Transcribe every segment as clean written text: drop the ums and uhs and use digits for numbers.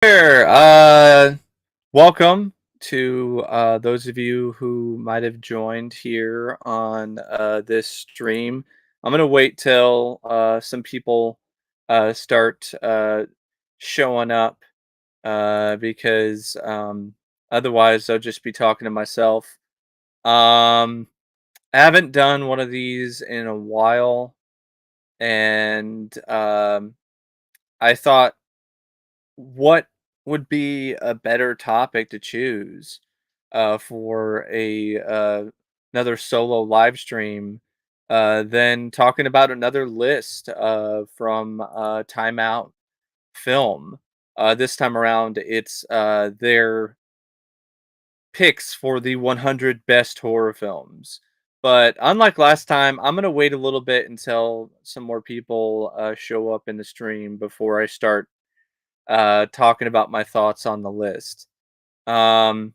There, welcome to those of you who might have joined here on this stream. I'm gonna wait till some people start showing up because otherwise I'll just be talking to myself. Um, I haven't done one of these in a while, and I thought what would be a better topic to choose for a another solo live stream than talking about another list from Timeout film. This time around, it's their picks for the 100 best horror films. But unlike last time, I'm gonna wait a little bit until some more people show up in the stream before I start talking about my thoughts on the list. Um,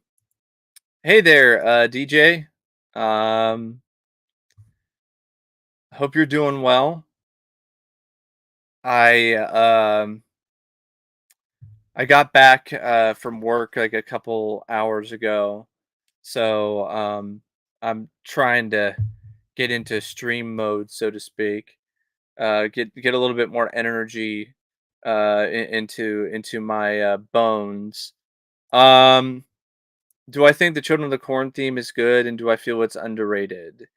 hey there, DJ. Um, hope you're doing well. I um I got back from work like a couple hours ago, so I'm trying to get into stream mode, so to speak. Get a little bit more energy into my bones. Um, Do I think the Children of the Corn theme is good, and do I feel it's underrated?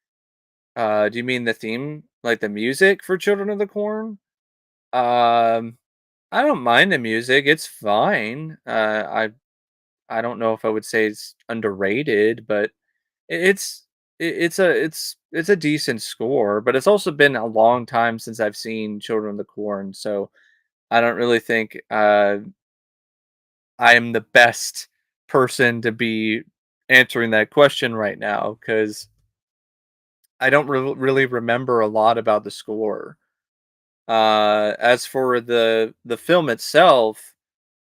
Do you mean the theme, like the music for Children of the Corn? Um, I don't mind the music; it's fine. I don't know if I would say it's underrated, but it's it's a decent score. But it's also been a long time since I've seen Children of the Corn, so I don't really think I am the best person to be answering that question right now because I don't really remember a lot about the score. As for the film itself,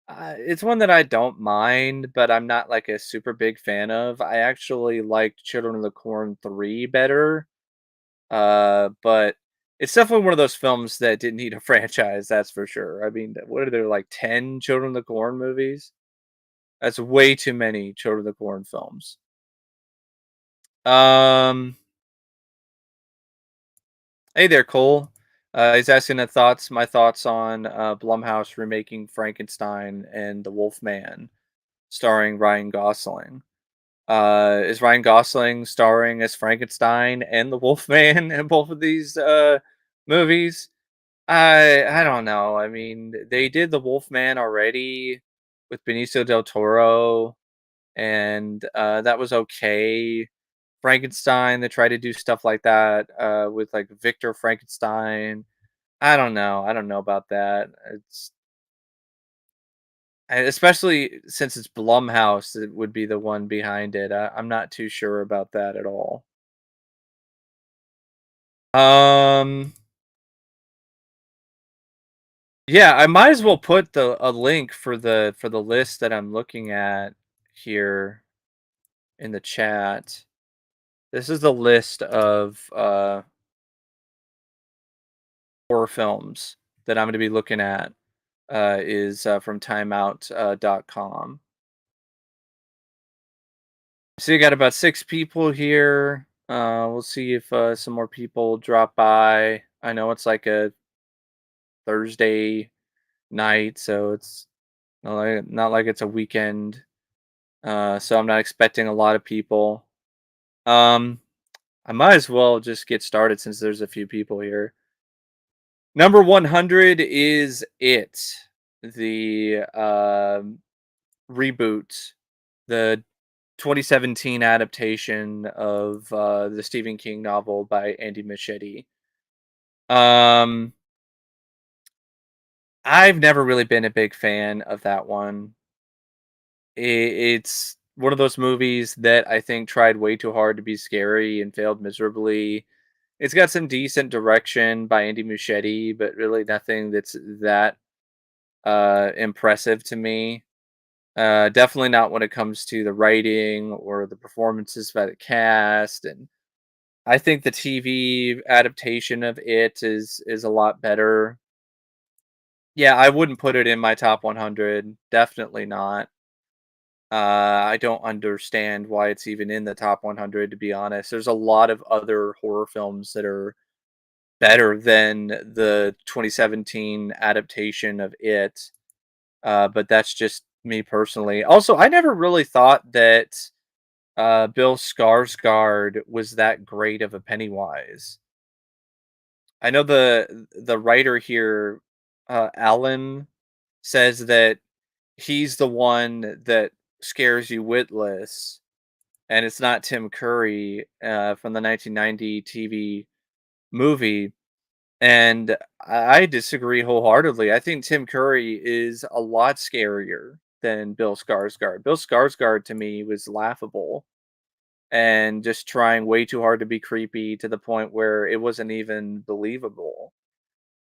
it's one that I don't mind, but I'm not like a super big fan of. I actually liked Children of the Corn 3 better. But it's definitely one of those films that didn't need a franchise, that's for sure. I mean, what are there like 10 Children of the Corn movies? That's way too many Children of the Corn films. Um, hey there, Cole. He's asking my thoughts on Blumhouse remaking Frankenstein and The Wolfman, starring Ryan Gosling. Is Ryan Gosling starring as Frankenstein and the Wolfman in both of these movies? I don't know. I mean, they did the Wolfman already with Benicio del Toro, and that was okay. Frankenstein, they try to do stuff like that with like Victor Frankenstein. I don't know. I don't know about that. Especially since it's Blumhouse, it would be the one behind it. I'm not too sure about that at all. Um, yeah, I might as well put the a link for the list that I'm looking at here in the chat. This is the list of horror films that I'm going to be looking at. Is from Timeout .com. So you got about 6 people here. We'll see if some more people drop by. I know it's like a Thursday night, so it's not like it's a weekend. So I'm not expecting a lot of people. Um, I might as well just get started since there's a few people here. Number 100 is It, the reboot, the 2017 adaptation of the Stephen King novel by Andy Muschietti. Um, I've never really been a big fan of that one. It's one of those movies that I think tried way too hard to be scary and failed miserably. It's got some decent direction by Andy Muschietti, but really nothing that's that impressive to me. Definitely not when it comes to the writing or the performances by the cast, and I think the TV adaptation of it is a lot better. Yeah, I wouldn't put it in my top 100. Definitely not. I don't understand why it's even in the top 100, to be honest. There's a lot of other horror films that are better than the 2017 adaptation of It, but that's just me personally. Also, I never really thought that Bill Skarsgård was that great of a Pennywise. I know the writer here, Alan, says that he's the one that scares you witless, and it's not Tim Curry from the 1990 TV movie. And I disagree wholeheartedly. I think Tim Curry is a lot scarier than Bill Skarsgård. Bill Skarsgård to me was laughable and just trying way too hard to be creepy to the point where it wasn't even believable.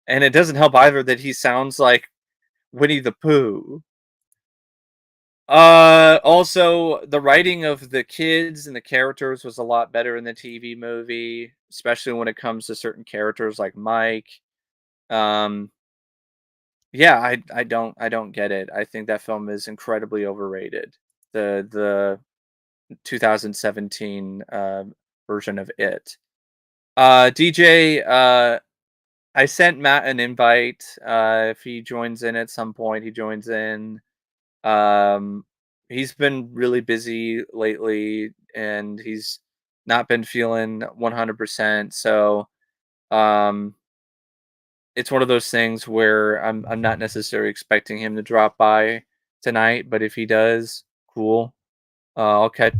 And it doesn't help either that he sounds like Winnie the Pooh. Also, the writing of the kids and the characters was a lot better in the TV movie, especially when it comes to certain characters like Mike. Um, yeah, I don't get it. I think that film is incredibly overrated. The 2017 version of it. DJ, I sent Matt an invite. If he joins in at some point, he joins in. Um, he's been really busy lately, and he's not been feeling 100%. So, um, it's one of those things where I'm not necessarily expecting him to drop by tonight, but if he does, cool. I'll catch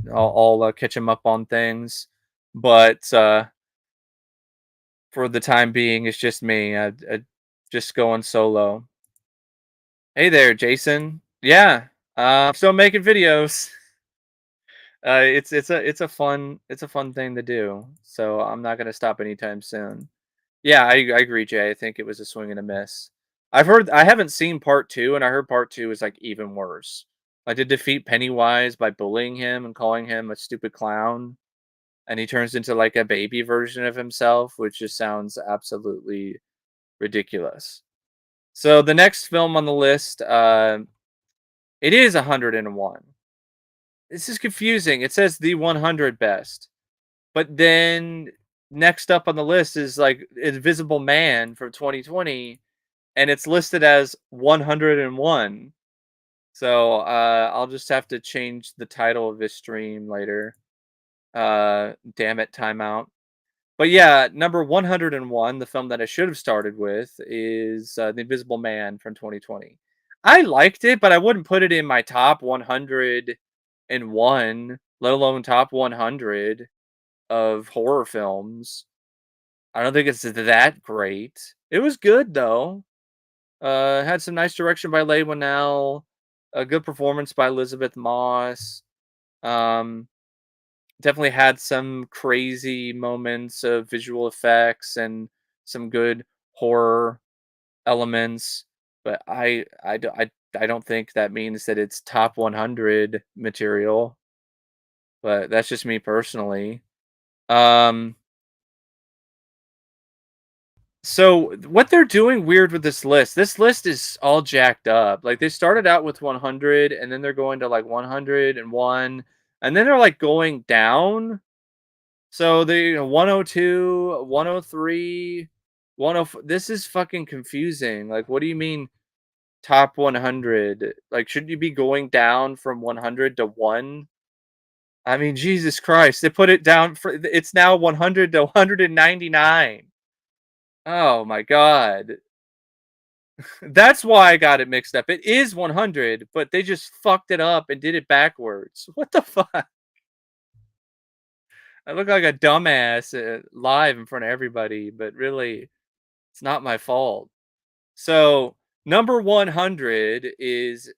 him up on things. But for the time being, it's just me. Just going solo. Hey there, Jason. Yeah, I'm still making videos. It's a fun thing to do. So I'm not gonna stop anytime soon. Yeah, I agree, Jay. I think it was a swing and a miss. I haven't seen part two, and I heard part two is like even worse. Like to defeat Pennywise by bullying him and calling him a stupid clown, and he turns into like a baby version of himself, which just sounds absolutely ridiculous. So the next film on the list, it is 101. This is confusing. It says the 100 best, but then next up on the list is like Invisible Man from 2020, and it's listed as 101. So I'll just have to change the title of this stream later. Damn it, timeout. But yeah, number 101, the film that I should have started with, is The Invisible Man from 2020. I liked it, but I wouldn't put it in my top 101, let alone top 100 of horror films. I don't think it's that great. It was good though. Had some nice direction by Leigh Whannell, a good performance by Elizabeth Moss. Um, Definitely had some crazy moments of visual effects and some good horror elements, but I don't think that means that it's top 100 material, but that's just me personally. Um, so what they're doing weird with this list is all jacked up. Like they started out with 100 and then they're going to like 101 and then they're like going down. So they 102, 103, 104. This is fucking confusing. Like, what do you mean top 100? Like, shouldn't you be going down from 100 to 1? I mean, Jesus Christ. They put it down for it's now 100 to 199. Oh my God. That's why I got it mixed up. It is 100, but they just fucked it up and did it backwards. What the fuck? I look like a dumbass live in front of everybody, but really, it's not my fault. So number 100 is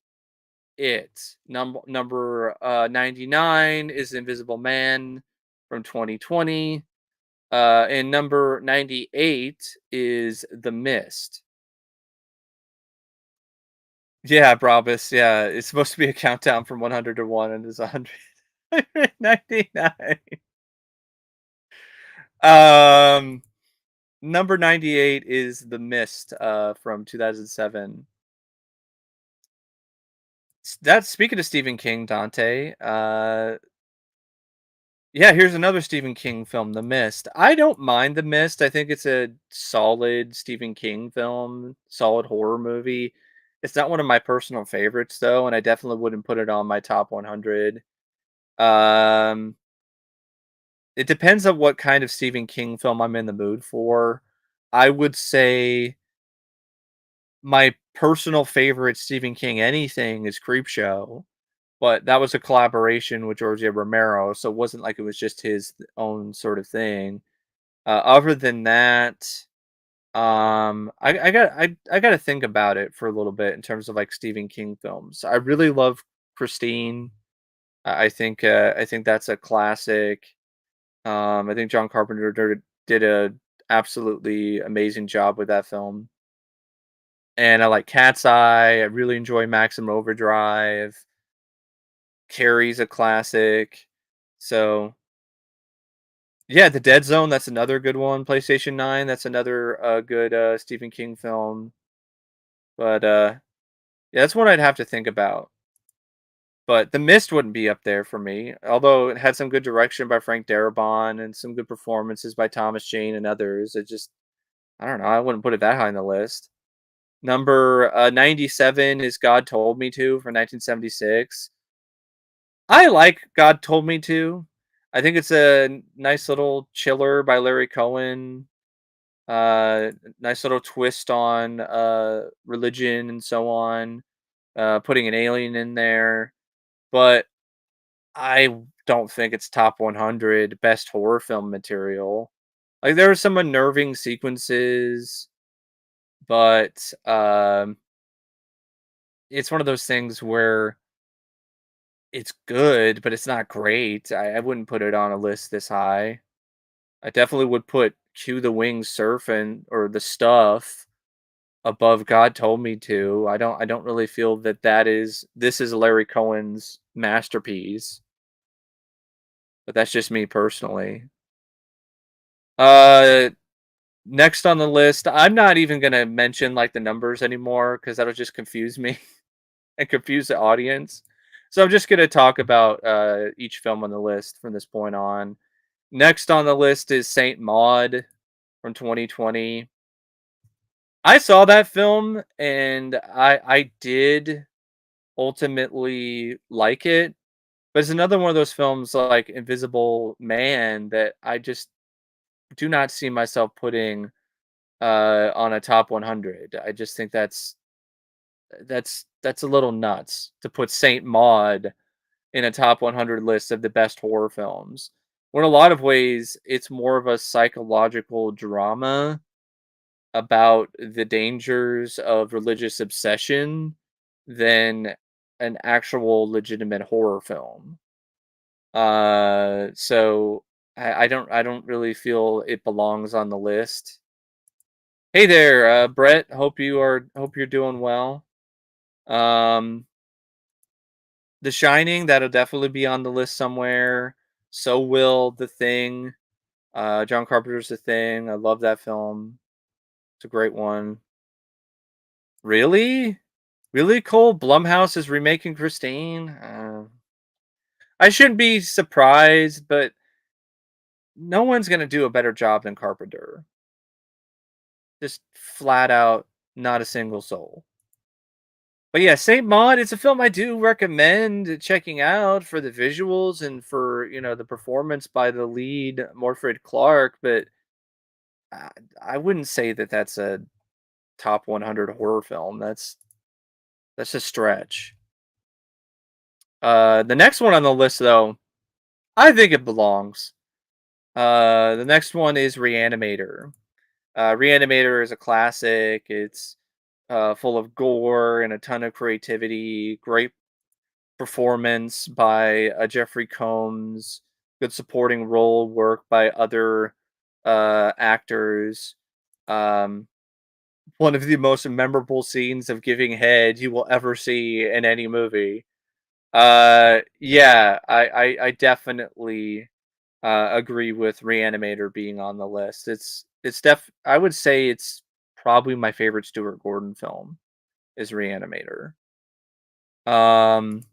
it. Number 99 is Invisible Man from 2020. And number 98 is The Mist. Yeah, Brabus. Yeah, it's supposed to be a countdown from 100 to 1, and it's 199. Um, Number 98 is The Mist, from 2007. That's speaking of Stephen King, Dante. Yeah, here's another Stephen King film, The Mist. I don't mind The Mist. I think it's a solid Stephen King film, solid horror movie. It's not one of my personal favorites though, and I definitely wouldn't put it on my top 100. Um, it depends on what kind of Stephen King film I'm in the mood for. I would say my personal favorite Stephen King anything is Creepshow, but that was a collaboration with George A. Romero, so it wasn't like it was just his own sort of thing. Other than that, I got to think about it for a little bit in terms of like Stephen King films. I really love Christine. I think that's a classic. I think John Carpenter did a absolutely amazing job with that film. And I like Cat's Eye. I really enjoy Maximum Overdrive. Carrie's a classic. So yeah, The Dead Zone, that's another good one. PlayStation 9, that's another good Stephen King film. But yeah, that's one I'd have to think about. But The Mist wouldn't be up there for me, although it had some good direction by Frank Darabont and some good performances by Thomas Jane and others. It just, I don't know, I wouldn't put it that high on the list. Number 97 is God Told Me To from 1976. I like God Told Me To. I think it's a nice little chiller by Larry Cohen. Nice little twist on religion and so on. Putting an alien in there, but I don't think it's top 100 best horror film material. Like there are some unnerving sequences, but it's one of those things where it's good, but it's not great. I wouldn't put it on a list this high. I definitely would put Cue the Wings Surfing or The Stuff above God Told Me To. I don't really feel that this is Larry Cohen's masterpiece, but that's just me personally. Uh Next on the list, I'm not even going to mention like the numbers anymore cuz that'll just confuse me and confuse the audience. So I'm just going to talk about each film on the list from this point on. Next on the list is Saint Maud from 2020. I saw that film and I did ultimately like it, but it's another one of those films like Invisible Man that I just do not see myself putting on a top 100. I just think that's a little nuts to put Saint Maud in a top 100 list of the best horror films. When in a lot of ways it's more of a psychological drama about the dangers of religious obsession than an actual legitimate horror film. So I don't really feel it belongs on the list. Hey there, Brett. Hope you're doing well. Um, The Shining, that'll definitely be on the list somewhere. So will The Thing. John Carpenter's The Thing. I love that film. It's a great one. Really? Really, Cole? Blumhouse is remaking Christine? I shouldn't be surprised, but no one's gonna do a better job than Carpenter. Just flat out, not a single soul. But yeah, Saint Maud, it's a film I do recommend checking out for the visuals and for, you know, the performance by the lead, Morfred Clark, but I, I wouldn't say that that's a top 100 horror film. That's a stretch. The next one on the list though, I think it belongs. The next one is Re-Animator. Re-Animator is a classic. It's full of gore and a ton of creativity. Great performance by Jeffrey Combs. Good supporting role work by other actors. Um, One of the most memorable scenes of giving head you will ever see in any movie. Yeah, I definitely agree with Reanimator being on the list. I would say it's probably my favorite Stuart Gordon film is Re-Animator. Um,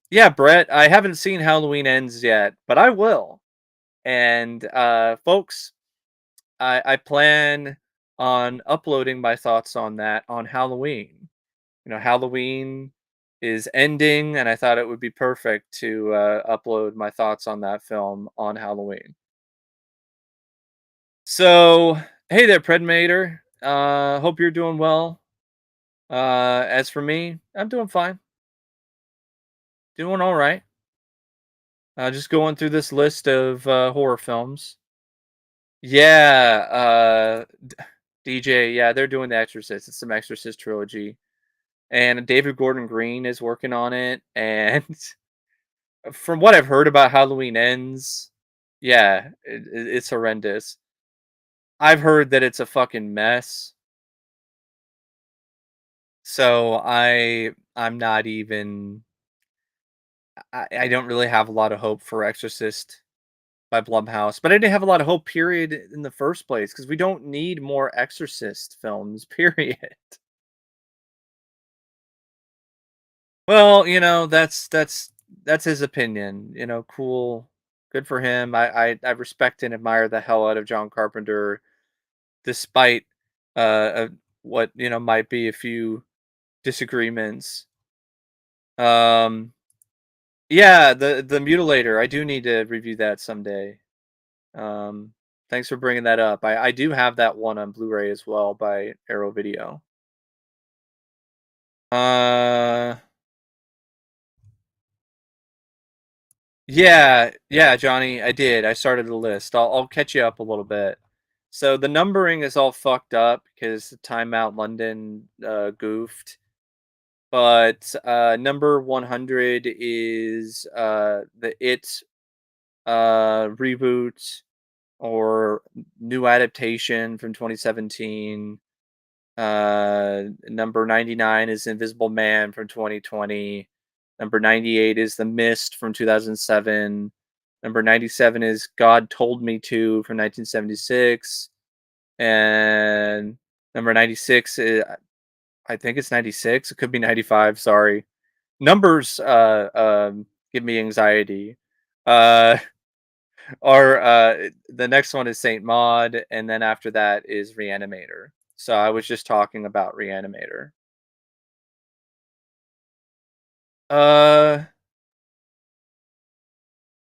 yeah, Brett, I haven't seen Halloween Ends yet, but I will. And folks, I plan on uploading my thoughts on that on Halloween. Halloween is ending, and I thought it would be perfect to upload my thoughts on that film on Halloween. So, hey there, Predmator. Hope you're doing well. As for me, I'm doing fine, doing all right. Just going through this list of horror films. Yeah, DJ. Yeah, they're doing The Exorcist. It's some Exorcist trilogy, and David Gordon Green is working on it. And from what I've heard about Halloween Ends, yeah, it's horrendous. I've heard that it's a fucking mess. So I'm not even I don't really have a lot of hope for Exorcist by Blumhouse, but I didn't have a lot of hope period in the first place because we don't need more Exorcist films, period. Well, that's his opinion. Cool, good for him. I respect and admire the hell out of John Carpenter, despite uh what might be a few disagreements. Um, yeah, the Mutilator. I do need to review that someday. Um, Thanks for bringing that up. I do have that one on Blu-ray as well by Arrow Video. Uh, yeah, Johnny, I did. I started the list. I'll catch you up a little bit. So the numbering is all fucked up because Timeout London goofed. But number 100 is the It reboot or new adaptation from 2017. Number 99 is Invisible Man from 2020. Number 98 is The Mist from 2007. Number 97 is God Told Me To from 1976. And number 96 is, I think it's 96. It could be 95. Sorry. Numbers give me anxiety. Uh, or the next one is Saint Maud, and then after that is Reanimator. So I was just talking about Reanimator. Uh,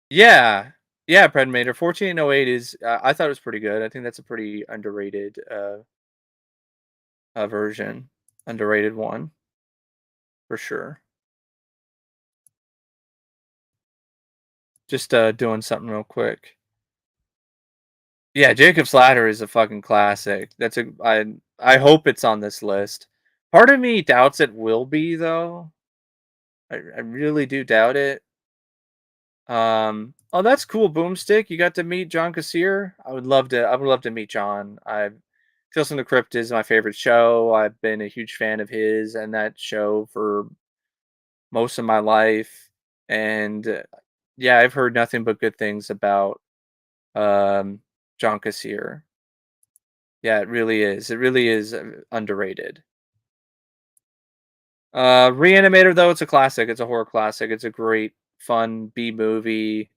yeah, yeah, Predator 1408 is. I thought it was pretty good. I think that's a pretty underrated version, underrated one for sure. Just doing something real quick. Yeah, Jacob's Ladder is a fucking classic. I hope it's on this list. Part of me doubts it will be though. I really do doubt it. Oh, that's cool, Boomstick. You got to meet John Kassir. I would love to meet John. Tales from the Crypt is my favorite show. I've been a huge fan of his and that show for most of my life. And yeah, I've heard nothing but good things about um John Kassir. Yeah, it really is. It really is underrated. Reanimator though, it's a classic. It's a horror classic. It's a great, fun B movie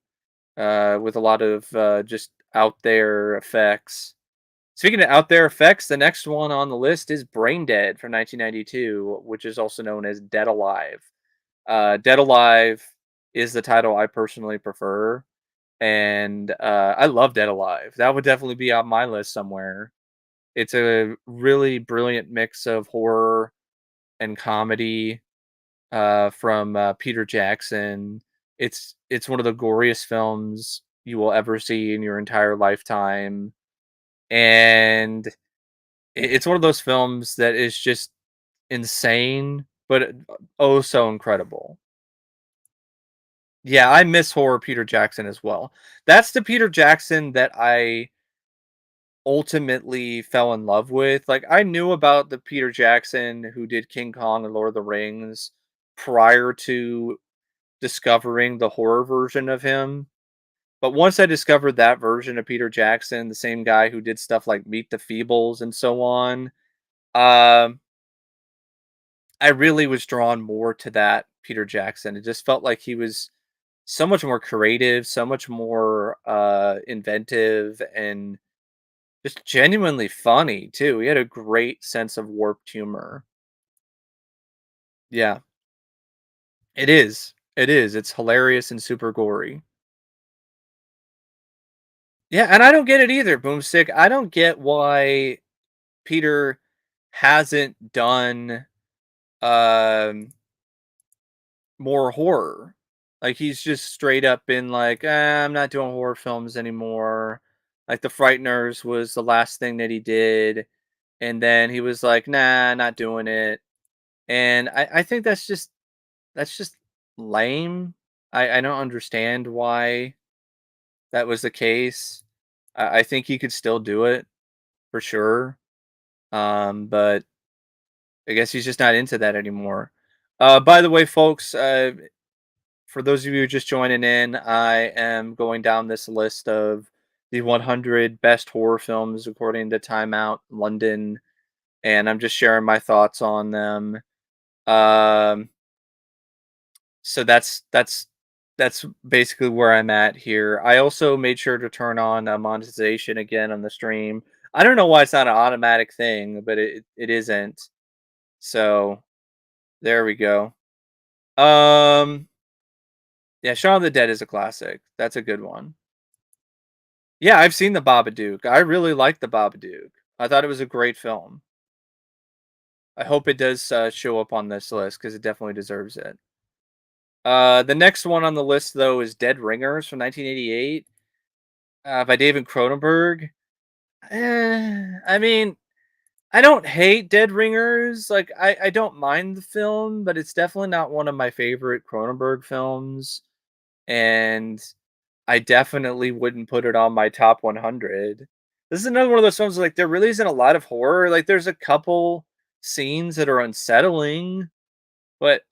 with a lot of just out there effects. Speaking of out there effects, the next one on the list is Brain Dead from 1992, which is also known as Dead Alive. Dead Alive is the title I personally prefer, and I love Dead Alive. That would definitely be on my list somewhere. It's a really brilliant mix of horror and comedy from Peter Jackson. It's one of the goriest films you will ever see in your entire lifetime, and it's one of those films that is just insane, but oh so incredible. Yeah, I miss horror Peter Jackson as well. That's the Peter Jackson that I ultimately fell in love with. Like I knew about the Peter Jackson who did King Kong and Lord of the Rings prior to discovering the horror version of him. But once I discovered that version of Peter Jackson, the same guy who did stuff like Meet the Feebles and so on, um, I really was drawn more to that Peter Jackson. It just felt like he was so much more creative, so much more inventive, and just genuinely funny too. He had a great sense of warped humor. Yeah, it is. It is. It's hilarious and super gory. Yeah, and I don't get it either, Boomstick. I don't get why Peter hasn't done um more horror. Like he's just straight up been like, I'm not doing horror films anymore. Like The Frighteners was the last thing that he did, and then he was like, nah, not doing it. And I think that's just lame. I don't understand why that was the case. I think he could still do it for sure. But I guess he's just not into that anymore. By the way, folks, for those of you just joining in, I am going down this list of the 100 best horror films according to Timeout London, and I'm just sharing my thoughts on them. Um, so that's basically where I'm at here. I also made sure to turn on monetization again on the stream. I don't know why it's not an automatic thing, but it isn't. So there we go. Um, yeah, Shaun of the Dead is a classic. That's a good one. Yeah, I've seen The Babadook. I really like The Babadook. I thought it was a great film. I hope it does show up on this list because it definitely deserves it. The next one on the list, though, is Dead Ringers from 1988 by David Cronenberg. I mean, I don't hate Dead Ringers. Like, I don't mind the film, but it's definitely not one of my favorite Cronenberg films. And I definitely wouldn't put it on my top 100. This is another one of those films like there really isn't a lot of horror. Like there's a couple scenes that are unsettling, but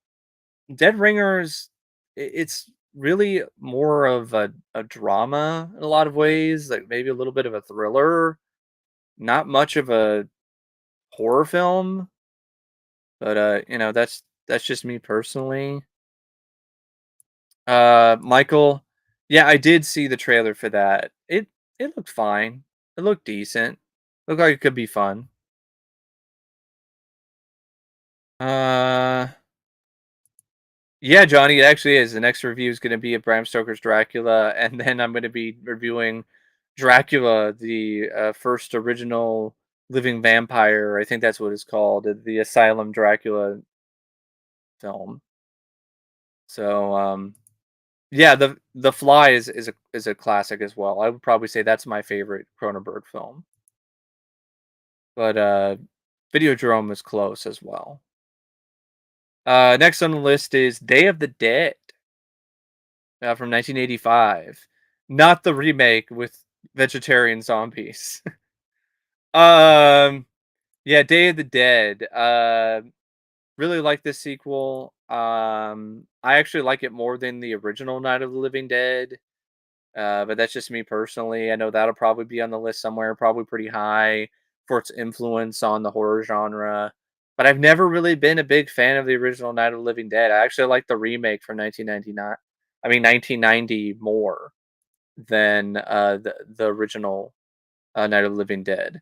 Dead Ringers, it's really more of a drama in a lot of ways, like maybe a little bit of a thriller, not much of a horror film, but that's just me personally. Michael, yeah, I did see the trailer for that. It looked fine. It looked decent. Looked like it could be fun. Uh, yeah, Johnny, it actually is. The next review is going to be of Bram Stoker's Dracula, and then I'm going to be reviewing Dracula, the first original living vampire. I think that's what it's called, the Asylum Dracula film. So, yeah, the Fly is a classic as well. I would probably say that's my favorite Cronenberg film. But Videodrome is close as well. Next on the list is Day of the Dead from 1985, not the remake with vegetarian zombies. um, yeah, Day of the Dead. Really like this sequel. I actually like it more than the original Night of the Living Dead. But that's just me personally. I know that'll probably be on the list somewhere, probably pretty high for its influence on the horror genre. But I've never really been a big fan of the original Night of the Living Dead. I actually like the remake from 1999. I mean 1990 more than the original Night of the Living Dead.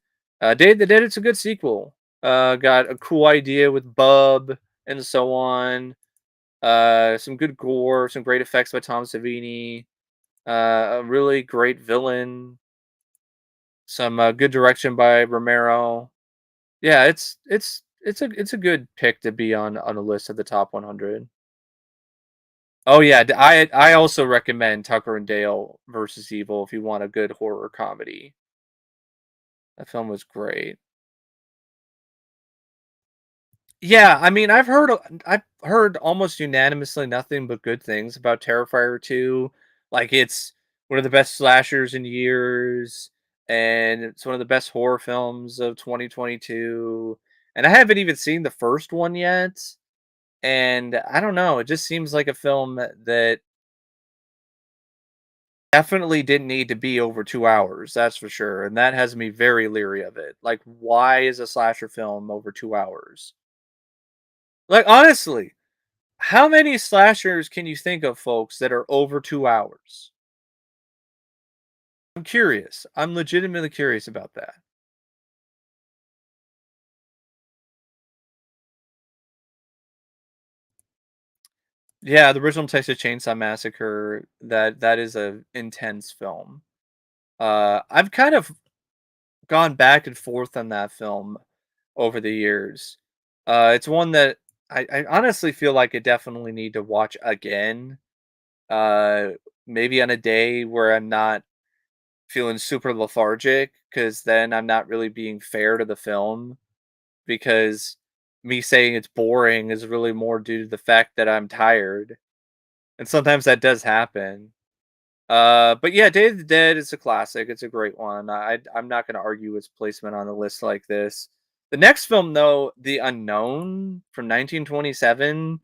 Day of the Dead, it's a good sequel. Got a cool idea with Bub and so on. Some good gore, some great effects by Tom Savini, a really great villain, some good direction by Romero. Yeah, it's a good pick to be on a list of the top 100. Oh yeah, I also recommend Tucker and Dale versus Evil if you want a good horror comedy. That film was great. Yeah, I mean, I've heard almost unanimously nothing but good things about Terrifier 2. Like it's one of the best slashers in years, and it's one of the best horror films of 2022. And I haven't even seen the first one yet, and I don't know, it just seems like a film that definitely didn't need to be over 2 hours, that's for sure, and that has me very leery of it. Like, why is a slasher film over 2 hours? Like, honestly, how many slashers can you think of, folks, that are over 2 hours? I'm curious. I'm legitimately curious about that. Yeah, the original Texas Chainsaw Massacre, that is a intense film. I've kind of gone back and forth on that film over the years. It's one that I honestly feel like I definitely need to watch again. Uh, Maybe on a day where I'm not feeling super lethargic, because then I'm not really being fair to the film. Because me saying it's boring is really more due to the fact that I'm tired, and sometimes that does happen. But yeah, Day of the Dead is a classic. It's a great one. I'm not going to argue its placement on a list like this. The next film, though, The Unknown from 1927,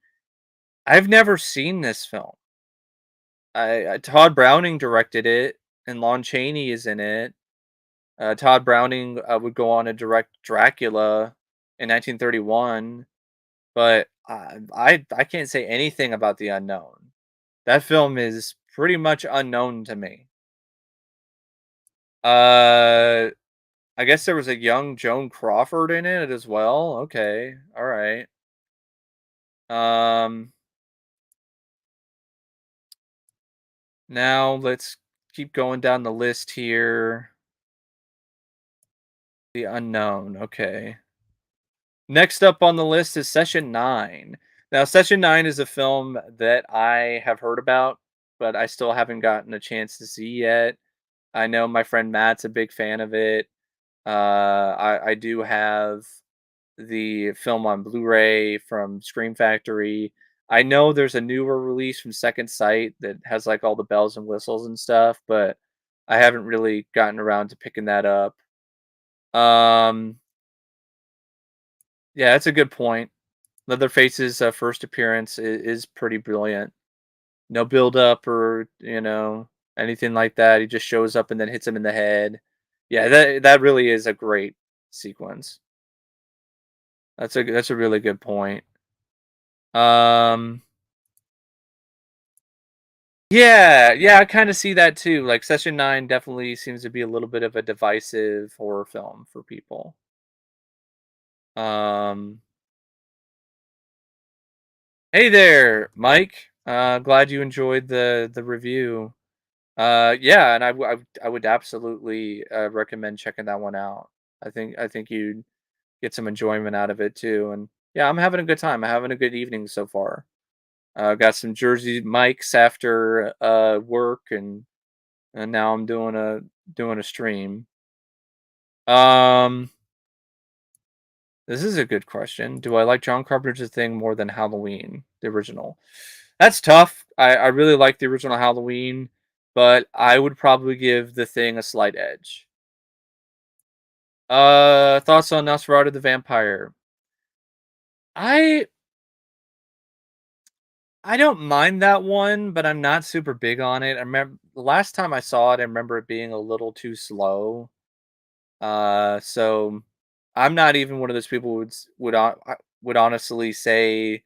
I've never seen this film. Todd Browning directed it, and Lon Chaney is in it. Todd Browning would go on to direct Dracula in 1931, but I can't say anything about The Unknown. That film is pretty much unknown to me. Uh, I guess there was a young Joan Crawford in it as well. Okay, all right. Um, Now let's keep going down the list here. The Unknown. Okay. Next up on the list is Session 9. Now, Session 9 is a film that I have heard about, but I still haven't gotten a chance to see yet. I know my friend Matt's a big fan of it. I do have the film on Blu-ray from Scream Factory. I know there's a newer release from Second Sight that has like all the bells and whistles and stuff, but I haven't really gotten around to picking that up. Um, yeah, that's a good point. Leatherface's first appearance is pretty brilliant. No build up or anything like that. He just shows up and then hits him in the head. Yeah, that really is a great sequence. That's a really good point. Um, yeah, yeah, I kind of see that too. Like Session 9 definitely seems to be a little bit of a divisive horror film for people. Um, hey there, Mike. Glad you enjoyed the review. Yeah, and I would absolutely recommend checking that one out. I think you'd get some enjoyment out of it too. And yeah, I'm having a good time. I'm having a good evening so far. Got some Jersey Mikes after work, and now I'm doing a stream. Um, this is a good question. Do I like John Carpenter's Thing more than Halloween, the original? That's tough. I really like the original Halloween, but I would probably give the Thing a slight edge. Thoughts on Nosferatu the Vampire? I I don't mind that one, but I'm not super big on it. I remember the last time I saw it, I remember it being a little too slow. So I'm not even one of those people who would honestly say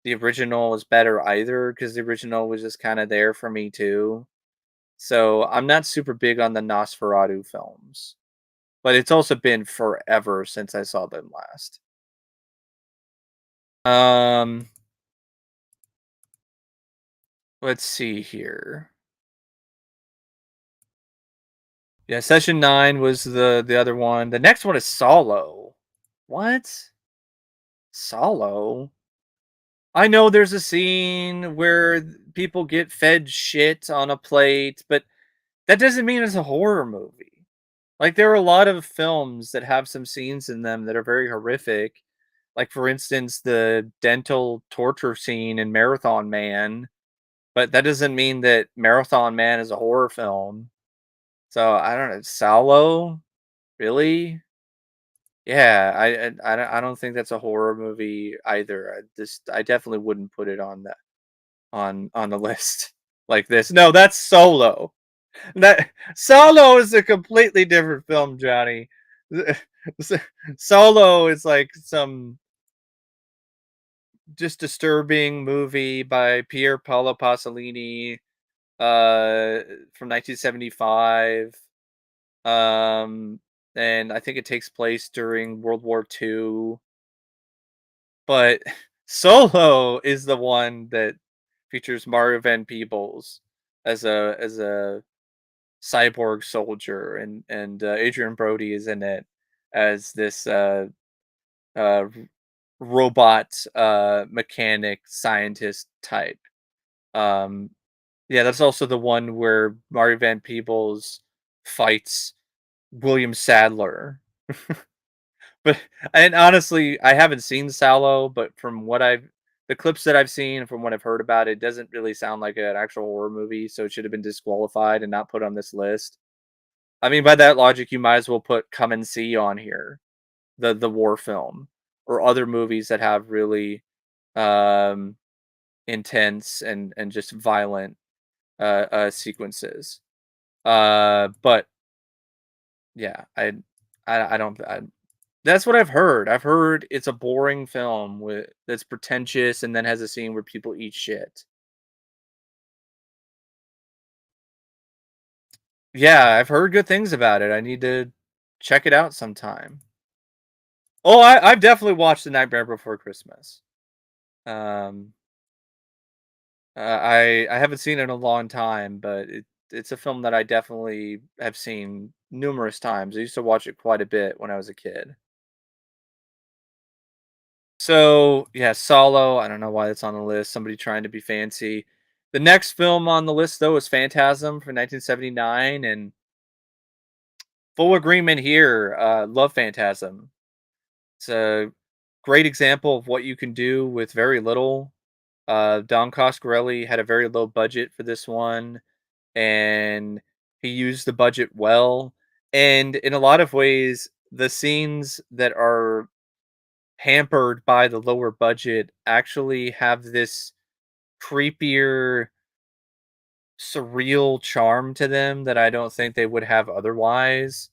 the original is better either, because the original was just kind of there for me too. So I'm not super big on the Nosferatu films, but it's also been forever since I saw them last. Um, let's see here. Yeah, Session 9 was the other one. The next one is Salo. What? Salo? I know there's a scene where people get fed shit on a plate, but that doesn't mean it's a horror movie. Like, there are a lot of films that have some scenes in them that are very horrific. Like, for instance, the dental torture scene in Marathon Man, but that doesn't mean that Marathon Man is a horror film. So, I don't know. Salo? Really? Yeah, I don't think that's a horror movie either. I definitely wouldn't put it on that on the list like this. No, that's Solo. That Salo is a completely different film, Johnny. Solo is like some just disturbing movie by Pier Paolo Pasolini, uh, from 1975. Um, and I think it takes place during World War II. But Solo is the one that features Mario Van Peebles as a cyborg soldier, and Adrian Brody is in it as this uh, robot mechanic scientist type. Um, yeah, that's also the one where Mario Van Peebles fights William Sadler. But and honestly, I haven't seen Salo, but from what I've the clips that I've seen, from what I've heard about it, doesn't really sound like an actual horror movie, so it should have been disqualified and not put on this list. I mean, by that logic, you might as well put Come and See on here, the war film, or other movies that have really um intense and just violent sequences. But yeah, I don't that's what I've heard. I've heard it's a boring film with that's pretentious and then has a scene where people eat shit. Yeah, I've heard good things about it. I need to check it out sometime. Oh, I've definitely watched The Nightmare Before Christmas. Um, I haven't seen it in a long time, but it's a film that I definitely have seen numerous times. I used to watch it quite a bit when I was a kid. So, yeah, Solo, I don't know why it's on the list, somebody trying to be fancy. The next film on the list, though, is Phantasm from 1979, and full agreement here, love Phantasm. It's a great example of what you can do with very little. Don Coscarelli had a very low budget for this one, and he used the budget well, and in a lot of ways, the scenes that are hampered by the lower budget actually have this creepier, surreal charm to them that I don't think they would have otherwise.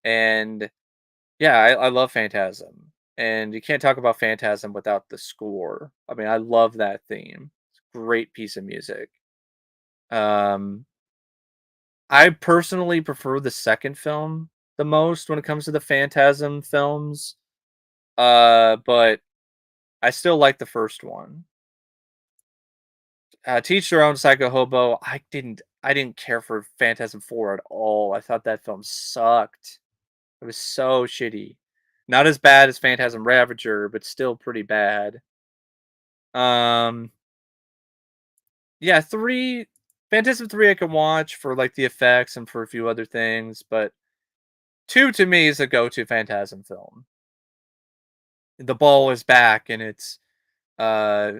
And yeah, I love Phantasm. And you can't talk about Phantasm without the score. I mean, I love that theme. It's a great piece of music. Um, I personally prefer the second film the most when it comes to the Phantasm films. But I still like the first one. Teach Their Own, Psycho Hobo. I didn't care for Phantasm 4 at all. I thought that film sucked. It was so shitty. Not as bad as Phantasm Ravager, but still pretty bad. Um, yeah, 3 Phantasm 3 I can watch for, like, the effects and for a few other things, but 2 to me is a go-to Phantasm film. The ball is back, and it's, uh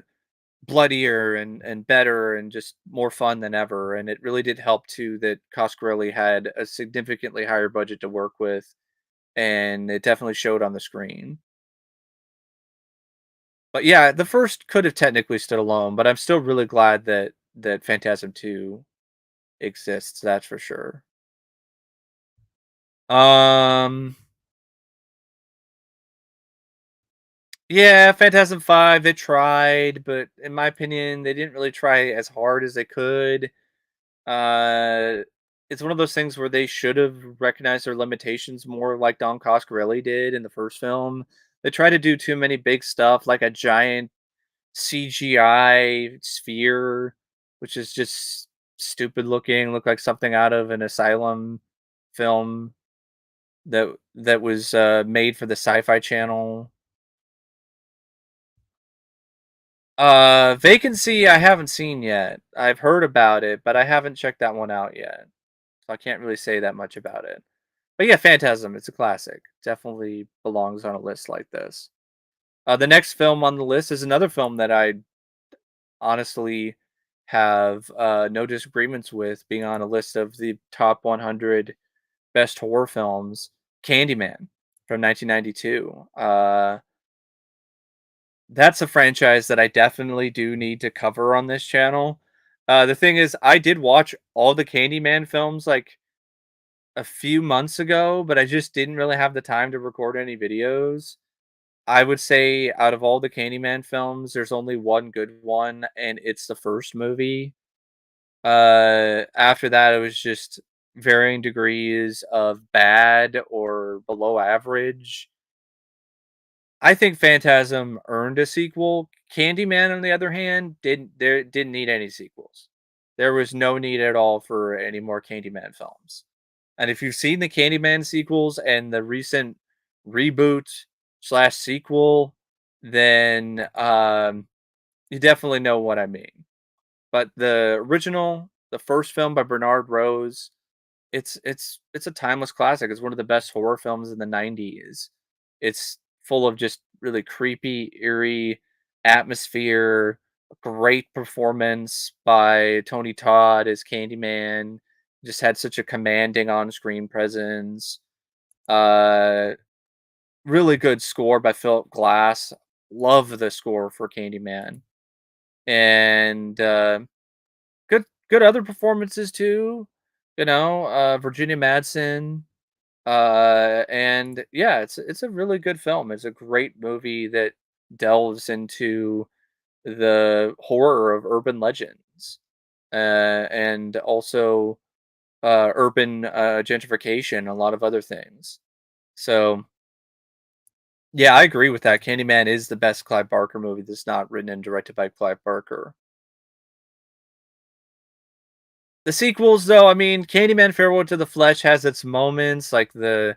bloodier and better and just more fun than ever. And it really did help too that Coscarelli had a significantly higher budget to work with, and it definitely showed on the screen. But yeah, the first could have technically stood alone, but I'm still really glad that Phantasm 2 exists, that's for sure. Um yeah, Phantasm 5, they tried, but in my opinion, they didn't really try as hard as they could. Uh, it's one of those things where they should have recognized their limitations more like Don Coscarelli did in the first film. They try to do too many big stuff, like a giant CGI sphere, which is just stupid looking, look like something out of an asylum film that was made for the Sci-Fi Channel. Vacancy I haven't seen yet. I've heard about it, but I haven't checked that one out yet. So I can't really say that much about it. But yeah, Phantasm, it's a classic. Definitely belongs on a list like this. The next film on the list is another film that I honestly have no disagreements with being on a list of the top 100 best horror films. Candyman from 1992. That's a franchise that I definitely do need to cover on this channel. The thing is, I did watch all the Candyman films, like, a few months ago, but I just didn't really have the time to record any videos. I would say out of all the Candyman films, there's only one good one, and it's the first movie. After that, it was just varying degrees of bad or below average. I think Phantasm earned a sequel. Candyman, on the other hand, didn't need any sequels. There was no need at all for any more Candyman films. And if you've seen the Candyman sequels and the recent reboot slash sequel, then you definitely know what I mean. But the original, the first film by Bernard Rose, it's a timeless classic. It's one of the best horror films in the 90s. It's full of just really creepy, eerie atmosphere, great performance by Tony Todd as Candyman. Just had such a commanding on-screen presence. Uh Really good score by Philip Glass. Love the score for Candyman. And good other performances too. Virginia Madsen. And yeah, it's a really good film. It's a great movie that delves into the horror of urban legends, and also urban gentrification, a lot of other things. So yeah, I agree with that. Candyman is the best Clive Barker movie that's not written and directed by Clive Barker. The sequels, though, I mean, Candyman Farewell to the Flesh has its moments, like the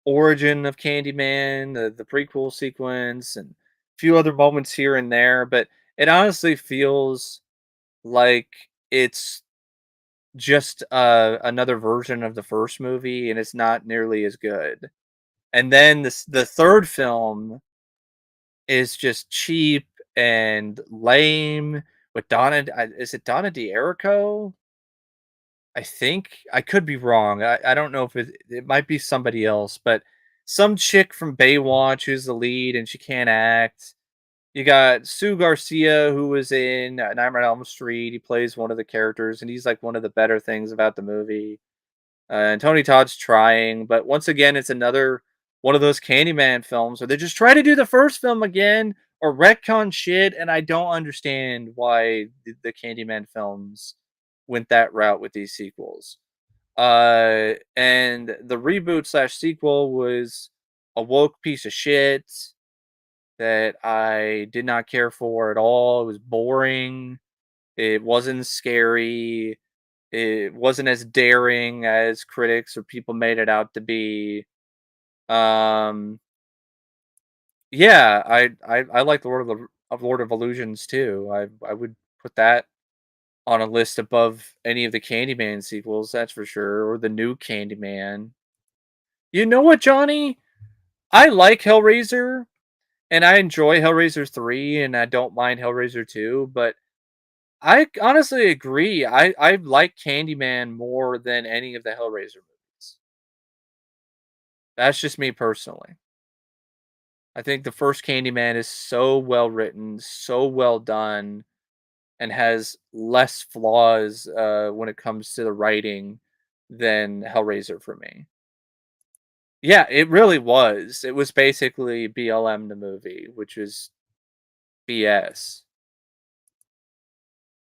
origin of Candyman, the prequel sequence, and a few other moments here and there, but it honestly feels like it's just another version of the first movie, and it's not nearly as good. And then the third film is just cheap and lame with Donna. Is it Donna D'Errico? I think I could be wrong. I don't know if it might be somebody else, but some chick from Baywatch who's the lead and she can't act. You got Sue Garcia who was in Nightmare on Elm Street. He plays one of the characters, and he's like one of the better things about the movie. And Tony Todd's trying, but once again, it's another one of those Candyman films where they just try to do the first film again or retcon shit, and I don't understand why the Candyman films went that route with these sequels. And the reboot slash sequel was a woke piece of shit that I did not care for at all. It was boring. It wasn't scary. It wasn't as daring as critics or people made it out to be. Um, yeah, I like Lord of Illusions too. I would put that on a list above any of the Candyman sequels, that's for sure, or the new Candyman. You know what, Johnny? I like Hellraiser, and I enjoy Hellraiser 3, and I don't mind Hellraiser 2, but I honestly agree. I like Candyman more than any of the Hellraiser movies. That's just me personally. I think the first Candyman is so well written, so well done, and has less flaws when it comes to the writing than Hellraiser for me. Yeah, it really was. It was basically BLM the movie, which is BS.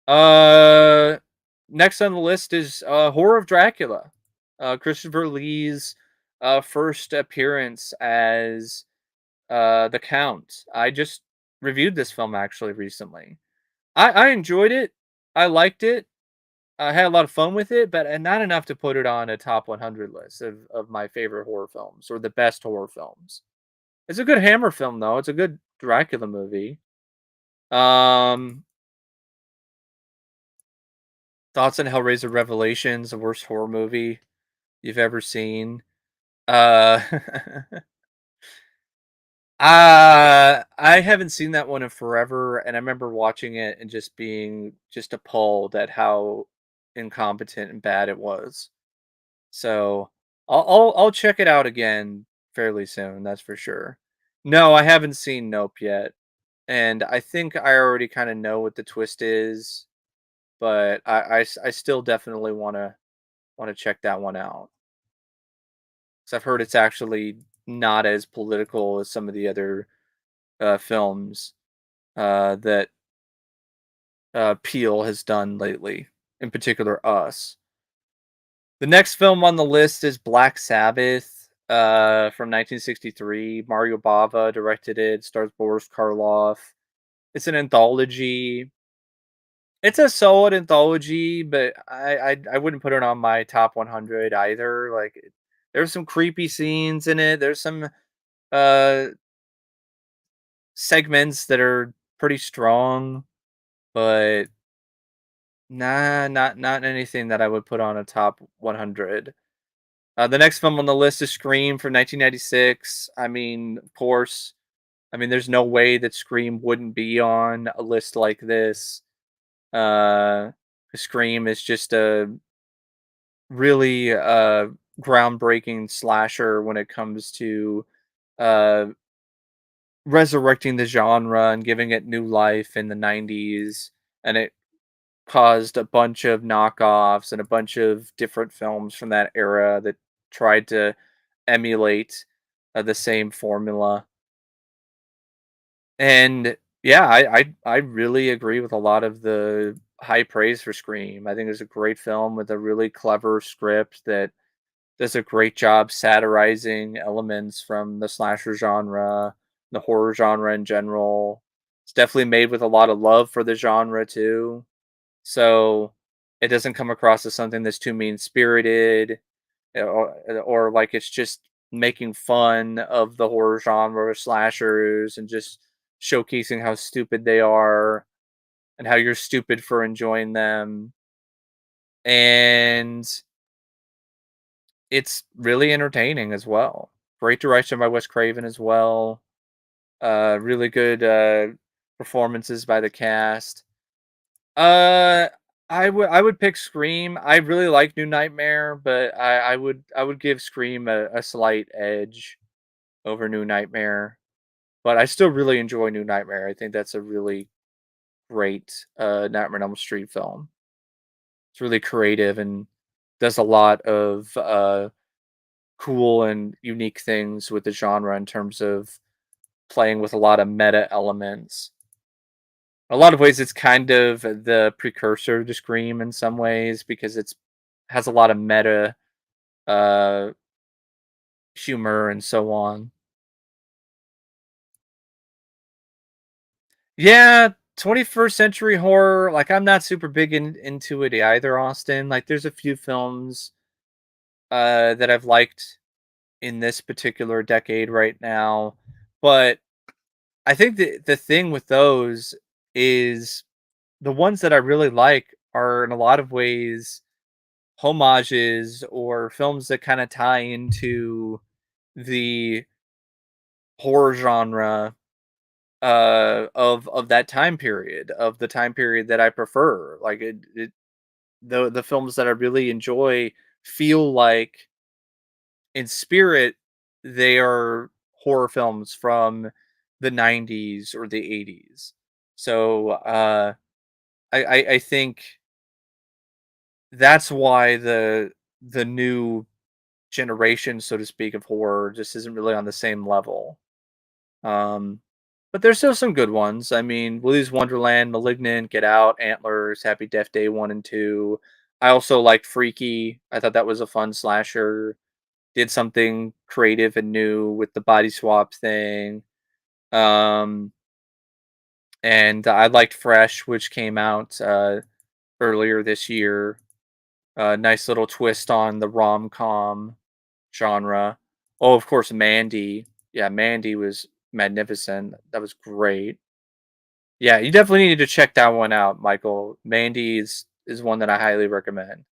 Uh, Next on the list is Horror of Dracula. Christopher Lee's first appearance as the Count. I just reviewed this film actually recently. I enjoyed it. I liked it. I had a lot of fun with it, but not enough to put it on a top 100 list of my favorite horror films or the best horror films. It's a good Hammer film though. It's a good Dracula movie. Um, Thoughts on Hellraiser Revelations, the worst horror movie you've ever seen. Uh, I haven't seen that one in forever, and I remember watching it and just being just appalled at how incompetent and bad it was. So I'll check it out again fairly soon. That's for sure. No, I haven't seen Nope yet, and I think I already kind of know what the twist is. but I still definitely wanna check that one out. 'Cause I've heard it's actually not as political as some of the other, films, that, Peele has done lately, in particular Us. The next film on the list is Black Sabbath, from 1963. Mario Bava directed it, stars Boris Karloff. It's an anthology. It's a solid anthology, but I wouldn't put it on my top 100 either. Like, there's some creepy scenes in it. There's some uh segments that are pretty strong, but not anything that I would put on a top 100. The next film on the list is Scream from 1996. I mean, of course, I mean, there's no way that Scream wouldn't be on a list like this. Uh, Scream is just a really groundbreaking slasher when it comes to uh, resurrecting the genre and giving it new life in the 90s. And it caused a bunch of knockoffs and a bunch of different films from that era that tried to emulate the same formula. And yeah, I really agree with a lot of the high praise for Scream. I think it's a great film with a really clever script that does a great job satirizing elements from the slasher genre, the horror genre in general. It's definitely made with a lot of love for the genre too. So it doesn't come across as something that's too mean spirited or like it's just making fun of the horror genre or slashers and just showcasing how stupid they are and how you're stupid for enjoying them. And it's really entertaining as well. Great direction by Wes Craven as well. Really good performances by the cast. Uh, I would pick Scream. I really like New Nightmare, but I would give Scream a slight edge over New Nightmare. But I still really enjoy New Nightmare. I think that's a really great Nightmare on Elm Street film. It's really creative and does a lot of cool and unique things with the genre in terms of playing with a lot of meta elements. A lot of ways, it's kind of the precursor to Scream in some ways because it's has a lot of meta uh, humor and so on. Yeah, 21st century horror. Like I'm not super big into it either, Austin. Like there's a few films that I've liked in this particular decade right now, but I think the thing with those is the ones that I really like are in a lot of ways homages or films that kind of tie into the horror genre of that time period, of the time period that I prefer. Like the films that I really enjoy feel like in spirit they are horror films from the 90s or the 80s. So I think that's why the new generation, so to speak, of horror just isn't really on the same level. Um, but there's still some good ones. I mean, Willy's Wonderland, Malignant, Get Out, Antlers, Happy Death Day 1 and 2. I also liked Freaky. I thought that was a fun slasher. Did something creative and new with the body swap thing. Um, and I liked Fresh, which came out earlier this year. Nice little twist on the rom com genre. Oh, of course, Mandy. Yeah, Mandy was magnificent. That was great. Yeah, you definitely need to check that one out, Michael. Mandy is one that I highly recommend.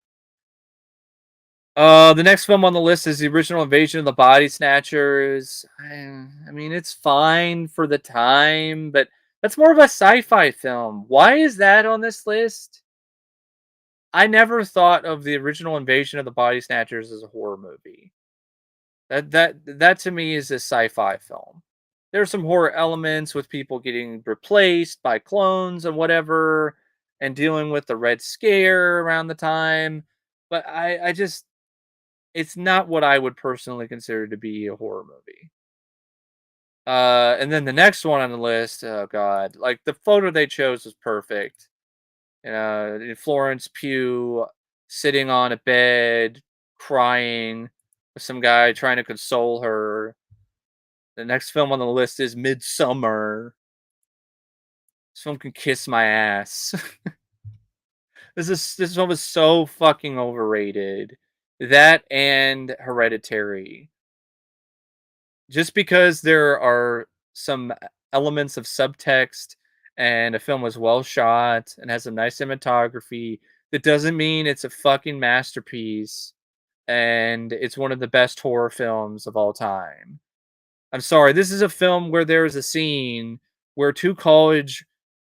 The next film on the list is the original Invasion of the Body Snatchers. I mean, it's fine for the time, but that's more of a sci-fi film. Why is that on this list? I never thought of the original Invasion of the Body Snatchers as a horror movie. That to me is a sci-fi film. There's some horror elements with people getting replaced by clones and whatever, and dealing with the Red Scare around the time. But I just it's not what I would personally consider to be a horror movie. And then the next one on the list, oh god, like the photo they chose was perfect. Florence Pugh sitting on a bed, crying, with some guy trying to console her. The next film on the list is Midsommar. This film can kiss my ass. This film is so fucking overrated. That and Hereditary. Just because there are some elements of subtext and a film was well shot and has some nice cinematography, that doesn't mean it's a fucking masterpiece and it's one of the best horror films of all time. I'm sorry, this is a film where there is a scene where two college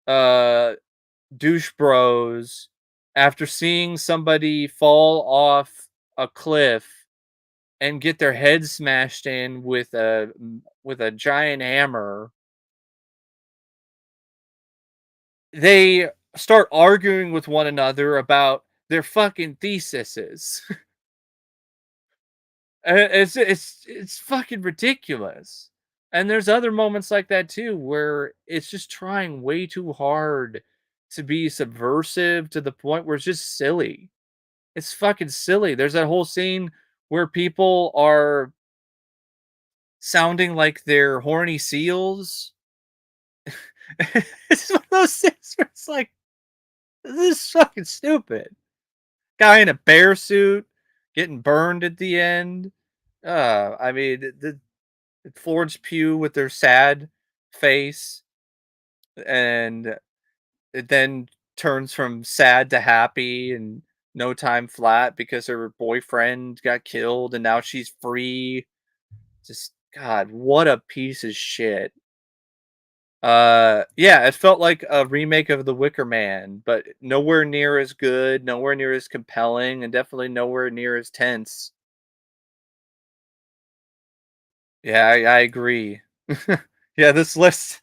uh douche bros, after seeing somebody fall off a cliff and get their heads smashed in with a giant hammer, they start arguing with one another about their fucking theses. It's fucking ridiculous. And there's other moments like that too, where it's just trying way too hard to be subversive to the point where it's just silly. It's fucking silly. There's that whole scene where people are sounding like they're horny seals. It's one of those things where it's like, this is fucking stupid. Guy in a bear suit getting burned at the end. I mean, the Florence Pugh with their sad face, and it then turns from sad to happy and no time flat because her boyfriend got killed and now she's free. Just God, what a piece of shit. Yeah, it felt like a remake of The Wicker Man, but nowhere near as good, nowhere near as compelling, and definitely nowhere near as tense. Yeah, I agree. Yeah, this list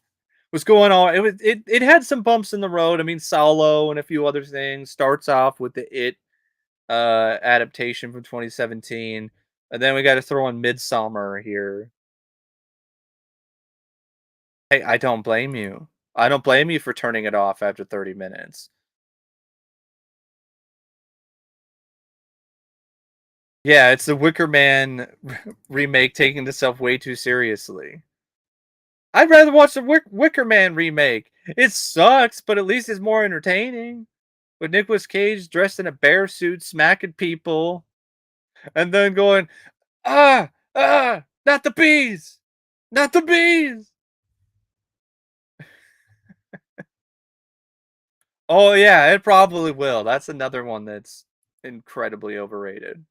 was going on. It had some bumps in the road. I mean, Salo and a few other things. Starts off with the adaptation from 2017, and then we got to throw in Midsommar here. Hey, I don't blame you. I don't blame you for turning it off after 30 minutes. Yeah, it's the Wicker Man remake taking itself way too seriously. I'd rather watch the Wicker Man remake. It sucks, but at least it's more entertaining. With Nicolas Cage dressed in a bear suit, smacking people, and then going, not the bees, not the bees. Oh yeah, it probably will. That's another one that's incredibly overrated.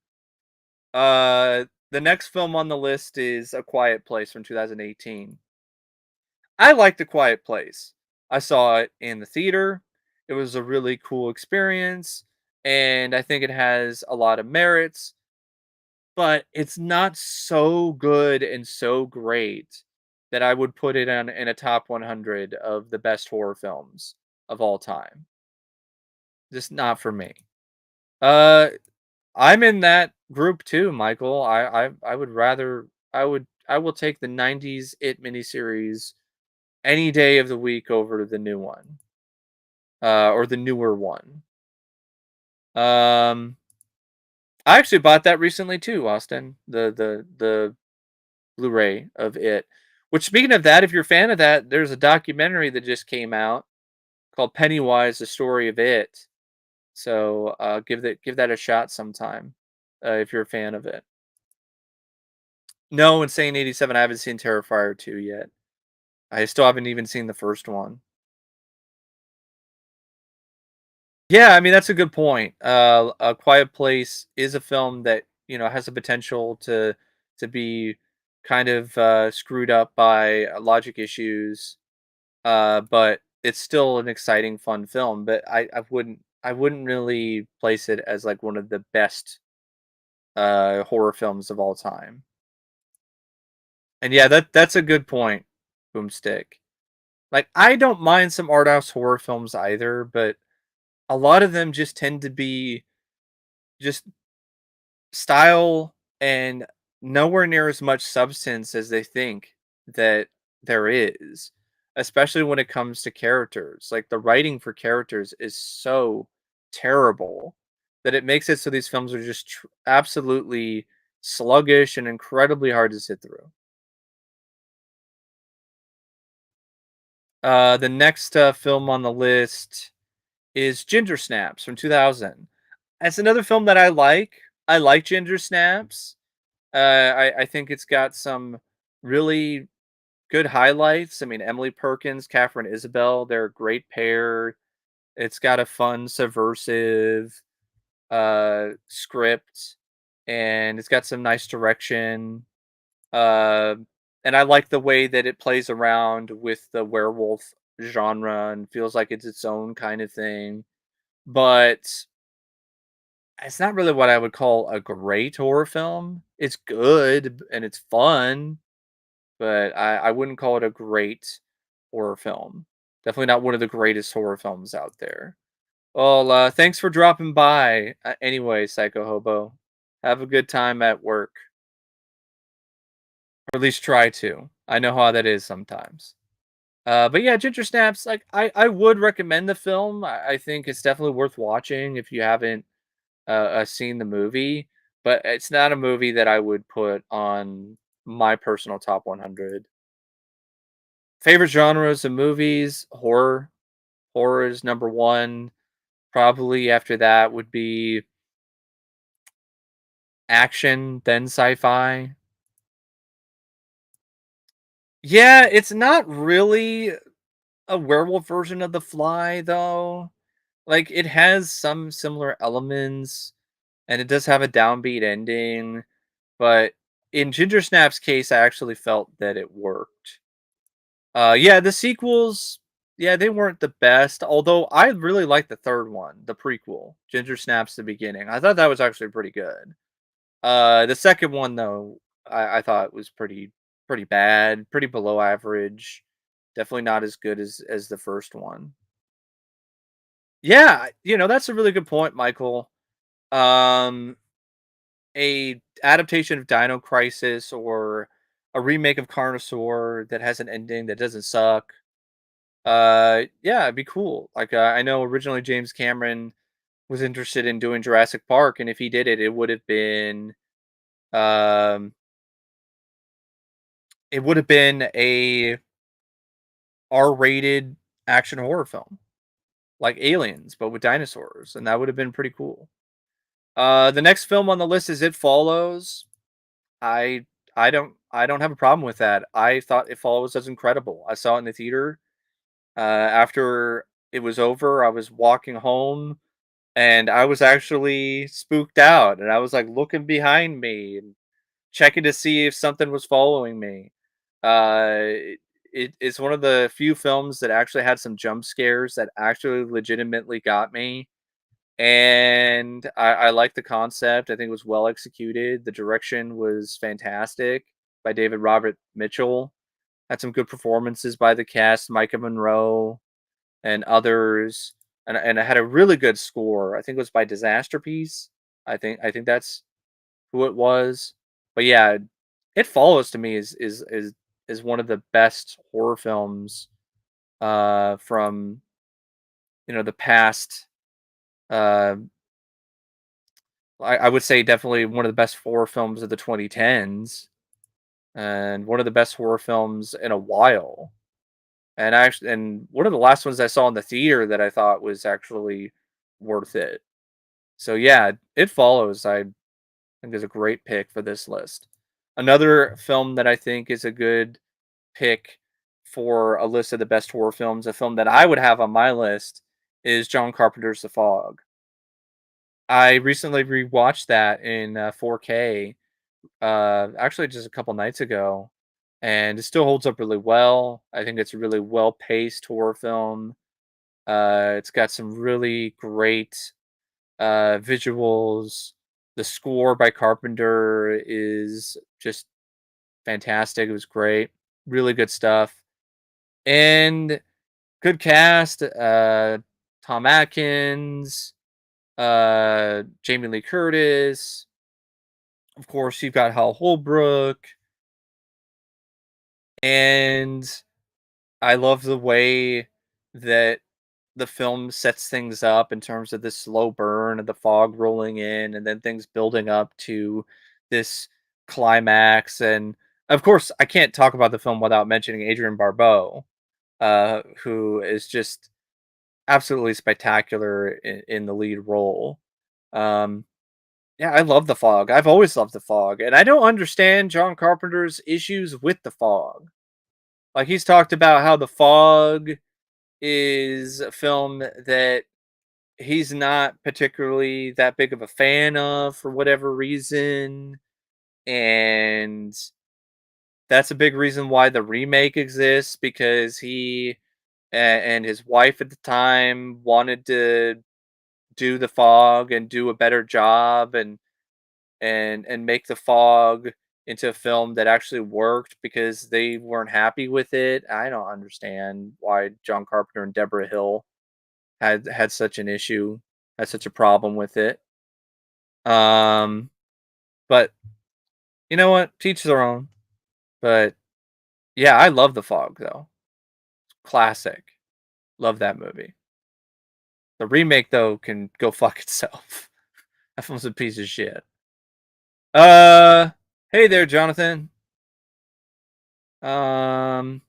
The next film on the list is A Quiet Place from 2018. I like The Quiet Place. I saw it in the theater. It was a really cool experience, and I think it has a lot of merits, but it's not so good and so great that I would put it on in a top 100 of the best horror films of all time. Just not for me. Uh, I'm in that group too, Michael. I would rather I will take the '90s It miniseries any day of the week over the new one, or the newer one. Um, I actually bought that recently too, Austin. The Blu-ray of it. Which, speaking of that, if you're a fan of that, there's a documentary that just came out called Pennywise: The Story of It. So give that a shot sometime, if you're a fan of it. No, Insane 87. I haven't seen Terrifier 2 yet. I still haven't even seen the first one. Yeah, I mean that's a good point. A Quiet Place is a film that has the potential to be kind of screwed up by logic issues, but it's still an exciting, fun film. But I wouldn't really place it as like one of the best horror films of all time. And yeah, that's a good point, Boomstick. Like I don't mind some art house horror films either, but a lot of them just tend to be just style and nowhere near as much substance as they think that there is, especially when it comes to characters. Like the writing for characters is so terrible that it makes it so these films are just absolutely sluggish and incredibly hard to sit through. The next film on the list is Ginger Snaps from 2000. That's another film that I like. I like Ginger Snaps. I think it's got some really good highlights. I mean, Emily Perkins, Catherine Isabel, they're a great pair. It's got a fun, subversive script, and it's got some nice direction. Uh, and I like the way that it plays around with the werewolf genre and feels like it's its own kind of thing. But it's not really what I would call a great horror film. It's good and it's fun, but I wouldn't call it a great horror film. Definitely not one of the greatest horror films out there. Well, thanks for dropping by. Anyway, Psycho Hobo, have a good time at work, or at least try to. I know how that is sometimes. But yeah, Ginger Snaps. Like I would recommend the film. I think it's definitely worth watching if you haven't seen the movie. But it's not a movie that I would put on my personal top 100. Favorite genres of movies: horror. Horror is number one. Probably after that would be action, then sci-fi. Yeah, it's not really a werewolf version of The Fly though. Like it has some similar elements and it does have a downbeat ending, but in Ginger Snap's case I actually felt that it worked. Yeah, the sequels, yeah, they weren't the best, although I really liked the third one, the prequel, Ginger Snaps the Beginning. I thought that was actually pretty good. The second one though, I thought was pretty bad, pretty below average. Definitely not as good as the first one. Yeah, that's a really good point, Michael. Um, a adaptation of Dino Crisis or a remake of Carnosaur that has an ending that doesn't suck. Yeah, it'd be cool. Like I know originally James Cameron was interested in doing Jurassic Park, and if he did it, um it would have been a R-rated action horror film, like Aliens, but with dinosaurs, and that would have been pretty cool. The next film on the list is It Follows. I I don't have a problem with that. I thought It Follows was incredible. I saw it in the theater. After it was over, I was walking home and I was actually spooked out, and I was like looking behind me and checking to see if something was following me. It's one of the few films that actually had some jump scares that actually legitimately got me, and I like the concept. I think it was well executed. The direction was fantastic by David Robert Mitchell. Had some good performances by the cast, Micah Monroe and others, and I had a really good score. I think it was by Disaster Piece. I think that's who it was. But yeah, It Follows to me is one of the best horror films from the past. Uh, I would say definitely one of the best horror films of the 2010s, and one of the best horror films in a while. And one of the last ones I saw in the theater that I thought was actually worth it. So yeah, It Follows. I think is a great pick for this list. Another film that I think is a good pick for a list of the best horror films, a film that I would have on my list, is John Carpenter's The Fog. I recently rewatched that in 4K, actually just a couple nights ago, and it still holds up really well. I think it's a really well paced horror film. It's got some really great visuals. The score by Carpenter is just fantastic. It was great. Really good stuff. And good cast. Tom Atkins, Jamie Lee Curtis. Of course, you've got Hal Holbrook, and I love the way that the film sets things up in terms of this slow burn of the fog rolling in and then things building up to this climax. And of course, I can't talk about the film without mentioning Adrian Barbeau, who is just absolutely spectacular in the lead role. Um, yeah, I love the fog. I've always loved the fog, and I don't understand John Carpenter's issues with the fog. Like he's talked about how the fog is a film that he's not particularly that big of a fan of for whatever reason, and that's a big reason why the remake exists because and his wife at the time wanted to do the fog and do a better job and make the fog into a film that actually worked because they weren't happy with it. I don't understand why John Carpenter and Deborah Hill had such an issue, had such a problem with it. Um, but you know what? Teach their own. But yeah, I love The Fog though. Classic. Love that movie. The remake though can go fuck itself. That film's a piece of shit. Uh, hey there, Jonathan. Um,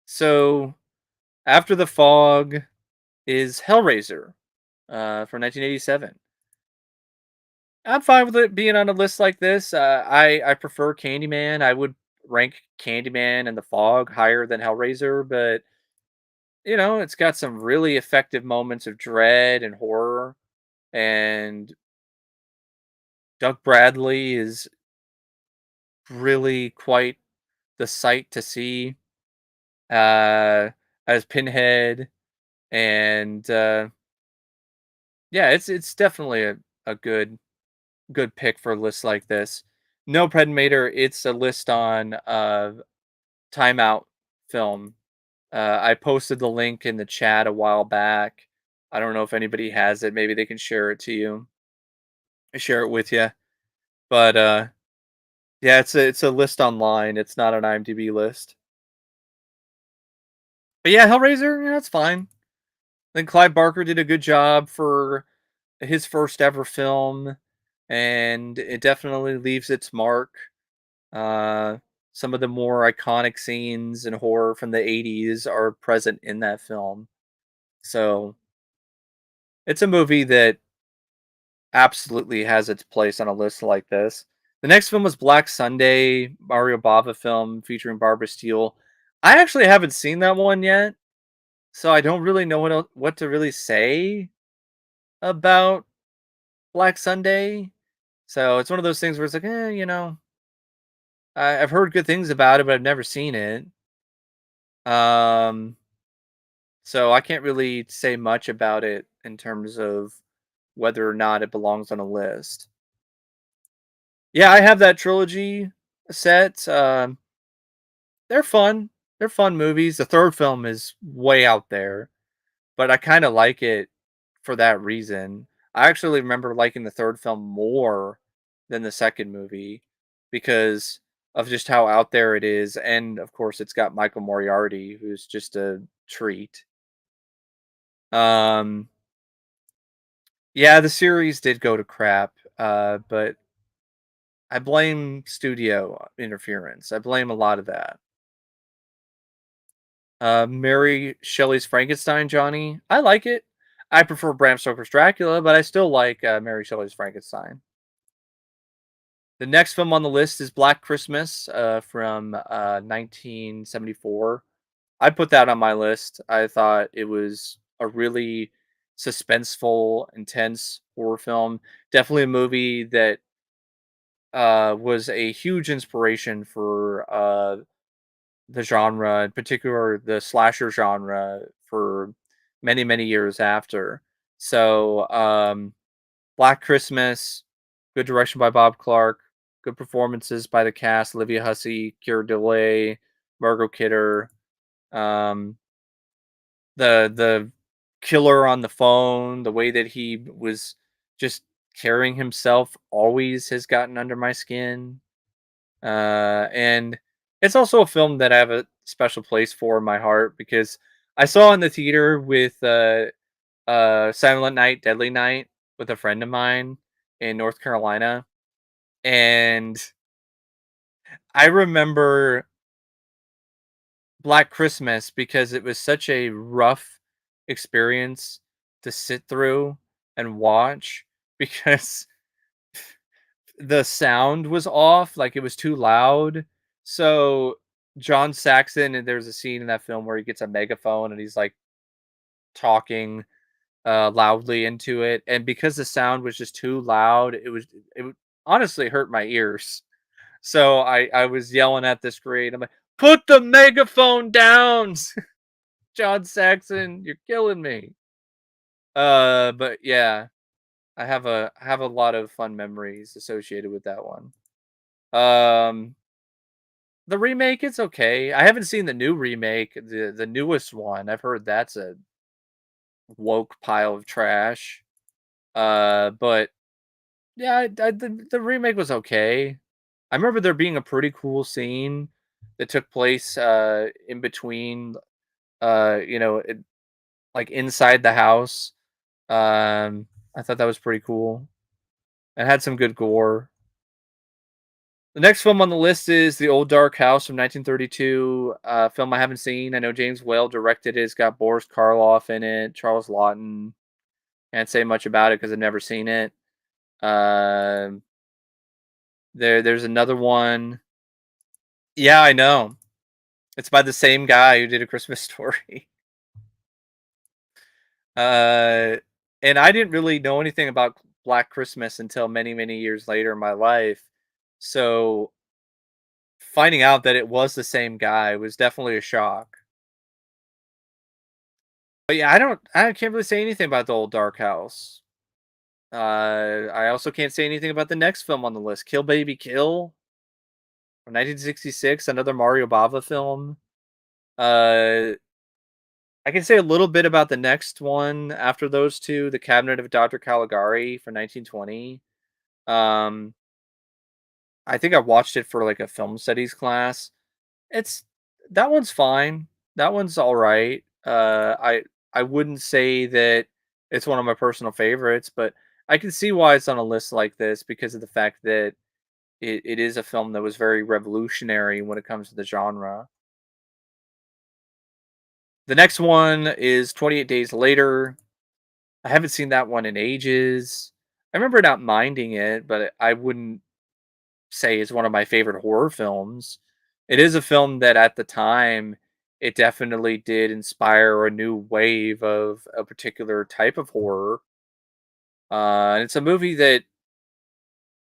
so after The Fog is Hellraiser, from 1987. I'm fine with it being on a list like this. I prefer Candyman. I would rank Candyman and The Fog higher than Hellraiser, but it's got some really effective moments of dread and horror. And Doug Bradley is really quite the sight to see uh, as Pinhead. And yeah, it's definitely a good pick for a list like this. No Predator, it's a list on Timeout film. I posted the link in the chat a while back. I don't know if anybody has it. Maybe they can share it to you. Share it with you. But yeah, it's a list online. It's not an IMDb list. But yeah, Hellraiser, yeah, it's fine. I think Clive Barker did a good job for his first ever film, and it definitely leaves its mark. Uh, some of the more iconic scenes in horror from the 80s are present in that film. So it's a movie that absolutely has its place on a list like this. The next film was Black Sunday, Mario Bava film featuring Barbara Steele. I actually haven't seen that one yet, so I don't really know what to really say about Black Sunday. So it's one of those things where it's like, I've heard good things about it, but I've never seen it. Um, so I can't really say much about it in terms of whether or not it belongs on a list. Yeah, I have that trilogy set. They're fun. They're fun movies. The third film is way out there, but I kind of like it for that reason. I actually remember liking the third film more than the second movie because of just how out there it is, and of course, it's got Michael Moriarty, who's just a treat. Um, yeah, the series did go to crap, but I blame studio interference. I blame a lot of that. Mary Shelley's Frankenstein, Johnny. I like it. I prefer Bram Stoker's Dracula, but I still like Mary Shelley's Frankenstein. The next film on the list is Black Christmas from 1974. I put that on my list. I thought it was a really suspenseful, intense horror film. Definitely a movie that was a huge inspiration for the genre, in particular the slasher genre, for many, many years after. So, Black Christmas, good direction by Bob Clark, good performances by the cast: Olivia Hussey, Keira Delay, Margot Kidder. Um, the killer on the phone, the way that he was just carrying himself always has gotten under my skin. And it's also a film that I have a special place for in my heart because I saw it in the theater with Silent Night, Deadly Night with a friend of mine in North Carolina. And I remember Black Christmas because it was such a rough experience to sit through and watch because the sound was off, like it was too loud. So John Saxon, and there's a scene in that film where he gets a megaphone and he's like talking loudly into it, and because the sound was just too loud, it would honestly hurt my ears. So I was yelling at the screen. I'm like, "Put the megaphone down, John Saxon! You're killing me." But yeah, I have a lot of fun memories associated with that one. Um, the remake, it's okay. I haven't seen the new remake, the newest one. I've heard that's a woke pile of trash. But yeah, the remake was okay. I remember there being a pretty cool scene that took place in between like inside the house. I thought that was pretty cool. It had some good gore. The next film on the list is The Old Dark House from 1932, film I haven't seen. I know James Whale directed it. It's got Boris Karloff in it, Charles Laughton. Can't say much about it because I've never seen it. Um, there's another one. Yeah, I know. It's by the same guy who did A Christmas Story. Uh, and I didn't really know anything about Black Christmas until many, many years later in my life. So finding out that it was the same guy was definitely a shock. But yeah, I can't really say anything about the Old Dark House. I also can't say anything about the next film on the list, Kill Baby Kill from 1966, another Mario Bava film. Uh, I can say a little bit about the next one after those two, The Cabinet of Dr. Caligari from 1920. Um, I think I watched it for like a film studies class. It's that one's fine. That one's all right. I wouldn't say that it's one of my personal favorites, but I can see why it's on a list like this because of the fact that it is a film that was very revolutionary when it comes to the genre. The next one is 28 Days Later. I haven't seen that one in ages. I remember not minding it, but I wouldn't say is one of my favorite horror films. It is a film that at the time it definitely did inspire a new wave of a particular type of horror. And it's a movie that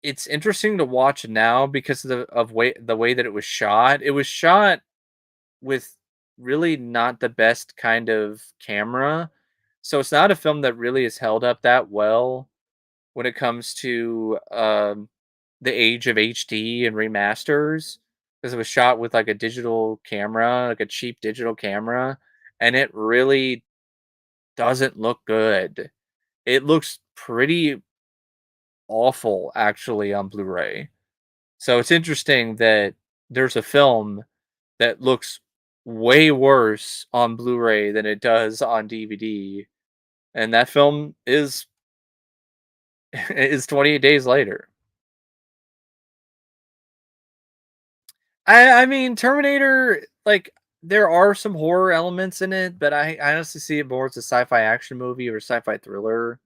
it's interesting to watch now because of the way that it was shot. It was shot with really not the best kind of camera. So it's not a film that really is held up that well when it comes to the age of HD and remasters because it was shot with like a digital camera, like a cheap digital camera, and it really doesn't look good. It looks pretty awful actually on Blu-ray. So it's interesting that there's a film that looks way worse on Blu-ray than it does on DVD, and that film is is 28 Days Later. I mean, Terminator, like, there are some horror elements in it, but I honestly see it more as a sci-fi action movie or sci-fi thriller.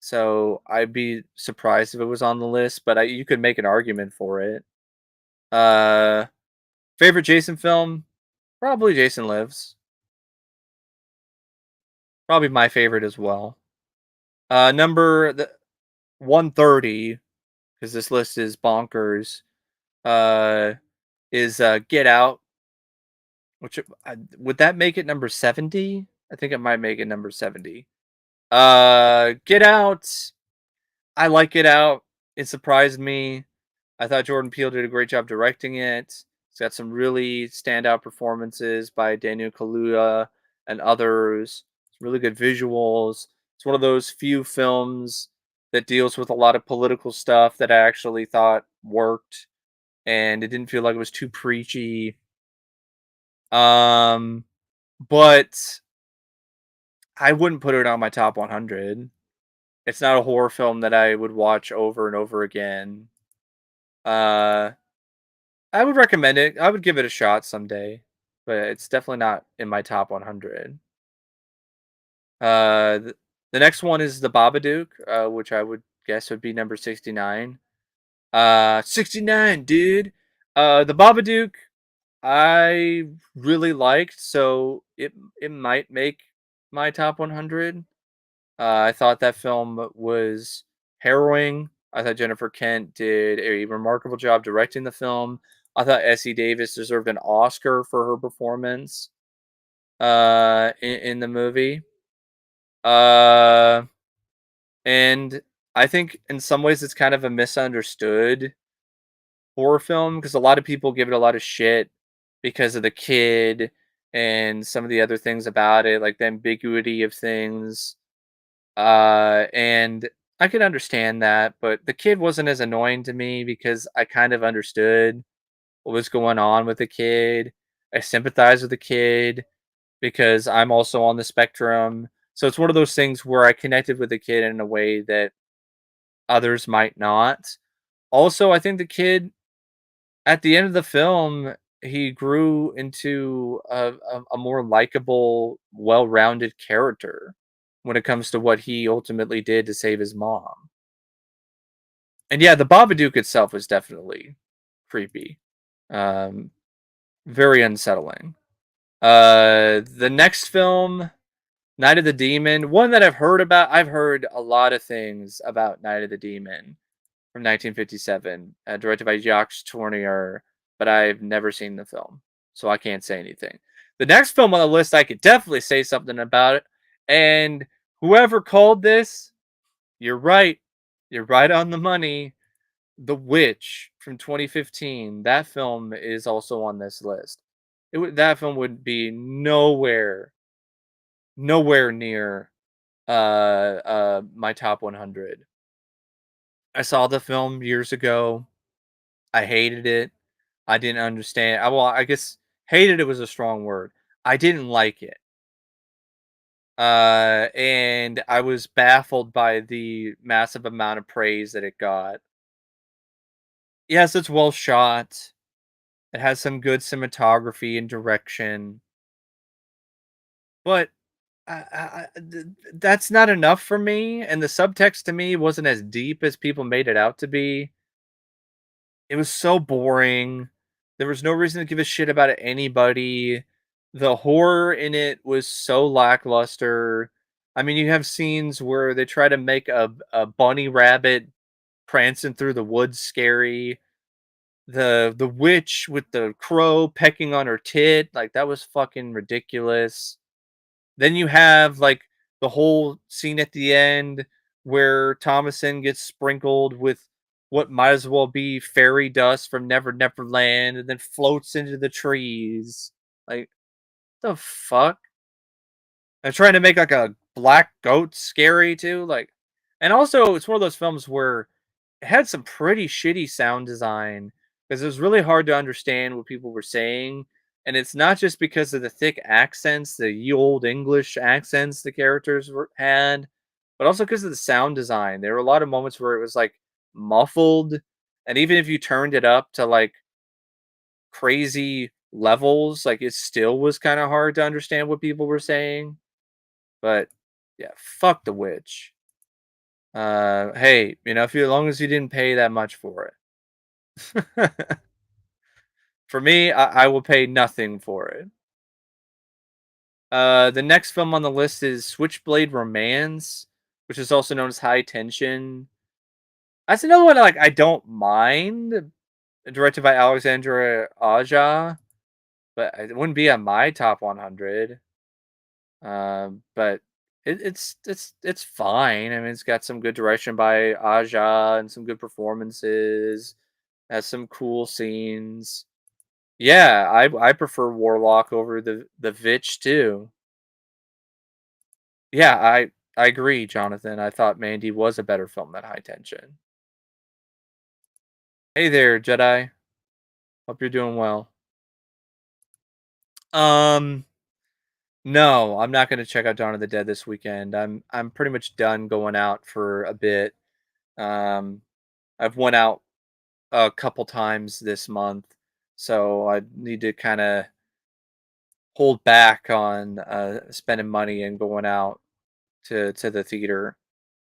So I'd be surprised if it was on the list, but you could make an argument for it. Uh, favorite Jason film? Probably Jason Lives. Probably my favorite as well. Number 130, because this list is bonkers. Uh, is Get Out. Which would that make it number 70? I think it might make it number 70. Get Out. I like Get Out. It surprised me. I thought Jordan Peele did a great job directing it. It's got some really standout performances by Daniel Kaluuya and others. really good visuals. It's one of those few films that deals with a lot of political stuff that I actually thought worked, and it didn't feel like it was too preachy. Um, but I wouldn't put it on my top 100. It's not a horror film that I would watch over and over again. Uh, I would recommend it. I would give it a shot someday, but it's definitely not in my top 100. The next one is The Babadook, which I would guess would be number 69. 69, dude. The Babadook, I really liked, so it might make my top 100. I thought that film was harrowing. I thought Jennifer Kent did a remarkable job directing the film. I thought Essie Davis deserved an Oscar for her performance in the movie. Uh, and I think in some ways it's kind of a misunderstood horror film because a lot of people give it a lot of shit because of the kid and some of the other things about it, like the ambiguity of things. And I could understand that, but the kid wasn't as annoying to me because I kind of understood what was going on with the kid. I sympathize with the kid because I'm also on the spectrum. So it's one of those things where I connected with the kid in a way that others might not. Also, I think the kid at the end of the film, he grew into a more likable, well-rounded character when it comes to what he ultimately did to save his mom. And yeah, the Babadook itself was definitely creepy. Um, very unsettling. The next film, Night of the Demon, one that I've heard about. I've heard a lot of things about Night of the Demon from 1957, directed by Jacques Tourneur, but I've never seen the film, so I can't say anything. The next film on the list, I could definitely say something about it. And whoever called this, you're right. You're right on the money. The Witch from 2015. That film is also on this list. That film would be nowhere near my top 100. I saw the film years ago. I hated it. I didn't understand. I guess hated it was a strong word. I didn't like it. And I was baffled by the massive amount of praise that it got. Yes, it's well shot. It has some good cinematography and direction, but that's not enough for me. And the subtext to me wasn't as deep as people made it out to be. It was so boring. There was no reason to give a shit about anybody. The horror in it was so lackluster. I mean, you have scenes where they try to make a bunny rabbit prancing through the woods scary. The witch with the crow pecking on her tit, like that was fucking ridiculous. Then you have like the whole scene at the end where Thomason gets sprinkled with what might as well be fairy dust from Never Never Land and then floats into the trees. Like the fuck? They're trying to make like a black goat scary too. Like, and also it's one of those films where it had some pretty shitty sound design because it was really hard to understand what people were saying. And it's not just because of the thick accents, the ye old English accents the characters had, but also because of the sound design. There were a lot of moments where it was like muffled, and even if you turned it up to like crazy levels, like it still was kind of hard to understand what people were saying. But yeah, fuck the witch. Hey, if you as long as you didn't pay that much for it. For me, I will pay nothing for it. The next film on the list is Switchblade Romance, which is also known as High Tension. That's another one like I don't mind. Directed by Alexandra Aja, but it wouldn't be on my top 100. But it's fine. I mean, it's got some good direction by Aja and some good performances. Has some cool scenes. Yeah, I prefer Warlock over the Vitch too. Yeah, I agree, Jonathan. I thought Mandy was a better film than High Tension. Hey there, Jedi. Hope you're doing well. Um, no, I'm not gonna check out Dawn of the Dead this weekend. I'm pretty much done going out for a bit. Um, I've went out a couple times this month, so I need to kind of hold back on spending money and going out to the theater.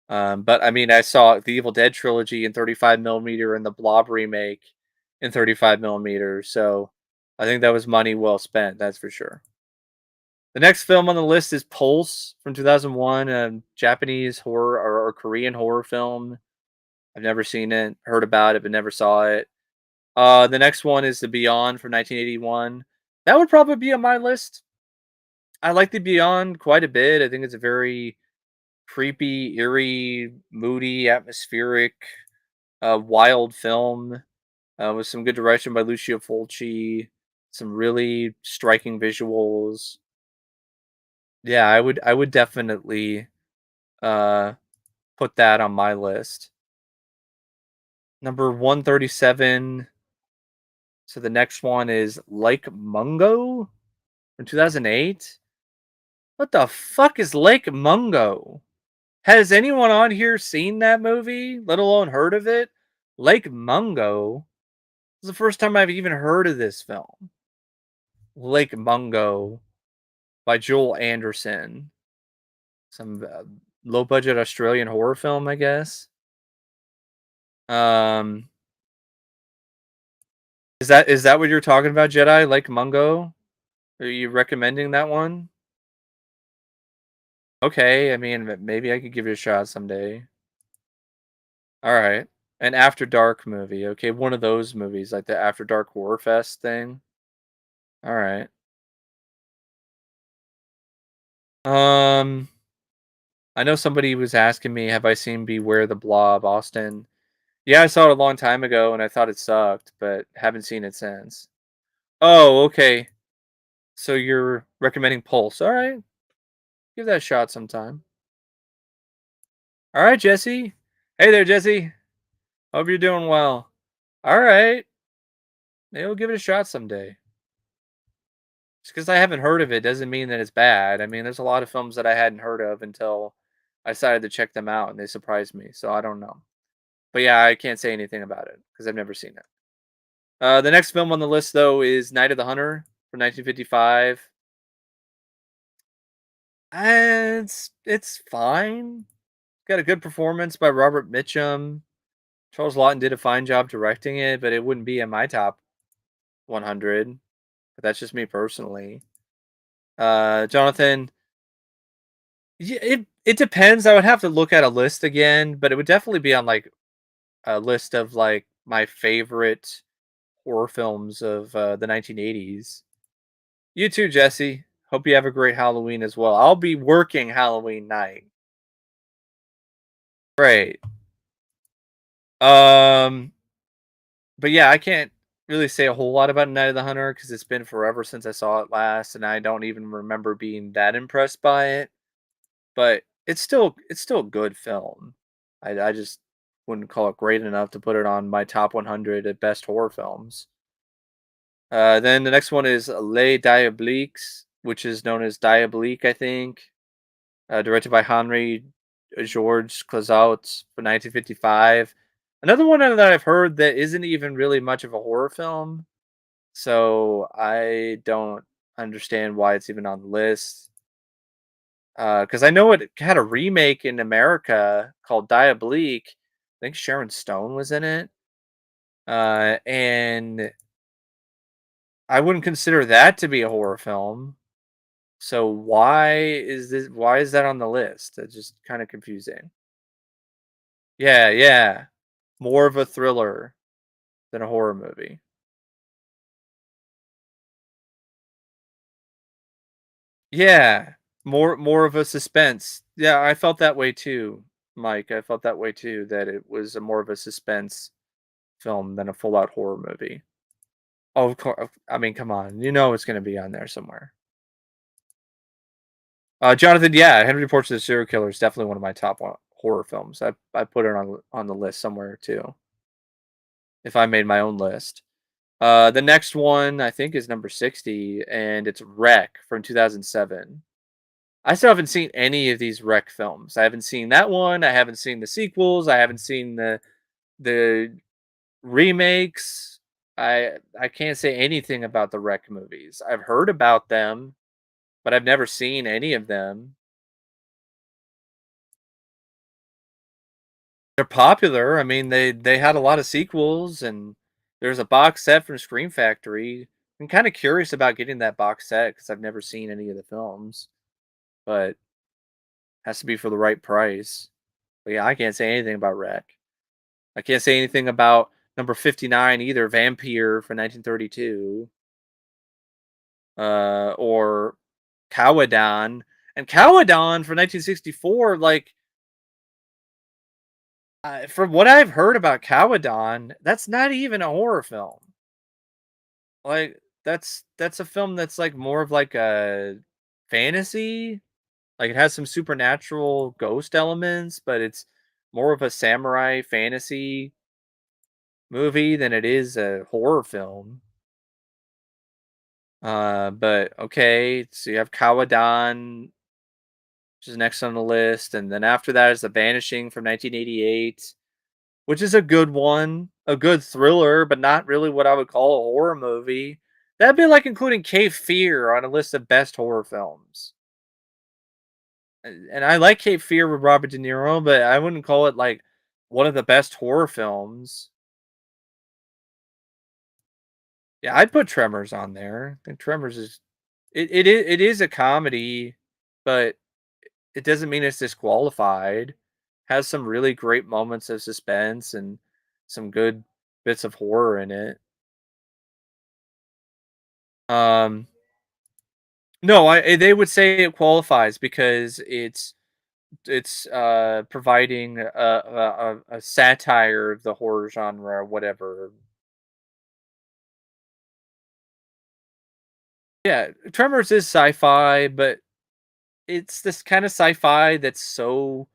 But I mean, I saw the Evil Dead trilogy in 35 millimeter and the Blob remake in 35 millimeter, so I think that was money well spent. That's for sure. The next film on the list is Pulse from 2001, a Japanese horror or Korean horror film. I've never seen it, heard about it, but never saw it. The next one is The Beyond from 1981. That would probably be on my list. I like The Beyond quite a bit. I think it's a very creepy, eerie, moody, atmospheric, wild film with some good direction by Lucio Fulci, some really striking visuals. Yeah, I would definitely uh put that on my list. Number 137. So the next one is Lake Mungo from 2008. What the fuck is Lake Mungo? Has anyone on here seen that movie, let alone heard of it? Lake Mungo. This is the first time I've even heard of this film. Lake Mungo by Joel Anderson. Some low budget Australian horror film, I guess. Um, is that what you're talking about, Jedi? Lake Mungo? Are you recommending that one? Okay, I mean, maybe I could give it a shot someday. All right. An After Dark movie. Okay, one of those movies, like the After Dark Horror Fest thing. All right. Um, I know somebody was asking me, have I seen Beware the Blob, Austin? Yeah, I saw it a long time ago and I thought it sucked, but haven't seen it since. Oh, okay. So you're recommending Pulse. All right. Give that a shot sometime. All right, Jesse. Hey there, Jesse. Hope you're doing well. All right. Maybe we'll give it a shot someday. Just because I haven't heard of it doesn't mean that it's bad. I mean, there's a lot of films that I hadn't heard of until I decided to check them out and they surprised me. So I don't know. But yeah, I can't say anything about it because I've never seen it. The next film on the list, though, is Night of the Hunter from 1955. And it's fine. Got a good performance by Robert Mitchum. Charles Lawton did a fine job directing it, but it wouldn't be in my top 100. But that's just me personally. Jonathan, yeah, it depends. I would have to look at a list again, but it would definitely be on like a list of like my favorite horror films of the 1980s. You too, Jesse. Hope you have a great Halloween as well. I'll be working Halloween night. Great. Um, but yeah, I can't really say a whole lot about Night of the Hunter because it's been forever since I saw it last, and I don't even remember being that impressed by it. But it's still a good film. I just wouldn't call it great enough to put it on my top 100 at best horror films. Then the next one is Les Diaboliques, which is known as Diabolique, I think. Directed by Henri Georges Clouzot for 1955. Another one that I've heard that isn't even really much of a horror film, so I don't understand why it's even on the list. Because I know it had a remake in America called Diabolique. I think Sharon Stone was in it, and I wouldn't consider that to be a horror film. So why is that on the list? It's just kind of confusing. Yeah, yeah. More of a thriller than a horror movie. Yeah. More of a suspense. Yeah, I felt that way too, Mike. I felt that way too, that it was a more of a suspense film than a full out horror movie. Oh, of course. I mean, come on. You know it's gonna be on there somewhere. Jonathan, yeah, Henry Portrait of the Serial Killer is definitely one of my top horror films. I put it on the list somewhere too. If I made my own list. The next one I think is number 60, and it's Wreck from 2007. I still haven't seen any of these Wreck films. I haven't seen that one. I haven't seen the sequels. I haven't seen the remakes. I can't say anything about the Wreck movies. I've heard about them, but I've never seen any of them. They're popular. I mean, they had a lot of sequels, and there's a box set from Scream Factory. I'm kind of curious about getting that box set because I've never seen any of the films, but has to be for the right price. But yeah, I can't say anything about Wreck. I can't say anything about number 59 either, Vampire for 1932, or Cowadon. And Cowadon for 1964, like, from what I've heard about Cowadon, that's not even a horror film. Like, that's a film that's like more of like a fantasy. Like, it has some supernatural ghost elements, but it's more of a samurai fantasy movie than it is a horror film. But okay, so you have Kawadan, which is next on the list, and then after that is The Vanishing from 1988, which is a good one, a good thriller, but not really what I would call a horror movie. That'd be like including Cape Fear on a list of best horror films. And I like Cape Fear with Robert De Niro, but I wouldn't call it like one of the best horror films. Yeah, I'd put Tremors on there. I think Tremors is it is a comedy, but it doesn't mean it's disqualified. Has some really great moments of suspense and some good bits of horror in it. Um, no, they would say it qualifies because it's providing a satire of the horror genre or whatever. Yeah, Tremors is sci-fi, but it's this kind of sci-fi that's so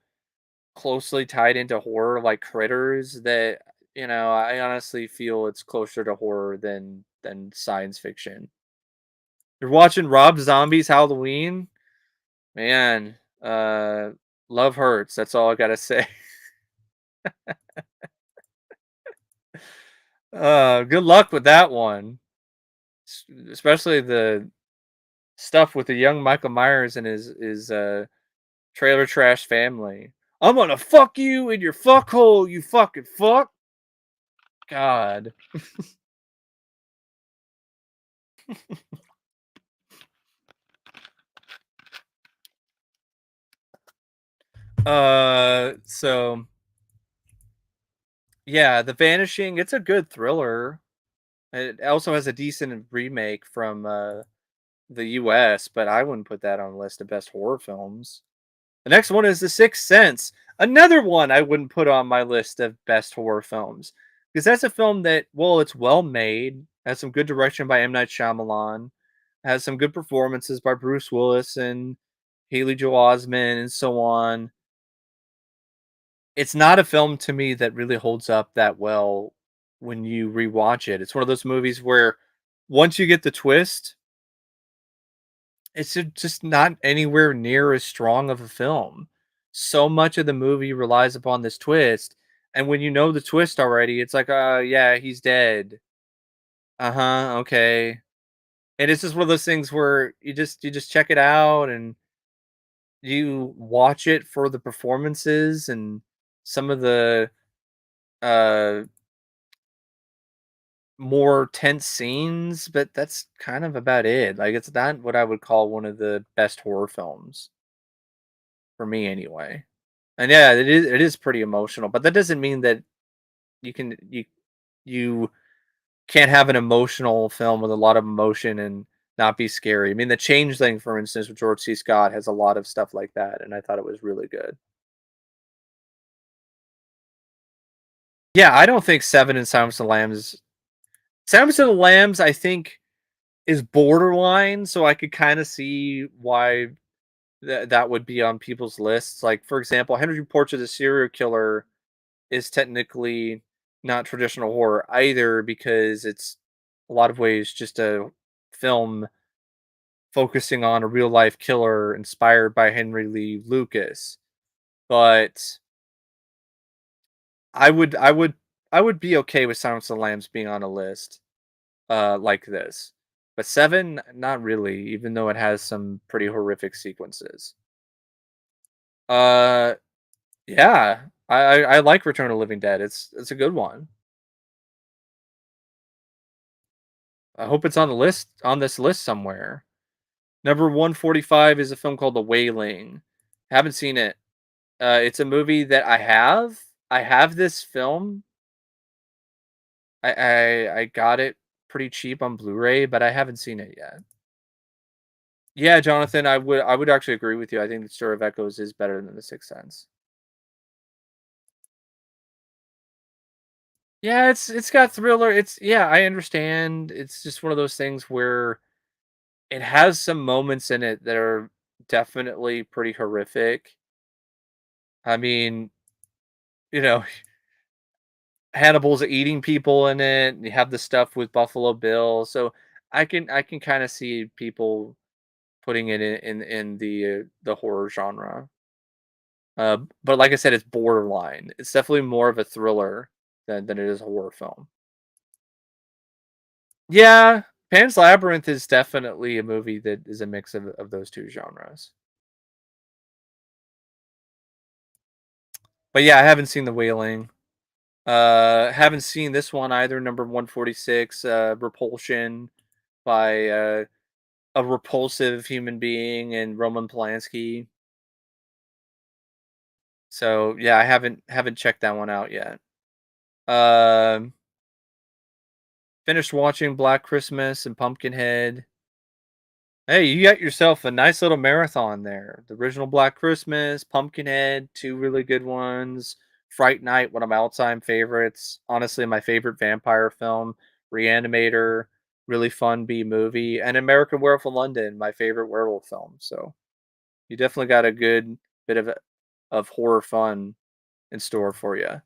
closely tied into horror like Critters that, I honestly feel it's closer to horror than science fiction. You're watching Rob Zombie's Halloween? Man, love hurts. That's all I gotta say. Good luck with that one. Especially the stuff with the young Michael Myers and his trailer trash family. I'm gonna fuck you in your fuck hole, you fucking fuck. God. So yeah, The Vanishing, it's a good thriller. It also has a decent remake from the US, but I wouldn't put that on the list of best horror films. The next one is The Sixth Sense, another one I wouldn't put on my list of best horror films because that's a film that, well, it's well made, has some good direction by M. Night Shyamalan, has some good performances by Bruce Willis and Haley Joel Osment and so on. It's not a film to me that really holds up that well when you rewatch it. It's one of those movies where once you get the twist, it's just not anywhere near as strong of a film. So much of the movie relies upon this twist, and when you know the twist already, it's like, yeah, he's dead." "Uh-huh, okay." And it's just one of those things where you just check it out and you watch it for the performances and some of the, uh, more tense scenes, but that's kind of about it. Like, it's not what I would call one of the best horror films, for me anyway. And yeah, it is pretty emotional, but that doesn't mean that you can't have an emotional film with a lot of emotion and not be scary. I mean, The Changeling, for instance, with George C. Scott has a lot of stuff like that, and I thought it was really good. Yeah, I don't think Seven and Silence of the Lambs, I think, is borderline, so I could kind of see why that would be on people's lists. Like, for example, Henry Portrait of a Serial Killer is technically not traditional horror either because it's a lot of ways just a film focusing on a real life killer inspired by Henry Lee Lucas. But I would I would I would be okay with Silence of the Lambs being on a list like this. But 7, not really, even though it has some pretty horrific sequences. Uh yeah. I like Return of the Living Dead. It's a good one. I hope it's on the list on this list somewhere. Number 145 is a film called The Wailing. Haven't seen it. It's a movie that I have. I have this film. I got it pretty cheap on Blu-ray, but I haven't seen it yet. Yeah, Jonathan, I would actually agree with you. I think The Story of Echoes is better than The Sixth Sense. Yeah, it's got thriller. It's yeah, I understand. It's just one of those things where it has some moments in it that are definitely pretty horrific. I mean, you know, Hannibal's eating people in it. And you have the stuff with Buffalo Bill, so I can kind of see people putting it in the horror genre. But like I said, it's borderline. It's definitely more of a thriller than it is a horror film. Yeah, Pan's Labyrinth is definitely a movie that is a mix of those two genres. But yeah, I haven't seen The Wailing. Haven't seen this one either. Number 146, Repulsion by a repulsive human being and Roman Polanski. So yeah, I haven't checked that one out yet. Um, Finished watching Black Christmas and Pumpkinhead. Hey, you got yourself a nice little marathon there. The original Black Christmas, Pumpkinhead, two really good ones. Fright Night, one of my all-time favorites. Honestly, my favorite vampire film. Re-Animator, really fun B movie, and American Werewolf in London, my favorite werewolf film. So you definitely got a good bit of horror fun in store for you.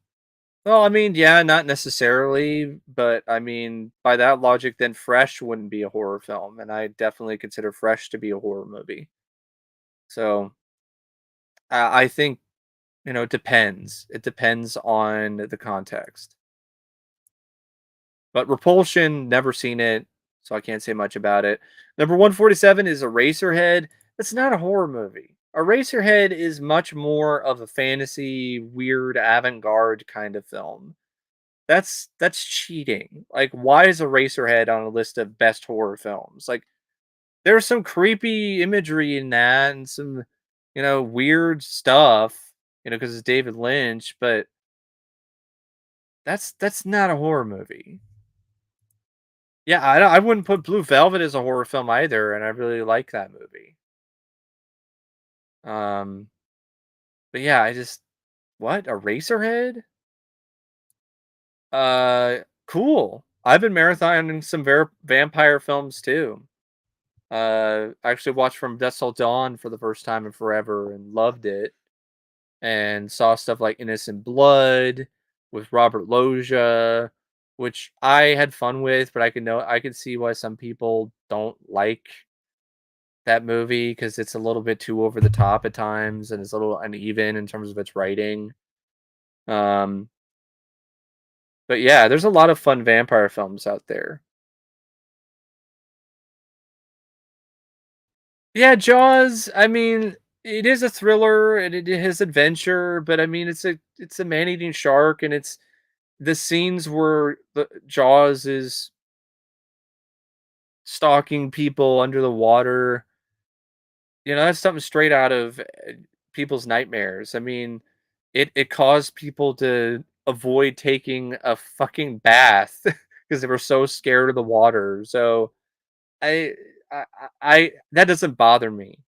Well, I mean, yeah, not necessarily, but I mean, by that logic, then Fresh wouldn't be a horror film, and I definitely consider Fresh to be a horror movie. So I think it depends. It depends on the context. But Repulsion, never seen it, so I can't say much about it. Number 147 is Eraserhead. It's not a horror movie. Eraserhead is much more of a fantasy, weird, avant-garde kind of film. That's cheating. Like, why is Eraserhead on a list of best horror films? Like, there's some creepy imagery in that and some, weird stuff, because it's David Lynch, but that's not a horror movie. Yeah, I wouldn't put Blue Velvet as a horror film either, and I really like that movie. Um, but yeah, what? Eraserhead? Cool. I've been marathoning some vampire films too. I actually watched From Dusk Till Dawn for the first time in forever and loved it. And saw stuff like Innocent Blood with Robert Loggia, which I had fun with, but I could see why some people don't like that movie because it's a little bit too over the top at times and it's a little uneven in terms of its writing. Um, but yeah, there's a lot of fun vampire films out there. Yeah, Jaws, I mean, it is a thriller and it has adventure, but I mean it's a man-eating shark and it's the scenes where the Jaws is stalking people under the water, that's something straight out of people's nightmares. I mean, it caused people to avoid taking a fucking bath because they were so scared of the water. So I, I that doesn't bother me.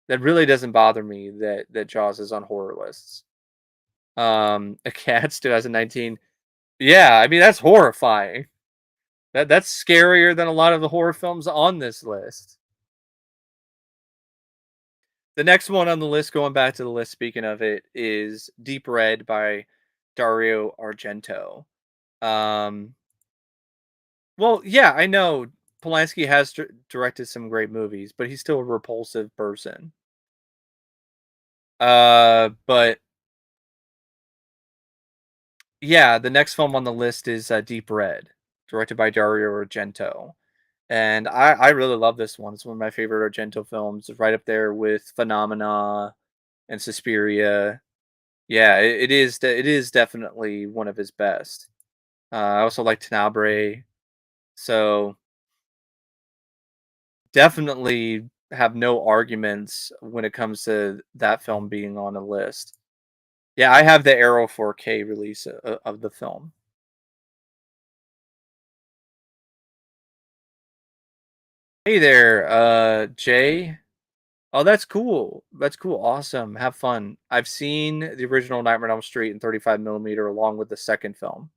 That really doesn't bother me that Jaws is on horror lists. A Cats 2019. Yeah, I mean that's horrifying. That's scarier than a lot of the horror films on this list. The next one on the list, going back to the list, speaking of it, is Deep Red by Dario Argento. Um, well, yeah, I know Polanski has directed some great movies, but he's still a repulsive person. But yeah, the next film on the list is Deep Red, directed by Dario Argento. And I really love this one. It's one of my favorite Argento films. It's right up there with Phenomena and Suspiria. Yeah, it is definitely one of his best. I also like Tenebrae, so definitely have no arguments when it comes to that film being on a list. Yeah, I have the Arrow 4K release of the film. Hey there, Jay. Oh, that's cool. That's cool. Awesome. Have fun. I've seen the original Nightmare on Elm Street in 35 millimeter along with the second film,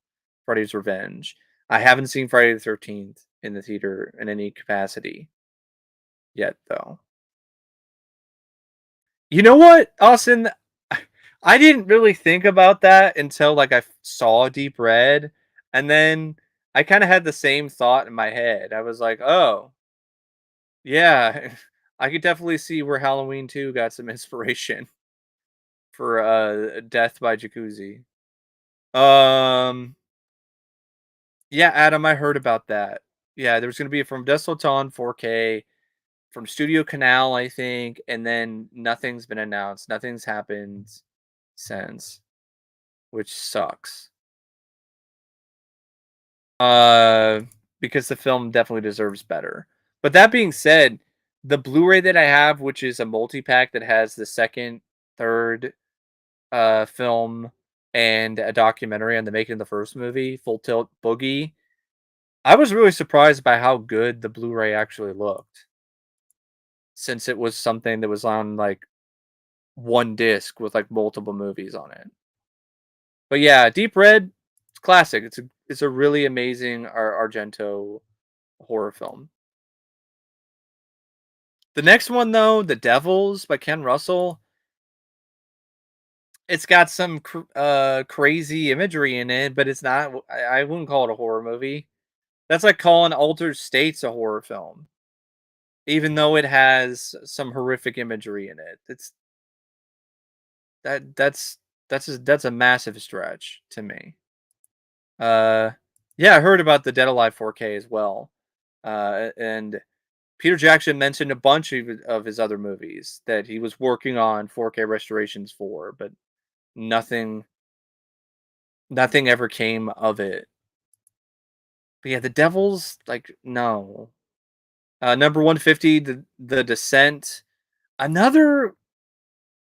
Freddy's Revenge. I haven't seen Friday the 13th in the theater in any capacity yet, though. You know what, Austin? I didn't really think about that until like saw Deep Red, and then I kind of had the same thought in my head. I was like, "Oh, yeah, I could definitely see where Halloween 2 got some inspiration for Death by Jacuzzi." Um, yeah, Adam, I heard about that. Yeah, there's gonna be From Dusk Till Dawn 4K from Studio Canal, I think, and then nothing's been announced. Nothing's happened since, which sucks. Uh, because the film definitely deserves better. But that being said, the Blu-ray that I have, which is a multi-pack that has the second, third film and a documentary on the making of the first movie, Full Tilt Boogie, I was really surprised by how good the Blu-ray actually looked, since it was something that was on like one disc with like multiple movies on it. But yeah, Deep Red, it's classic. It's a really amazing Argento horror film. The next one though, The Devils by Ken Russell, it's got some crazy imagery in it, but it's not. I wouldn't call it a horror movie. That's like calling Altered States a horror film, even though it has some horrific imagery in it. It's that that's a massive stretch to me. Uh, yeah, I heard about the Dead Alive 4K as well. And Peter Jackson mentioned a bunch of his other movies that he was working on 4K restorations for, but nothing nothing ever came of it. But yeah, The Devils, like, no. Number 150, The Descent. Another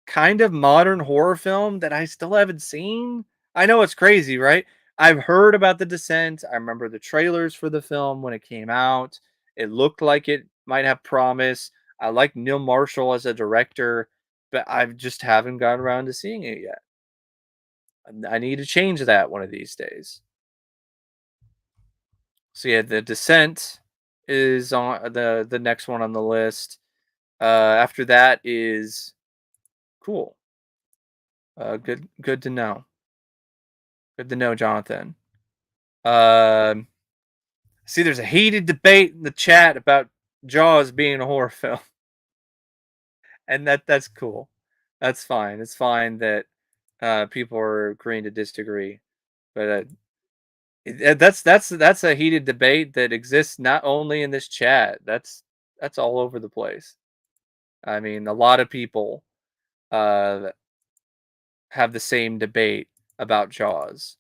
kind of modern horror film that I still haven't seen. I know it's crazy, right? I've heard about The Descent. I remember the trailers for the film when it came out. It looked like it might have promise. I like Neil Marshall as a director, but I just haven't gotten around to seeing it yet. I need to change that one of these days. So yeah, The Descent is on the next one on the list. After that is cool. Good to know. Good to know, Jonathan. Um, see, there's a heated debate in the chat about Jaws being a horror film, and that's cool. That's fine. It's fine that people are agreeing to disagree, but that's a heated debate that exists not only in this chat. That's all over the place. I mean, a lot of people uh, have the same debate about Jaws.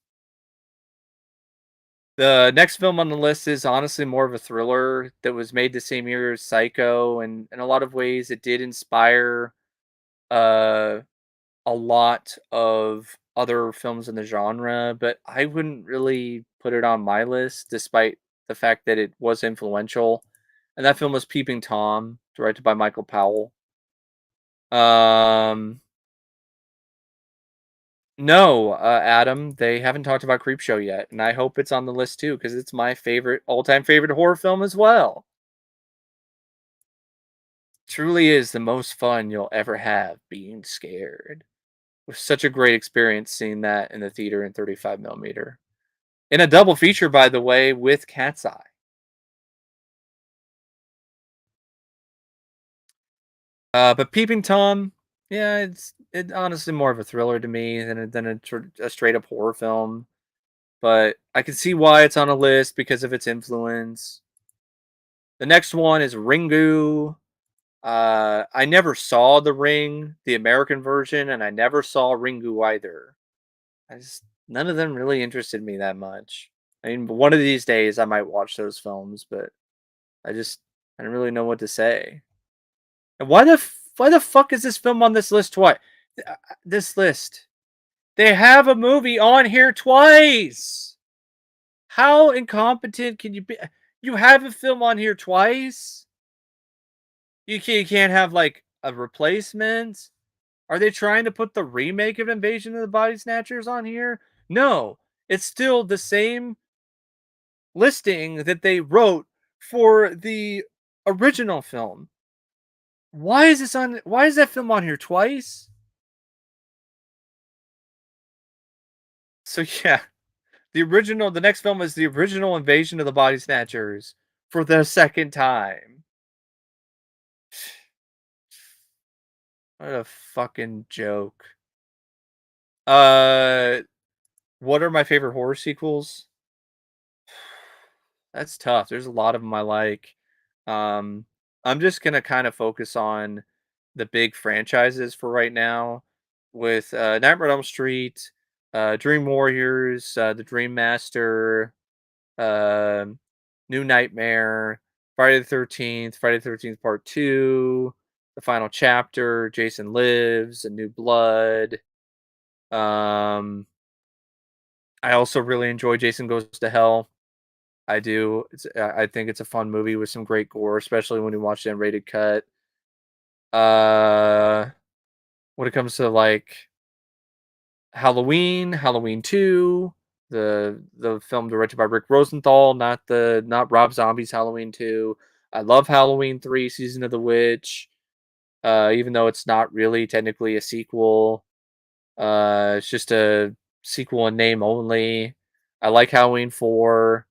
The next film on the list is honestly more of a thriller that was made the same year as Psycho, and in a lot of ways, it did inspire uh, a lot of other films in the genre. But I wouldn't really put it on my list, despite the fact that it was influential. And that film was Peeping Tom, directed by Michael Powell. Um, no, Adam, they haven't talked about Creepshow yet, and I hope it's on the list too because it's my favorite all-time favorite horror film as well. Truly is the most fun you'll ever have being scared. It was such a great experience seeing that in the theater in 35 millimeter. In a double feature, by the way, with Cat's Eye. But Peeping Tom, yeah, it's honestly more of a thriller to me than a straight up horror film. But I can see why it's on a list because of its influence. The next one is Ringu. I never saw The Ring, the American version, and I never saw Ringu either. None of them really interested me that much. I mean, one of these days I might watch those films, but I just I don't really know what to say. And why the fuck is this film on this list twice? This list. They have a movie on here twice. How incompetent can you be? You have a film on here twice. You can't have like a replacement. Are they trying to put the remake of Invasion of the Body Snatchers on here? No, it's still the same listing that they wrote for the original film. Why is that film on here twice? So yeah, the next film is the original Invasion of the Body Snatchers for the second time. What a fucking joke. Uh what are my favorite horror sequels? That's tough. There's a lot of them I like. Um, I'm just gonna kind of focus on the big franchises for right now, with Nightmare on Elm Street, Dream Warriors, The Dream Master, um, New Nightmare, Friday the 13th Part Two, the final chapter, Jason Lives, A New Blood. Um, I also really enjoy Jason Goes to Hell. I do. I think it's a fun movie with some great gore, especially when you watch the unrated cut. Uh, when it comes to like Halloween, Halloween 2, the film directed by Rick Rosenthal, not Rob Zombie's Halloween 2. I love Halloween 3, Season of the Witch. Even though it's not really technically a sequel. It's just a sequel in name only. I like Halloween 4.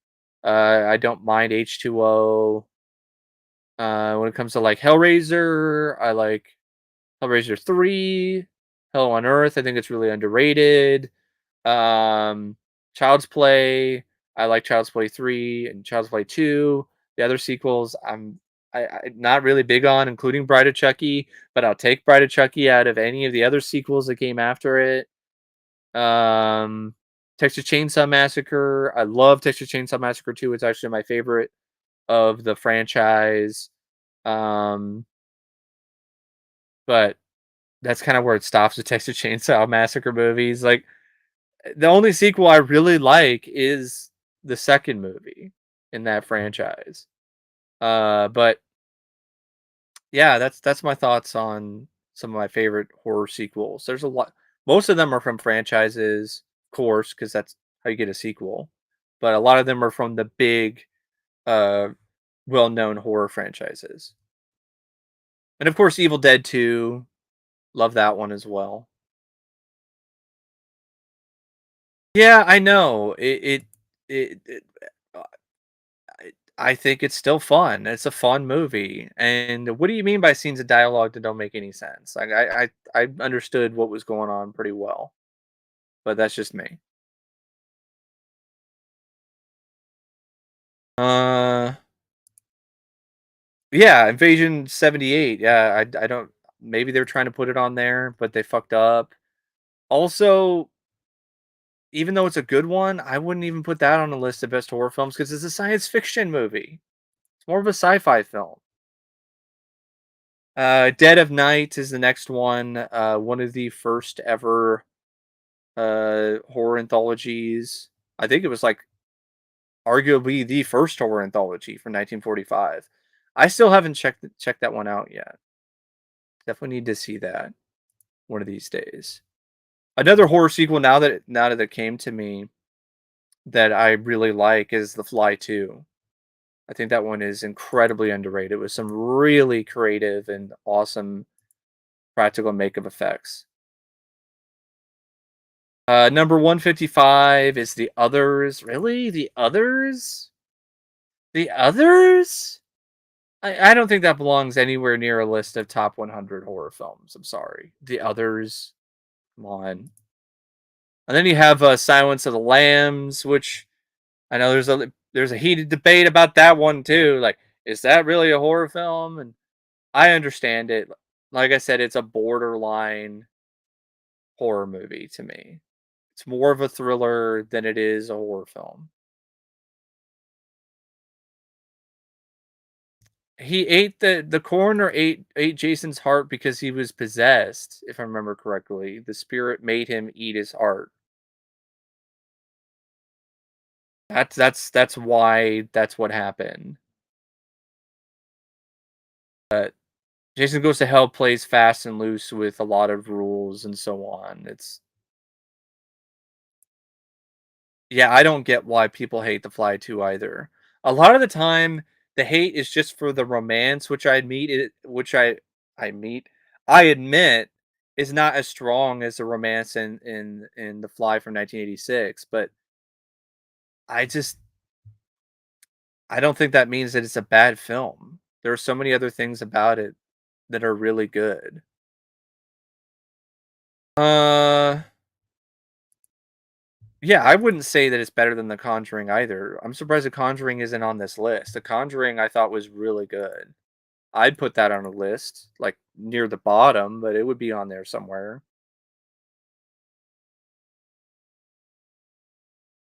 I don't mind H2O. When it comes to like Hellraiser, I like Hellraiser 3, Hell on Earth. I think it's really underrated. Um, Child's Play, I like Child's Play 3 and Child's Play 2. The other sequels, I'm not really big on, including Bride of Chucky, but I'll take Bride of Chucky out of any of the other sequels that came after it. Um, Texas Chainsaw Massacre, I love Texas Chainsaw Massacre 2. It's actually my favorite of the franchise. Um, but that's kind of where it stops with Texas Chainsaw Massacre movies. Like the only sequel I really like is the second movie in that franchise. But yeah, that's my thoughts on some of my favorite horror sequels. There's a lot. Most of them are from franchises, of course, because that's how you get a sequel. But a lot of them are from the big, uh, well-known horror franchises. And of course, Evil Dead 2. Love that one as well. Yeah, I know. It uh, I think it's still fun. It's a fun movie. And what do you mean by scenes of dialogue that don't make any sense? Like I understood what was going on pretty well, but that's just me. Uh, yeah, Invasion 78. Yeah, I don't maybe they were trying to put it on there, but they fucked up. Also, even though it's a good one, I wouldn't even put that on a list of best horror films because it's a science fiction movie. It's more of a sci-fi film. Dead of Night is the next one. One of the first ever horror anthologies. I think it was like arguably the first horror anthology from 1945. I still haven't checked that one out yet. Definitely need to see that one of these days. Another horror sequel now that it came to me that I really like is The Fly 2. I think that one is incredibly underrated with some really creative and awesome practical makeup effects. Number 155 is The Others. Really? The Others? The Others? I don't think that belongs anywhere near a list of top 100 horror films. I'm sorry. The Others. Come on. And then you have Silence of the Lambs, which I know there's a heated debate about that one too. Like, is that really a horror film? And I understand it. Like I said, it's a borderline horror movie to me. It's more of a thriller than it is a horror film. He ate the coroner ate Jason's heart because he was possessed, if I remember correctly. The spirit made him eat his heart. That's why that's what happened. Jason Goes to Hell plays fast and loose with a lot of rules and so on. It's Yeah, I don't get why people hate The Fly too either. A lot of the time, the hate is just for the romance, which I admit is not as strong as the romance in The Fly from 1986. But I just I don't think that means that it's a bad film. There are so many other things about it that are really good. Uh, yeah, I wouldn't say that it's better than The Conjuring either. I'm surprised The Conjuring isn't on this list. The Conjuring I thought was really good. I'd put that on a list, like, near the bottom, but it would be on there somewhere.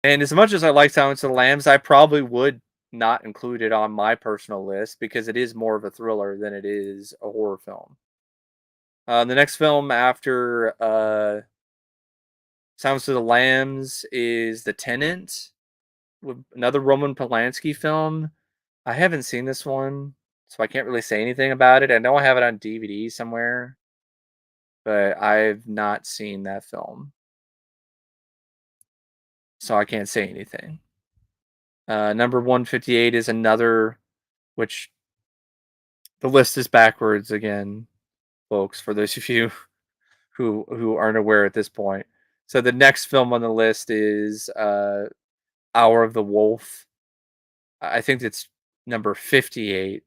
And as much as I like Silence of the Lambs, I probably would not include it on my personal list because it is more of a thriller than it is a horror film. The next film after Silence of the Lambs is The Tenant, another Roman Polanski film. I haven't seen this one, so I can't really say anything about it. I know I have it on DVD somewhere, but I've not seen that film, so I can't say anything. Number 158 is another, which the list is backwards again, folks, for those of you who aren't aware at this point. So the next film on the list is Hour of the Wolf. I think it's number 58.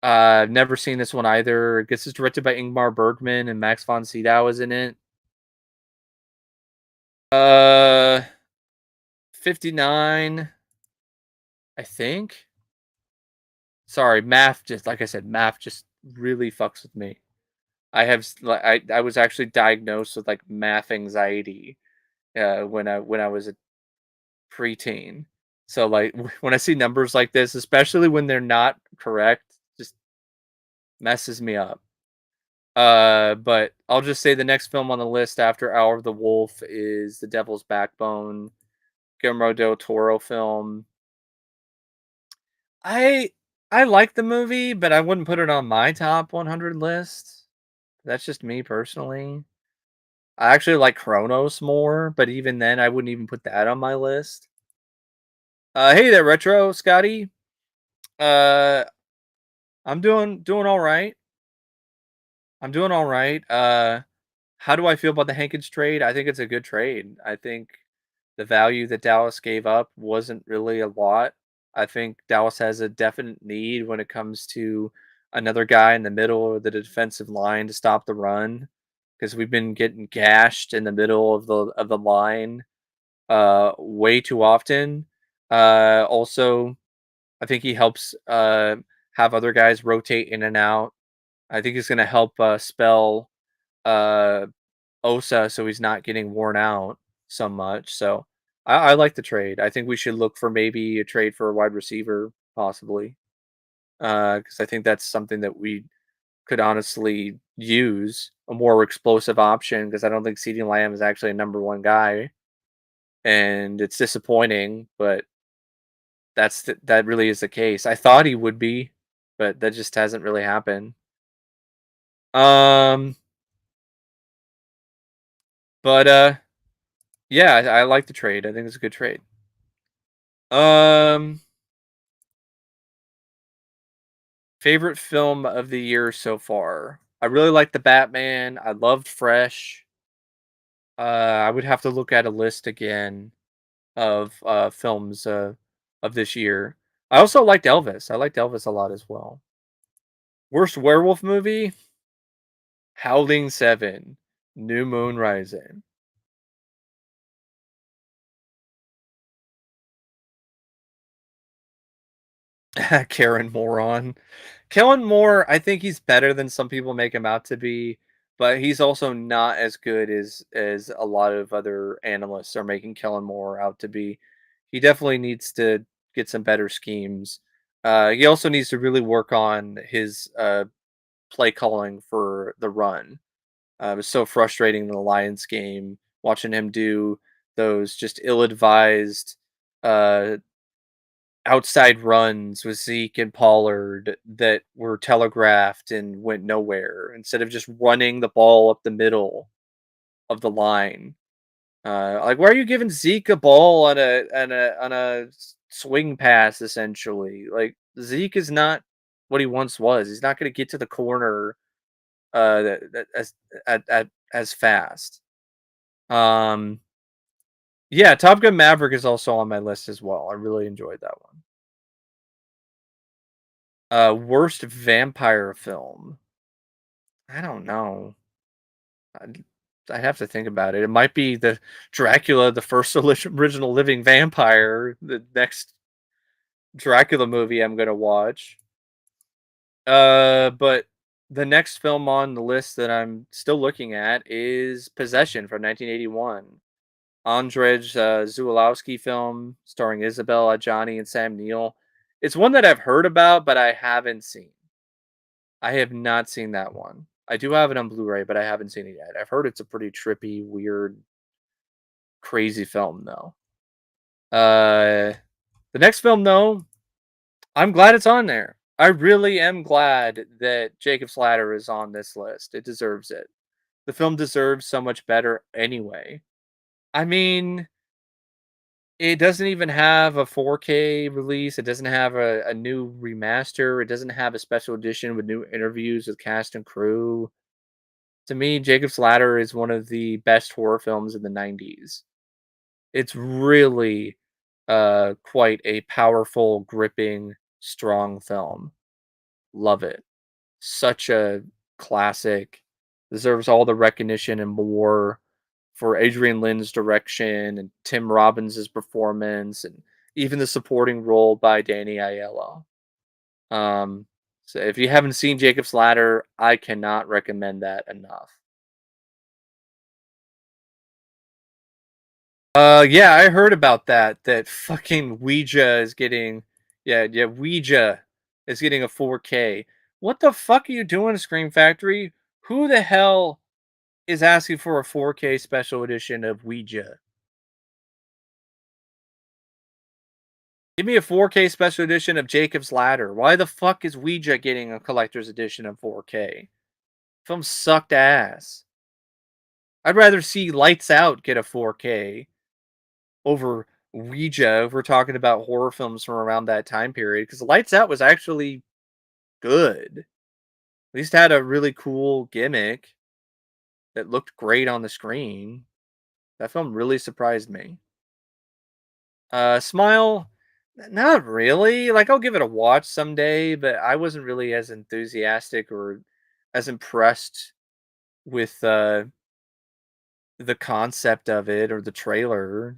I've never seen this one either. I guess it's directed by Ingmar Bergman and Max von Sydow is in it. Uh, 59, I think. Sorry, math just like I said, math just really fucks with me. I was actually diagnosed with like math anxiety when I was a preteen. So like when I see numbers like this, especially when they're not correct, just messes me up. But I'll just say the next film on the list after Hour of the Wolf is The Devil's Backbone, Guillermo del Toro film. I I like the movie, but I wouldn't put it on my top 100 list. That's just me personally. I actually like Chronos more, but even then, I wouldn't even put that on my list. Hey there, Retro Scotty. Uh, I'm doing all right. I'm doing all right. How do I feel about the Hankins trade? I think it's a good trade. I think the value that Dallas gave up wasn't really a lot. I think Dallas has a definite need when it comes to another guy in the middle of the defensive line to stop the run because we've been getting gashed in the middle of the line way too often. Also, I think he helps have other guys rotate in and out. I think he's going to help spell uh, Osa so he's not getting worn out so much. So I like the trade. I think we should look for maybe a trade for a wide receiver, possibly, because I think that's something that we could honestly use a more explosive option. Because I don't think CeeDee Lamb is actually a number one guy, and it's disappointing, but that really is the case. I thought he would be, but that just hasn't really happened. Um, but yeah, I like the trade. I think it's a good trade. Um, Favorite film of the year so far? I really like The Batman. I loved Fresh. I would have to look at a list again of films of this year. I also liked Elvis. I liked Elvis a lot as well. Worst werewolf movie? Howling 7, New Moon Rising. Karen Moron. Kellen Moore, I think he's better than some people make him out to be, but he's also not as good as a lot of other analysts are making Kellen Moore out to be. He definitely needs to get some better schemes. He also needs to really work on his play calling for the run. It was so frustrating in the Lions game watching him do those just ill-advised uh, outside runs with Zeke and Pollard that were telegraphed and went nowhere instead of just running the ball up the middle of the line. Like, why are you giving Zeke a ball on a swing pass essentially? Like Zeke is not what he once was. He's not going to get to the corner as as fast. Um, yeah, Top Gun Maverick is also on my list as well. I really enjoyed that one. Worst vampire film. I don't know. I'd, I'd have to think about it. It might be the Dracula, the first original living vampire, the next Dracula movie I'm gonna watch. But the next film on the list that I'm still looking at is Possession from 1981. Andrzej Zulawski film starring Isabelle Adjani and Sam Neill. It's one that I've heard about, but I haven't seen. I have not seen that one. I do have it on Blu-ray, but I haven't seen it yet. I've heard it's a pretty trippy, weird, crazy film though. The next film though, I'm glad it's on there. I really am glad that Jacob's Ladder is on this list. It deserves it. The film deserves so much better anyway. I mean, it doesn't even have a 4K release. It doesn't have a new remaster. It doesn't have a special edition with new interviews with cast and crew. To me, Jacob's Ladder is one of the best horror films in the 90s. It's really quite a powerful, gripping, strong film. Love it. Such a classic. Deserves all the recognition and more for Adrian Lynn's direction and Tim Robbins' performance and even the supporting role by Danny Aiello. So if you haven't seen Jacob's Ladder, I cannot recommend that enough. Yeah, I heard about that. That fucking Ouija is getting, yeah, Ouija is getting a 4K. What the fuck are you doing, Scream Factory? Who the hell is asking for a 4K special edition of Ouija? Give me a 4K special edition of Jacob's Ladder. Why the fuck is Ouija getting a collector's edition of 4K? Film sucked ass. I'd rather see Lights Out get a 4K over Ouija if we're talking about horror films from around that time period, because Lights Out was actually good. At least had a really cool gimmick that looked great on the screen. That film really surprised me. Smile, not really. Like I'll give it a watch someday, but I wasn't really as enthusiastic or as impressed with the concept of it or the trailer.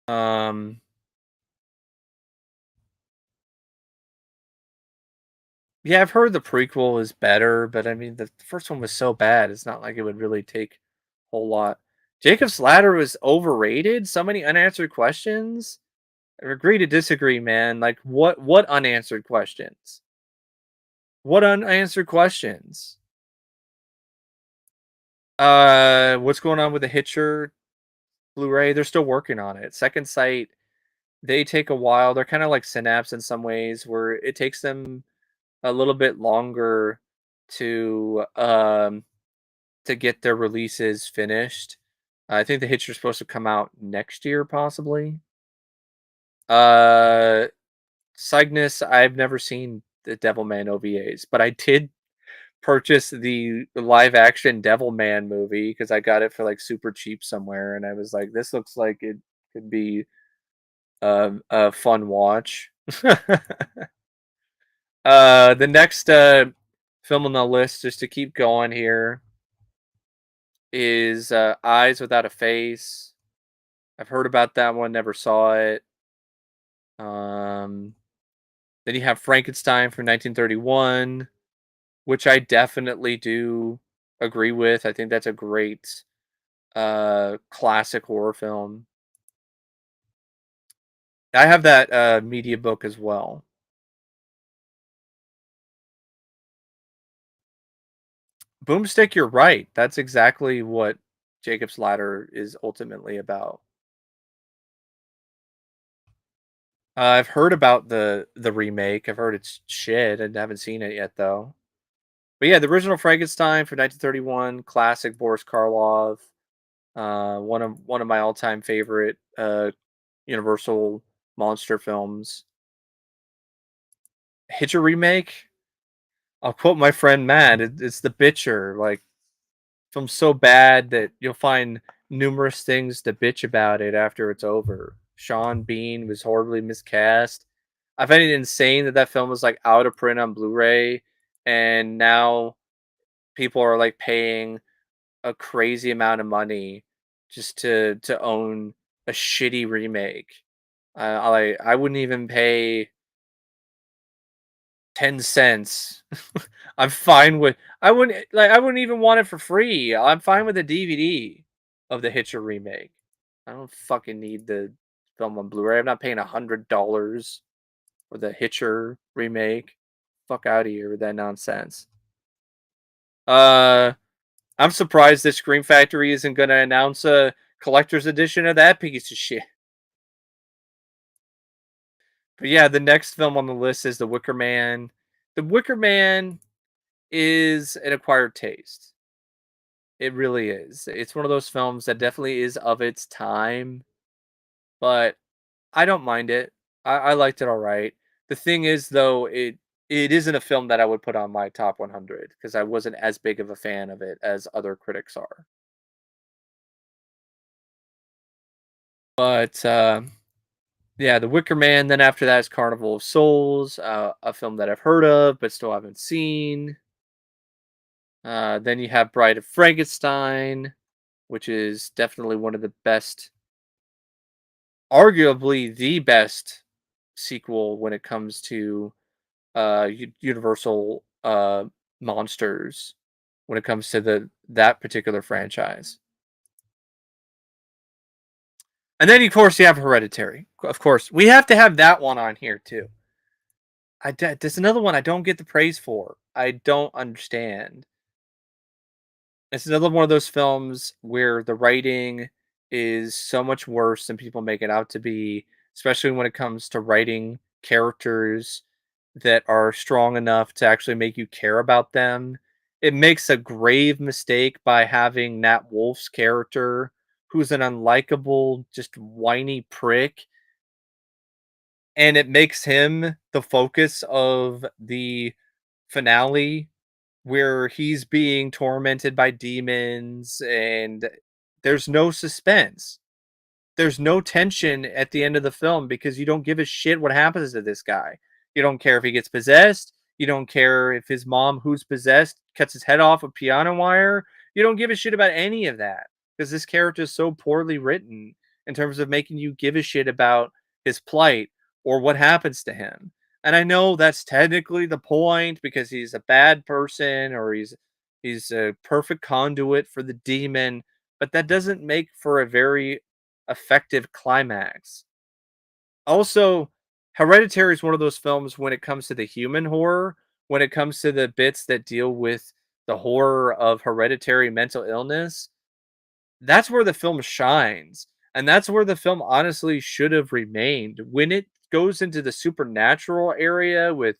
Um, yeah, I've heard the prequel is better, but I mean the first one was so bad. It's not like it would really take a whole lot. Jacob's Ladder was overrated. So many unanswered questions. I agree to disagree, man. Like what unanswered questions? What unanswered questions? What's going on with the Hitcher Blu-ray? They're still working on it. Second Sight, they take a while. They're kind of like Synapse in some ways, where it takes them a little bit longer to to get their releases finished. I think the Hitcher's supposed to come out next year, possibly. Uh, Cygnus, I've never seen the Devilman OVAs, but I did purchase the live action Devilman movie because I got it for like super cheap somewhere, and I was like, this looks like it could be a fun watch. The next film on the list, just to keep going here, is Eyes Without a Face. I've heard about that one, never saw it. Um, then you have Frankenstein from 1931, which I definitely do agree with. I think that's a great classic horror film. I have that media book as well. Boomstick, you're right. That's exactly what Jacob's Ladder is ultimately about. I've heard about the remake. I've heard it's shit. I haven't seen it yet though. But yeah, the original Frankenstein from 1931, classic Boris Karloff. One of my all time favorite Universal monster films. Hitch a remake. I'll quote my friend Matt. It's The Bitcher. Like, film's so bad that you'll find numerous things to bitch about it after it's over. Sean Bean was horribly miscast. I find it insane that that film was like out of print on Blu-ray, and now people are like paying a crazy amount of money just to own a shitty remake. I wouldn't even pay 10 cents. I'm fine with. I wouldn't even want it for free. I'm fine with a DVD of the Hitcher remake. I don't fucking need the film on Blu-ray. I'm not paying $100 for the Hitcher remake. Fuck out of here with that nonsense. Uh, I'm surprised that Scream Factory isn't going to announce a collector's edition of that piece of shit. But yeah, the next film on the list is The Wicker Man. The Wicker Man is an acquired taste. It really is. It's one of those films that definitely is of its time, but I don't mind it. I liked it all right. The thing is, though, it isn't a film that I would put on my top 100 because I wasn't as big of a fan of it as other critics are. But yeah, The Wicker Man. Then after that is Carnival of Souls, a film that I've heard of but still haven't seen. Then you have Bride of Frankenstein, which is definitely one of the best, arguably the best sequel when it comes to Universal monsters. When it comes to the that particular franchise, and then of course you have Hereditary. Of course, we have to have that one on here too. There's another one I don't get the praise for. I don't understand. It's another one of those films where the writing is so much worse than people make it out to be, especially when it comes to writing characters that are strong enough to actually make you care about them. It makes a grave mistake by having Nat Wolf's character, who's an unlikable, just whiny prick, and it makes him the focus of the finale where he's being tormented by demons and there's no suspense. There's no tension at the end of the film because you don't give a shit what happens to this guy. You don't care if he gets possessed. You don't care if his mom, who's possessed, cuts his head off with piano wire. You don't give a shit about any of that because this character is so poorly written in terms of making you give a shit about his plight or what happens to him. And I know that's technically the point because he's a bad person or he's a perfect conduit for the demon, but that doesn't make for a very effective climax. Also, Hereditary is one of those films when it comes to the human horror, when it comes to the bits that deal with the horror of hereditary mental illness, that's where the film shines. And that's where the film honestly should have remained. When it goes into the supernatural area with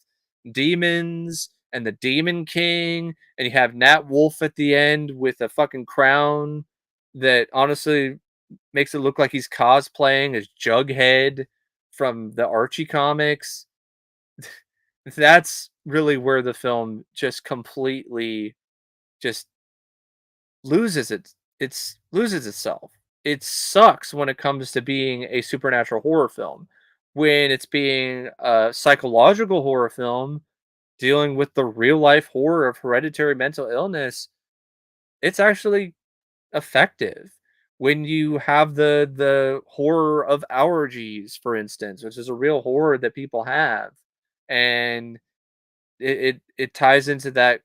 demons and the Demon King, and you have Nat Wolf at the end with a fucking crown that honestly makes it look like he's cosplaying as Jughead from the Archie comics. that's really where the film just completely just loses itself. It sucks when it comes to being a supernatural horror film. When it's being a psychological horror film dealing with the real life horror of hereditary mental illness, it's actually effective. When you have the horror of allergies, for instance, which is a real horror that people have, and it ties into that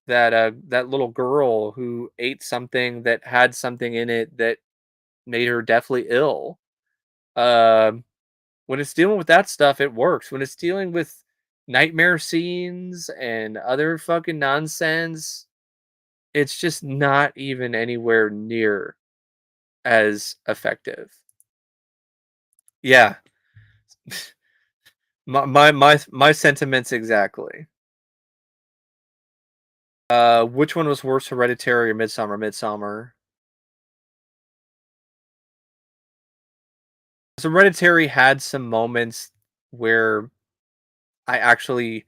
little girl who ate something that had something in it that made her deathly ill. Um, when it's dealing with that stuff, it works. When it's dealing with nightmare scenes and other fucking nonsense, it's just not even anywhere near as effective. Yeah, my sentiments exactly. Which one was worse, Hereditary or Midsummer? Midsummer. So Hereditary had some moments where I actually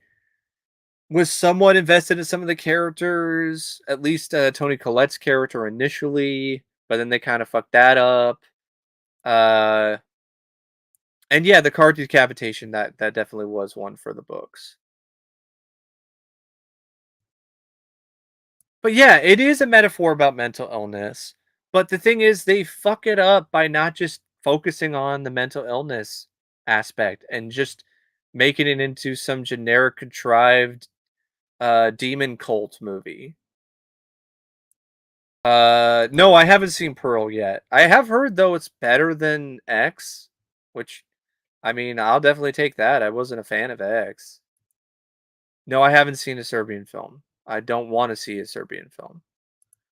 was somewhat invested in some of the characters, at least Tony Collette's character initially, but then they kind of fucked that up. Uh, and yeah, the card decapitation that definitely was one for the books. But yeah, it is a metaphor about mental illness. But the thing is, they fuck it up by not just focusing on the mental illness aspect and just making it into some generic, contrived demon cult movie. No, I haven't seen Pearl yet. I have heard though it's better than X, which I mean, I'll definitely take that. I wasn't a fan of X. No, I haven't seen a Serbian film. I don't want to see a Serbian film.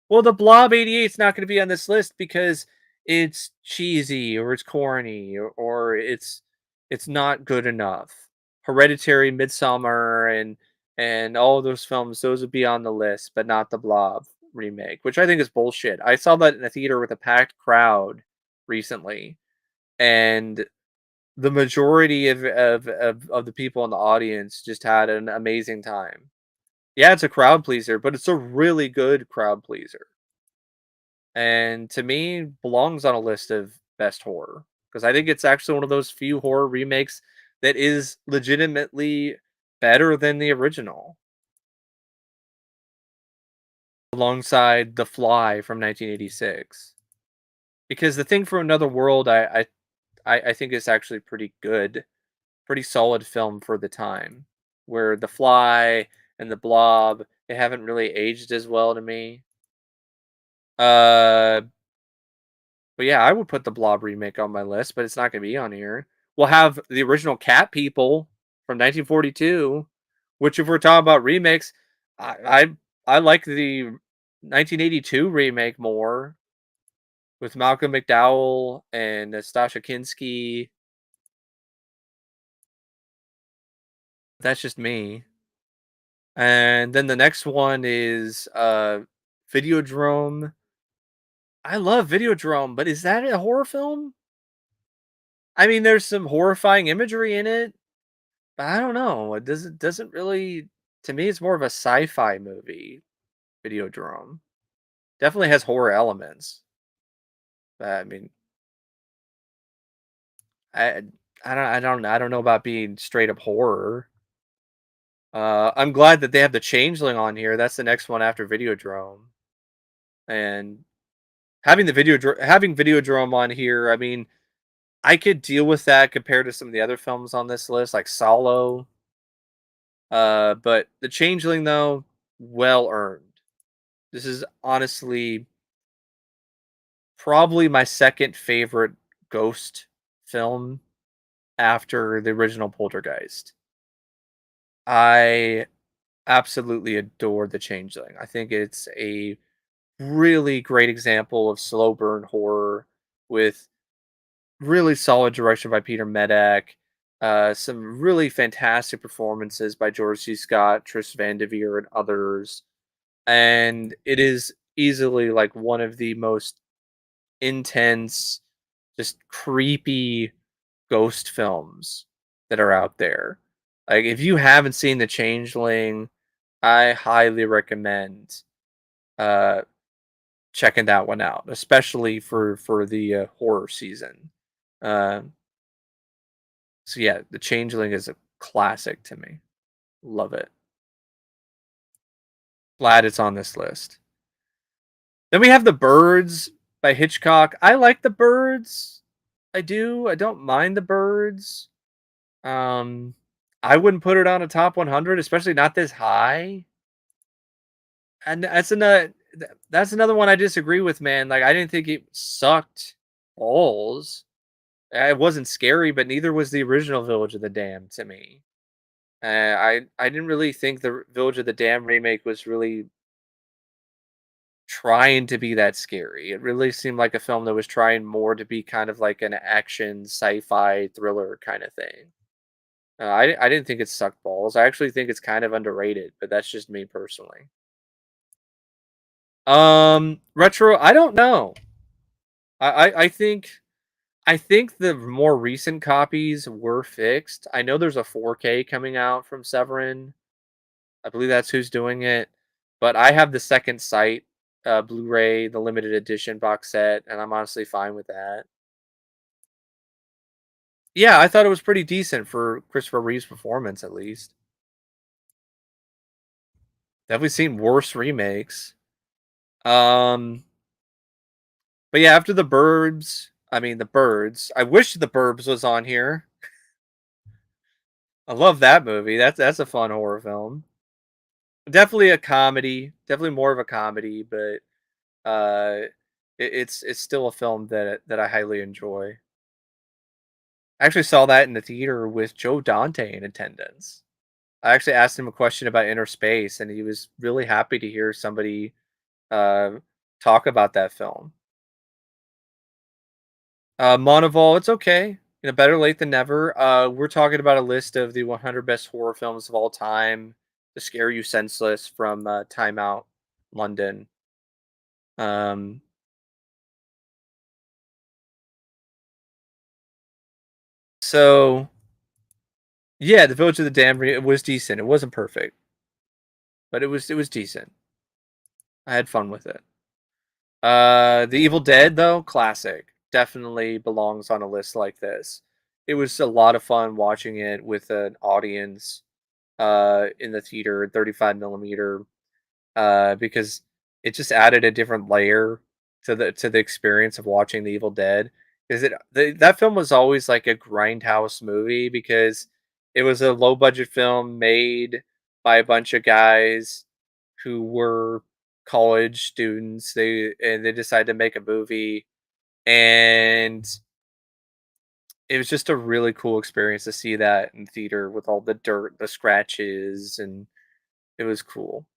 Well, the Blob 88 is not going to be on this list because it's cheesy or it's corny or it's not good enough. Hereditary, Midsummer, and all of those films, those would be on the list, but not the Blob remake, which I think is bullshit. I saw that in a theater with a packed crowd recently, and the majority of the people in the audience just had an amazing time. Yeah, it's a crowd pleaser, but it's a really good crowd pleaser. And to me, belongs on a list of best horror because I think it's actually one of those few horror remakes that is legitimately better than the original, alongside The Fly from 1986. Because The Thing from Another World, I think is actually pretty good, pretty solid film for the time. Where The Fly and The Blob, they haven't really aged as well to me. Uh, But yeah, I would put the Blob remake on my list, but it's not gonna be on here. We'll have the original Cat People from 1942, which if we're talking about remakes, I I like the 1982 remake more with Malcolm McDowell and Stasha Kinski. That's just me. And then the next one is Videodrome. I love Videodrome, but is that a horror film? I mean, there's some horrifying imagery in it, but I don't know. It doesn't really, to me, it's more of a sci-fi movie, Videodrome. Definitely has horror elements. But I mean, I I don't know about being straight up horror. I'm glad that they have the Changeling on here. That's the next one after Videodrome. And having Videodrome on here, I mean, I could deal with that compared to some of the other films on this list, like Salo. But the Changeling though, well earned. This is honestly probably my second favorite ghost film after the original Poltergeist. I absolutely adore The Changeling. I think it's a really great example of slow burn horror with really solid direction by Peter Medak. Some really fantastic performances by George C. Scott, Tris Van Devere, and others. And it is easily like one of the most intense, just creepy ghost films that are out there. Like, if you haven't seen The Changeling, I highly recommend uh checking that one out, especially for the horror season. Um, so yeah, The Changeling is a classic to me. Love it. Glad it's on this list. Then we have The Birds by Hitchcock. I like The Birds. I do. I don't mind The Birds. Um, I wouldn't put it on a top 100, especially not this high. And that's another one I disagree with, man. Like, I didn't think it sucked balls. It wasn't scary, but neither was the original Village of the Damned to me. I didn't really think the Village of the Damned remake was really trying to be that scary. It really seemed like a film that was trying more to be kind of like an action sci-fi thriller kind of thing. I didn't think it sucked balls. I actually think it's kind of underrated, but that's just me personally. Retro. I don't know. I think the more recent copies were fixed. I know there's a 4K coming out from Severin. I believe that's who's doing it. But I have the second sight Blu-ray, the limited edition box set, and I'm honestly fine with that. Yeah, I thought it was pretty decent for Christopher Reeve's performance, at least. Definitely seen worse remakes. Um, but yeah, after the Birds. I wish the Burbs was on here. I love that movie. That's a fun horror film. Definitely a comedy. Definitely more of a comedy, but it's still a film that I highly enjoy. I actually saw that in the theater with Joe Dante in attendance. I actually asked him a question about inner space, and he was really happy to hear somebody uh, talk about that film. Monoval, it's okay. Better late than never. We're talking about a list of the 100 best horror films of all time to scare you senseless from Timeout, London. Um, so yeah, The Village of the Damned it was decent. It wasn't perfect, but it was decent. I had fun with it. The Evil Dead though, classic. Definitely belongs on a list like this. It was a lot of fun watching it with an audience in the theater, 35 millimeter, because it just added a different layer to the experience of watching The Evil Dead. Is that film was always like a grindhouse movie because it was a low budget film made by a bunch of guys who were college students. They decided to make a movie, and it was just a really cool experience to see that in theater with all the dirt, the scratches, and it was cool.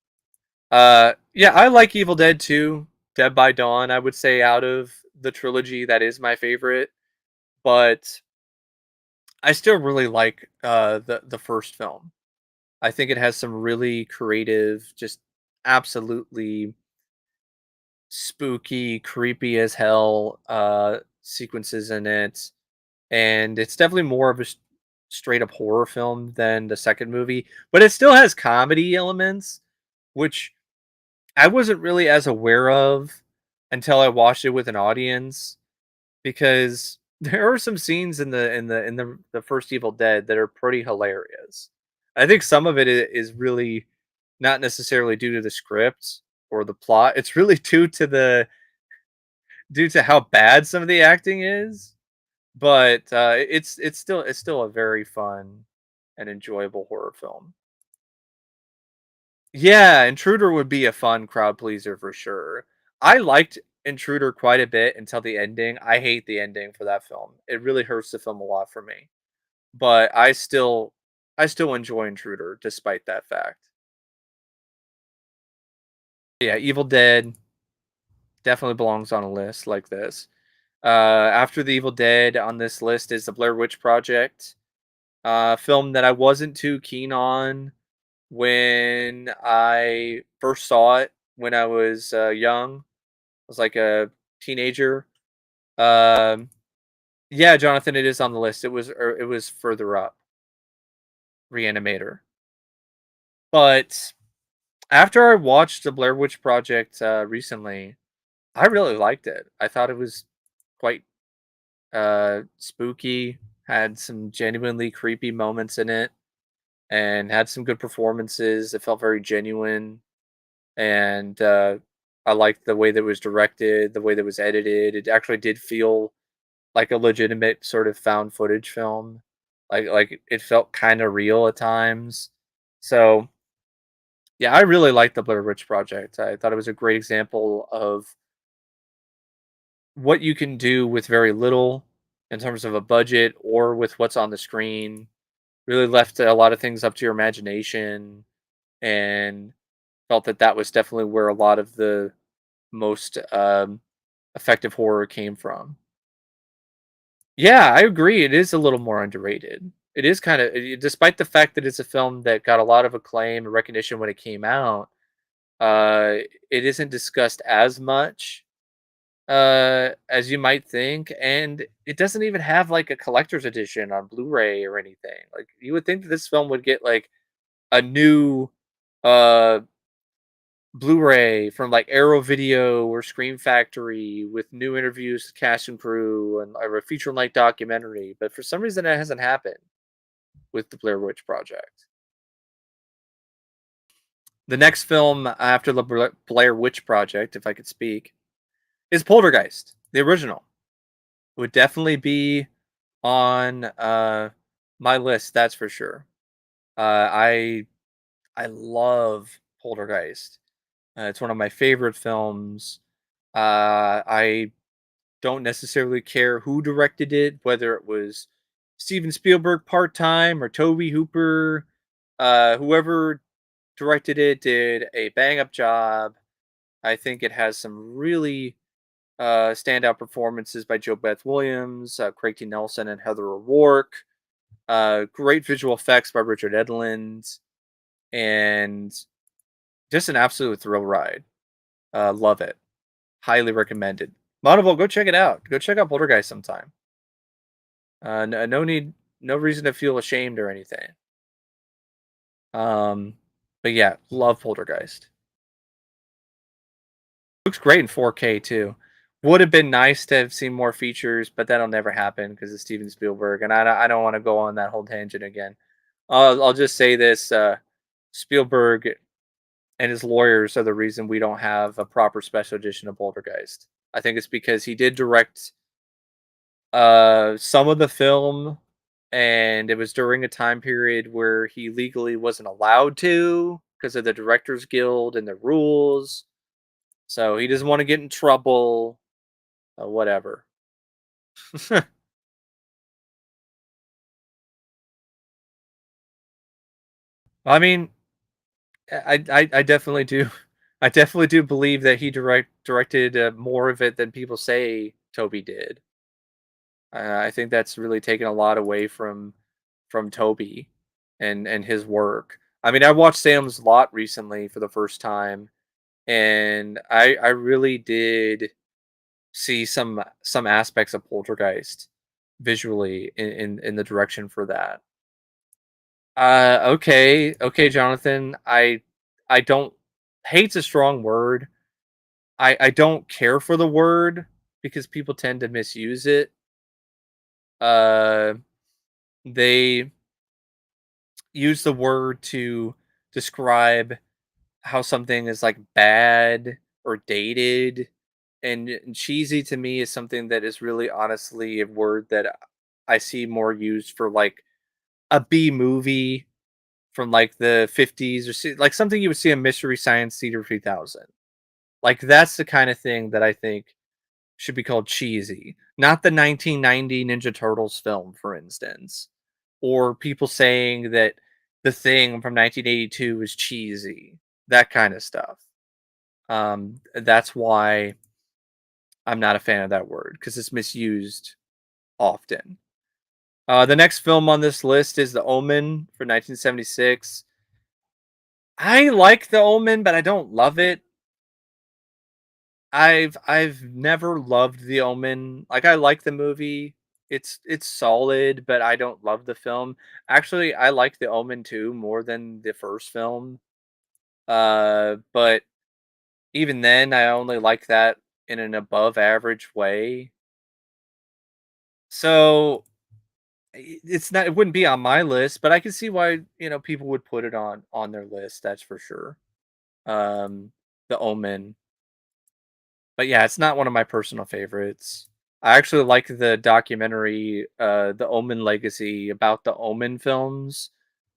Yeah, I like Evil Dead too. Dead by Dawn, I would say out of the trilogy, that is my favorite. But I still really like the first film. I think it has some really creative, just absolutely spooky, creepy as hell sequences in it, and it's definitely more of a straight up horror film than the second movie. But it still has comedy elements, which I wasn't really as aware of until I watched it with an audience because there are some scenes in the first Evil Dead that are pretty hilarious. I think some of it is really not necessarily due to the script or the plot. It's really due to how bad some of the acting is. But it's still a very fun and enjoyable horror film. Yeah, Intruder would be a fun crowd pleaser for sure. I liked Intruder quite a bit until the ending. I hate the ending for that film. It really hurts the film a lot for me. But I still enjoy Intruder despite that fact. Yeah, Evil Dead definitely belongs on a list like this. After the Evil Dead on this list is the Blair Witch Project, film that I wasn't too keen on when I first saw it when I was young. I was like a teenager. Um, yeah, Jonathan, it is on the list. It was further up. Re-Animator. But after I watched the Blair Witch Project recently, I really liked it. I thought it was quite spooky, had some genuinely creepy moments in it, and had some good performances. It felt very genuine, and I liked the way that it was directed, the way that it was edited. It actually did feel like a legitimate sort of found footage film. Like it felt kind of real at times. So yeah, I really liked the Blair Witch Project. I thought it was a great example of what you can do with very little in terms of a budget or with what's on the screen. Really left a lot of things up to your imagination, and felt that that was definitely where a lot of the most effective horror came from. Yeah, I agree. It is a little more underrated. It is kind of, despite the fact that it's a film that got a lot of acclaim and recognition when it came out, uh, it isn't discussed as much as you might think, and it doesn't even have like a collector's edition on Blu-ray or anything. Like you would think that this film would get like a new uh Blu-ray from like Arrow Video or Scream Factory with new interviews with cast and crew and or a feature-length documentary, but for some reason it hasn't happened with the Blair Witch Project. The next film after the Blair Witch Project, if I could speak, is Poltergeist, the original. Would definitely be on my list, that's for sure. I love Poltergeist. It's one of my favorite films. I don't necessarily care who directed it, whether it was Steven Spielberg part time or Toby Hooper. Whoever directed it did a bang up job. I think it has some really standout performances by Joe Beth Williams, Craig T. Nelson, and Heather O'Rourke. Great visual effects by Richard Edlund, and just an absolute thrill ride. Love it. Highly recommended. Audible, go check it out. Go check out Poltergeist sometime. No need, no reason to feel ashamed or anything. Um, but yeah, love Poltergeist. Looks great in 4K too. Would have been nice to have seen more features, but that'll never happen because it's Steven Spielberg, and I don't want to go on that whole tangent again. I'll just say this: Spielberg and his lawyers are the reason we don't have a proper special edition of Poltergeist. I think it's because he did direct some of the film, and it was during a time period where he legally wasn't allowed to because of the Directors Guild and the rules. So he doesn't want to get in trouble. Whatever. I mean, I definitely do. I definitely do believe that he directed more of it than people say Toby did. I think that's really taken a lot away from Toby and his work. I mean, I watched Sam's Lot recently for the first time, and I really did see some aspects of Poltergeist visually in the direction for that. Okay, Jonathan. I don't, hate's a strong word. I don't care for the word because people tend to misuse it. Uh, they use the word to describe how something is like bad or dated, and cheesy to me is something that is really honestly a word that I see more used for like a B movie from like the 50s or like something you would see in Mystery Science Theater 3000. Like that's the kind of thing that I think should be called cheesy, not the 1990 Ninja Turtles film, for instance, or people saying that the thing from 1982 is cheesy, that kind of stuff. That's why I'm not a fan of that word because it's misused often. The next film on this list is The Omen for 1976. I like The Omen, but I don't love it. I've never loved The Omen. Like I like the movie. it's solid, but I don't love the film. Actually, I like The Omen 2 more than the first film. But even then, I only like that in an above average way. So it's not, it wouldn't be on my list, but I can see why, people would put it on their list, that's for sure. The Omen. But yeah, it's not one of my personal favorites. I actually like the documentary, The Omen Legacy, about the Omen films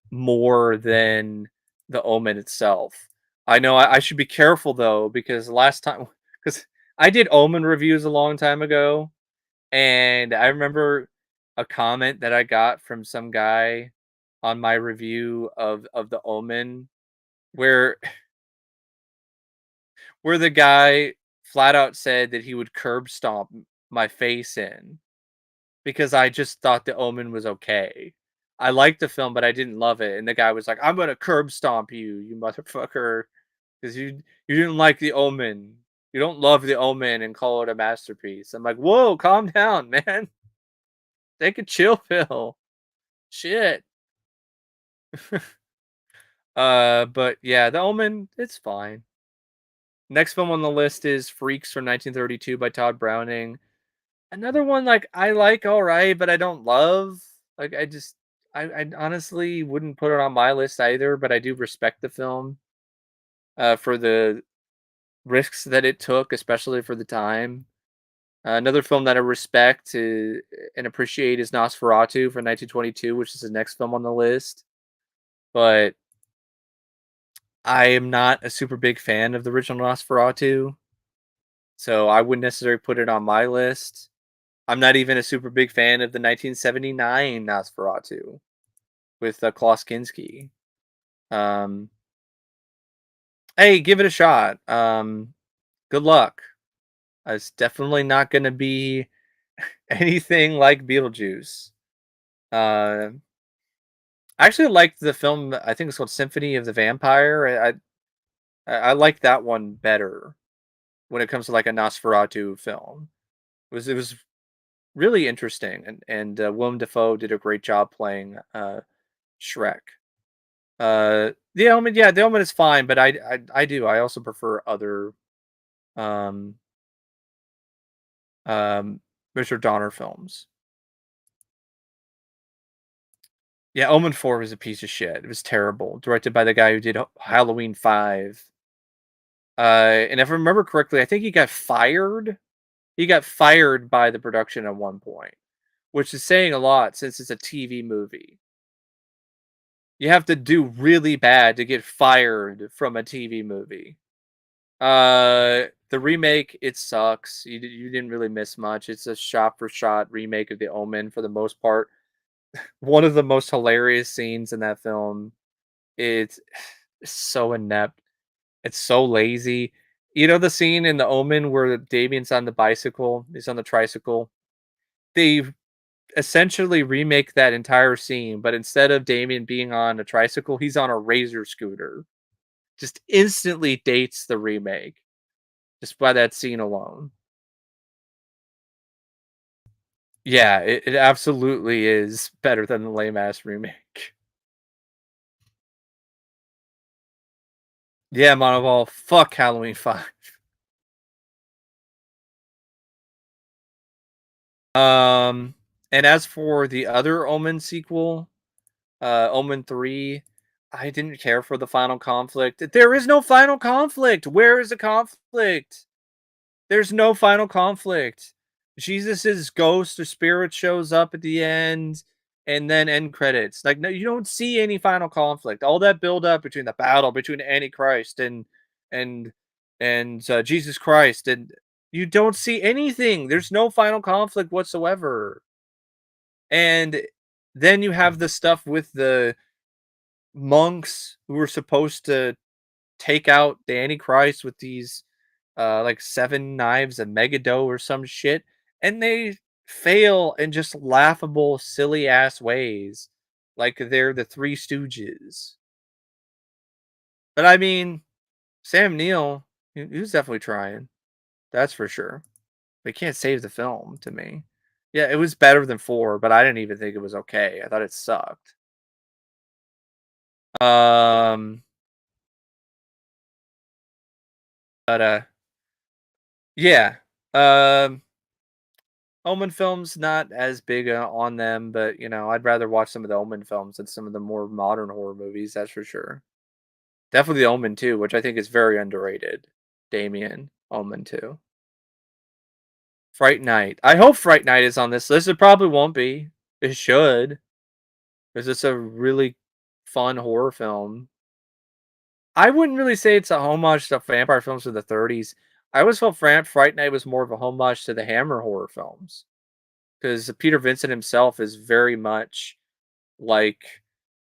more than the Omen itself. I know I should be careful though, because last time, because I did Omen reviews a long time ago, and I remember a comment that I got from some guy on my review of the Omen, where where the guy flat out said that he would curb stomp my face in because I just thought The Omen was okay. I liked the film, but I didn't love it. And the guy was like, "I'm gonna curb stomp you, you motherfucker, because you didn't like The Omen. You don't love The Omen and call it a masterpiece." I'm like, "Whoa, calm down, man. Take a chill pill. Shit." But yeah, The Omen, it's fine. Next film on the list is Freaks from 1932 by Todd Browning. Another one like I like all right, but I don't love. Like I honestly wouldn't put it on my list either, but I do respect the film for the risks that it took, especially for the time. Another film that I respect and appreciate is Nosferatu from 1922, which is the next film on the list. But I am not a super big fan of the original Nosferatu, so I wouldn't necessarily put it on my list. I'm not even a super big fan of the 1979 Nosferatu with Klaus Kinski. Um, hey, give it a shot. Good luck. It's definitely not going to be anything like Beetlejuice. Uh, I actually liked the film. I think it's called Symphony of the Vampire. I like that one better when it comes to like a Nosferatu film. It was really interesting, and Willem Dafoe did a great job playing Shrek. The Element, yeah, the Element is fine, but I also prefer other um um Richard Donner films. Yeah, Omen 4 was a piece of shit. It was terrible. Directed by the guy who did Halloween 5. And if I remember correctly, I think he got fired. He got fired by the production at one point, which is saying a lot since it's a TV movie. You have to do really bad to get fired from a TV movie. The remake, it sucks. You didn't really miss much. It's a shot for shot remake of The Omen for the most part. One of the most hilarious scenes in that film. It's so inept. It's so lazy. You know the scene in The Omen where Damien's on the bicycle, he's on the tricycle. They essentially remake that entire scene, but instead of Damien being on a tricycle, he's on a razor scooter. Just instantly dates the remake just by that scene alone. Yeah, it absolutely is better than the lame ass remake. Yeah, Monoval, fuck Halloween 5. Um, and as for the other Omen sequel, Omen 3, I didn't care for the final conflict. There is no final conflict. Where is the conflict? There's no final conflict. Jesus's ghost or spirit shows up at the end and then end credits. Like no, you don't see any final conflict. All that build up between the battle between Antichrist and and Jesus Christ, and you don't see anything. There's no final conflict whatsoever. And then you have the stuff with the monks who were supposed to take out the Antichrist with these like 7 knives of Megiddo or some shit, and they fail in just laughable, silly ass ways, like they're the Three Stooges. But I mean, Sam Neill, he was definitely trying. That's for sure. But he can't save the film to me. Yeah, it was better than 4, but I didn't even think it was okay. I thought it sucked. Um, but, yeah. Um, Omen films, not as big, on them, but, I'd rather watch some of the Omen films than some of the more modern horror movies, that's for sure. Definitely the Omen 2, which I think is very underrated. Damien, Omen 2. Fright Night. I hope Fright Night is on this list. It probably won't be. It should, because it's a really fun horror film. I wouldn't really say it's a homage to vampire films of the 30s. I always felt Fright Night was more of a homage to the Hammer horror films, because Peter Vincent himself is very much like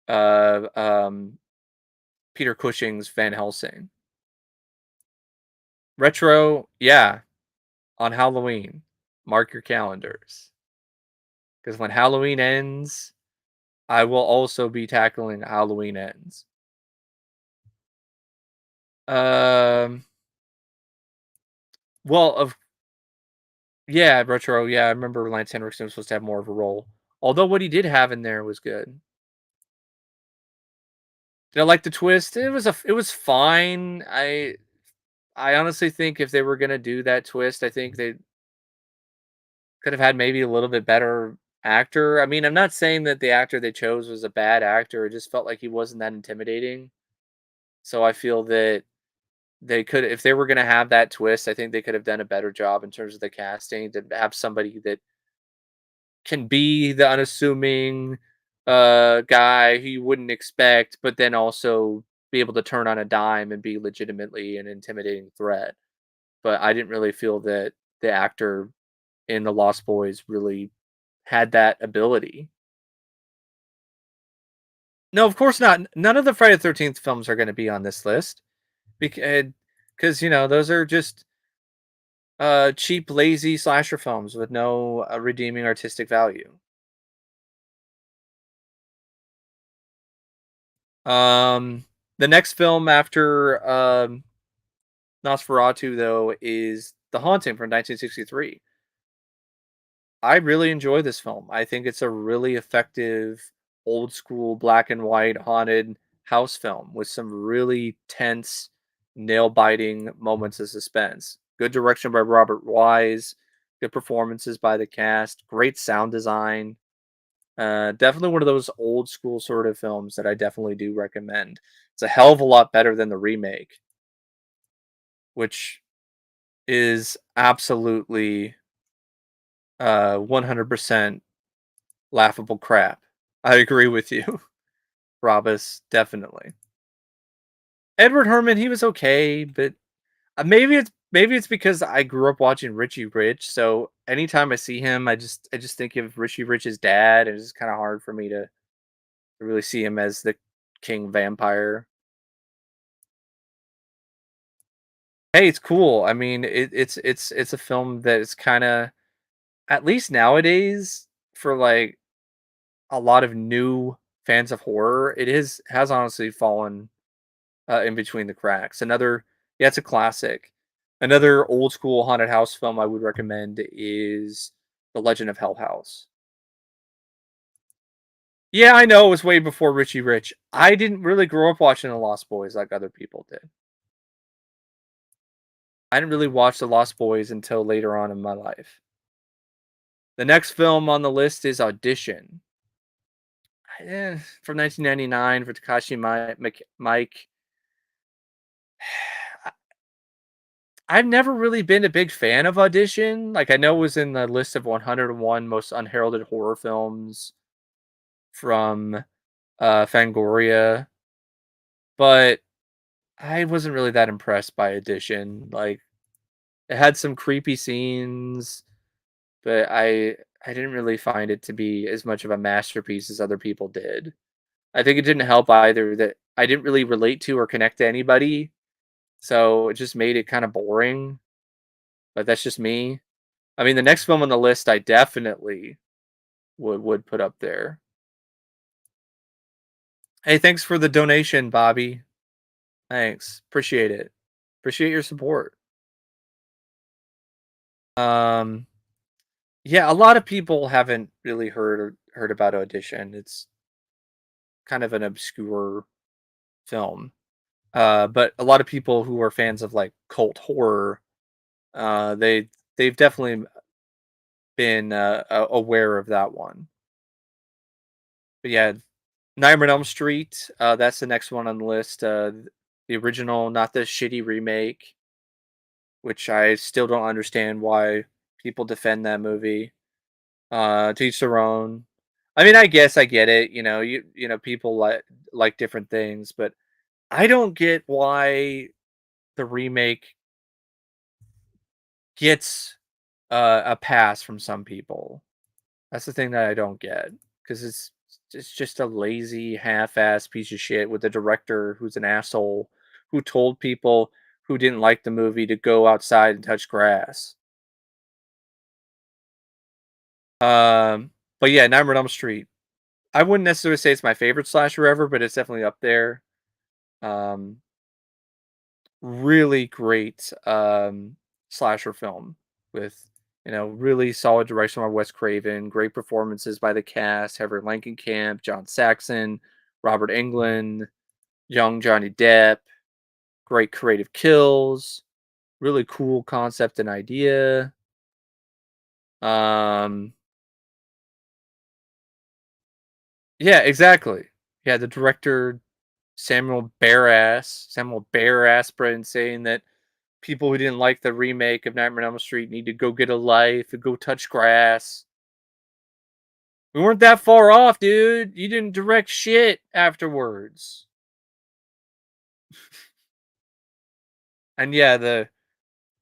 uh, um, Peter Cushing's Van Helsing. Retro, yeah, on Halloween. Mark your calendars, because when Halloween ends, I will also be tackling Halloween Ends. Um, well, of yeah, retro. Yeah, I remember Lance Henriksen was supposed to have more of a role. Although what he did have in there was good. Did I like the twist? It was fine. I honestly think if they were gonna do that twist, I think they could have had maybe a little bit better actor. I mean, I'm not saying that the actor they chose was a bad actor. It just felt like he wasn't that intimidating. So I feel that they could, if they were gonna have that twist, I think they could have done a better job in terms of the casting to have somebody that can be the unassuming guy who you wouldn't expect, but then also be able to turn on a dime and be legitimately an intimidating threat. But I didn't really feel that the actor in The Lost Boys really had that ability. No, of course not. None of the Friday the 13th films are going to be on this list because those are just cheap, lazy slasher films with no redeeming artistic value. Um, the next film after Nosferatu, though, is The Haunting from 1963. I really enjoy this film. I think it's a really effective, old school, black and white haunted house film with some really tense, nail biting moments of suspense. Good direction by Robert Wise, good performances by the cast, great sound design. Definitely one of those old school sort of films that I definitely do recommend. It's a hell of a lot better than the remake, which is absolutely 100% laughable crap. I agree with you, Robus, definitely. Edward Herman, he was okay, but maybe it's because I grew up watching Richie Rich, so anytime I see him, I just think of Richie Rich's dad, and it's kind of hard for me to really see him as the king vampire. Hey, it's cool. I mean, it's a film that is kind of, at least nowadays, for like a lot of new fans of horror, it is has honestly fallen in between the cracks. Yeah, it's a classic. Another old school haunted house film I would recommend is The Legend of Hell House. Yeah, I know it was way before Richie Rich. I didn't really grow up watching The Lost Boys like other people did. I didn't really watch The Lost Boys until later on in my life. The next film on the list is Audition. From 1999 for Takashi Mike. I've never really been a big fan of Audition. Like, I know it was in the list of 101 most unheralded horror films from Fangoria, but I wasn't really that impressed by Audition. Like, it had some creepy scenes, but I didn't really find it to be as much of a masterpiece as other people did. I think it didn't help either that I didn't really relate to or connect to anybody, so it just made it kind of boring. But that's just me. I mean, the next film on the list, I definitely would put up there. Hey, thanks for the donation, Bobby. Thanks, appreciate it. Appreciate your support. Um, Yeah, a lot of people haven't really heard about Audition. It's kind of an obscure film. But a lot of people who are fans of like cult horror, they've definitely been aware of that one. But yeah, Nightmare on Elm Street, that's the next one on the list. The original, not the shitty remake, which I still don't understand why people defend that movie. To each their own. I mean, I guess I get it. People like different things, but I don't get why the remake gets a pass from some people. That's the thing that I don't get because it's just a lazy, half-ass piece of shit with a director who's an asshole who told people who didn't like the movie to go outside and touch grass. Um, but yeah, Nightmare on Elm Street. I wouldn't necessarily say it's my favorite slasher ever, but it's definitely up there. Um, really great slasher film with really solid direction by Wes Craven, great performances by the cast: Heather Langenkamp, John Saxon, Robert Englund, young Johnny Depp. Great creative kills, really cool concept and idea. Um, yeah, exactly. Yeah, the director Samuel Bear Aspirin saying that people who didn't like the remake of Nightmare on Elm Street need to go get a life and go touch grass. We weren't that far off, dude. You didn't direct shit afterwards. And yeah, the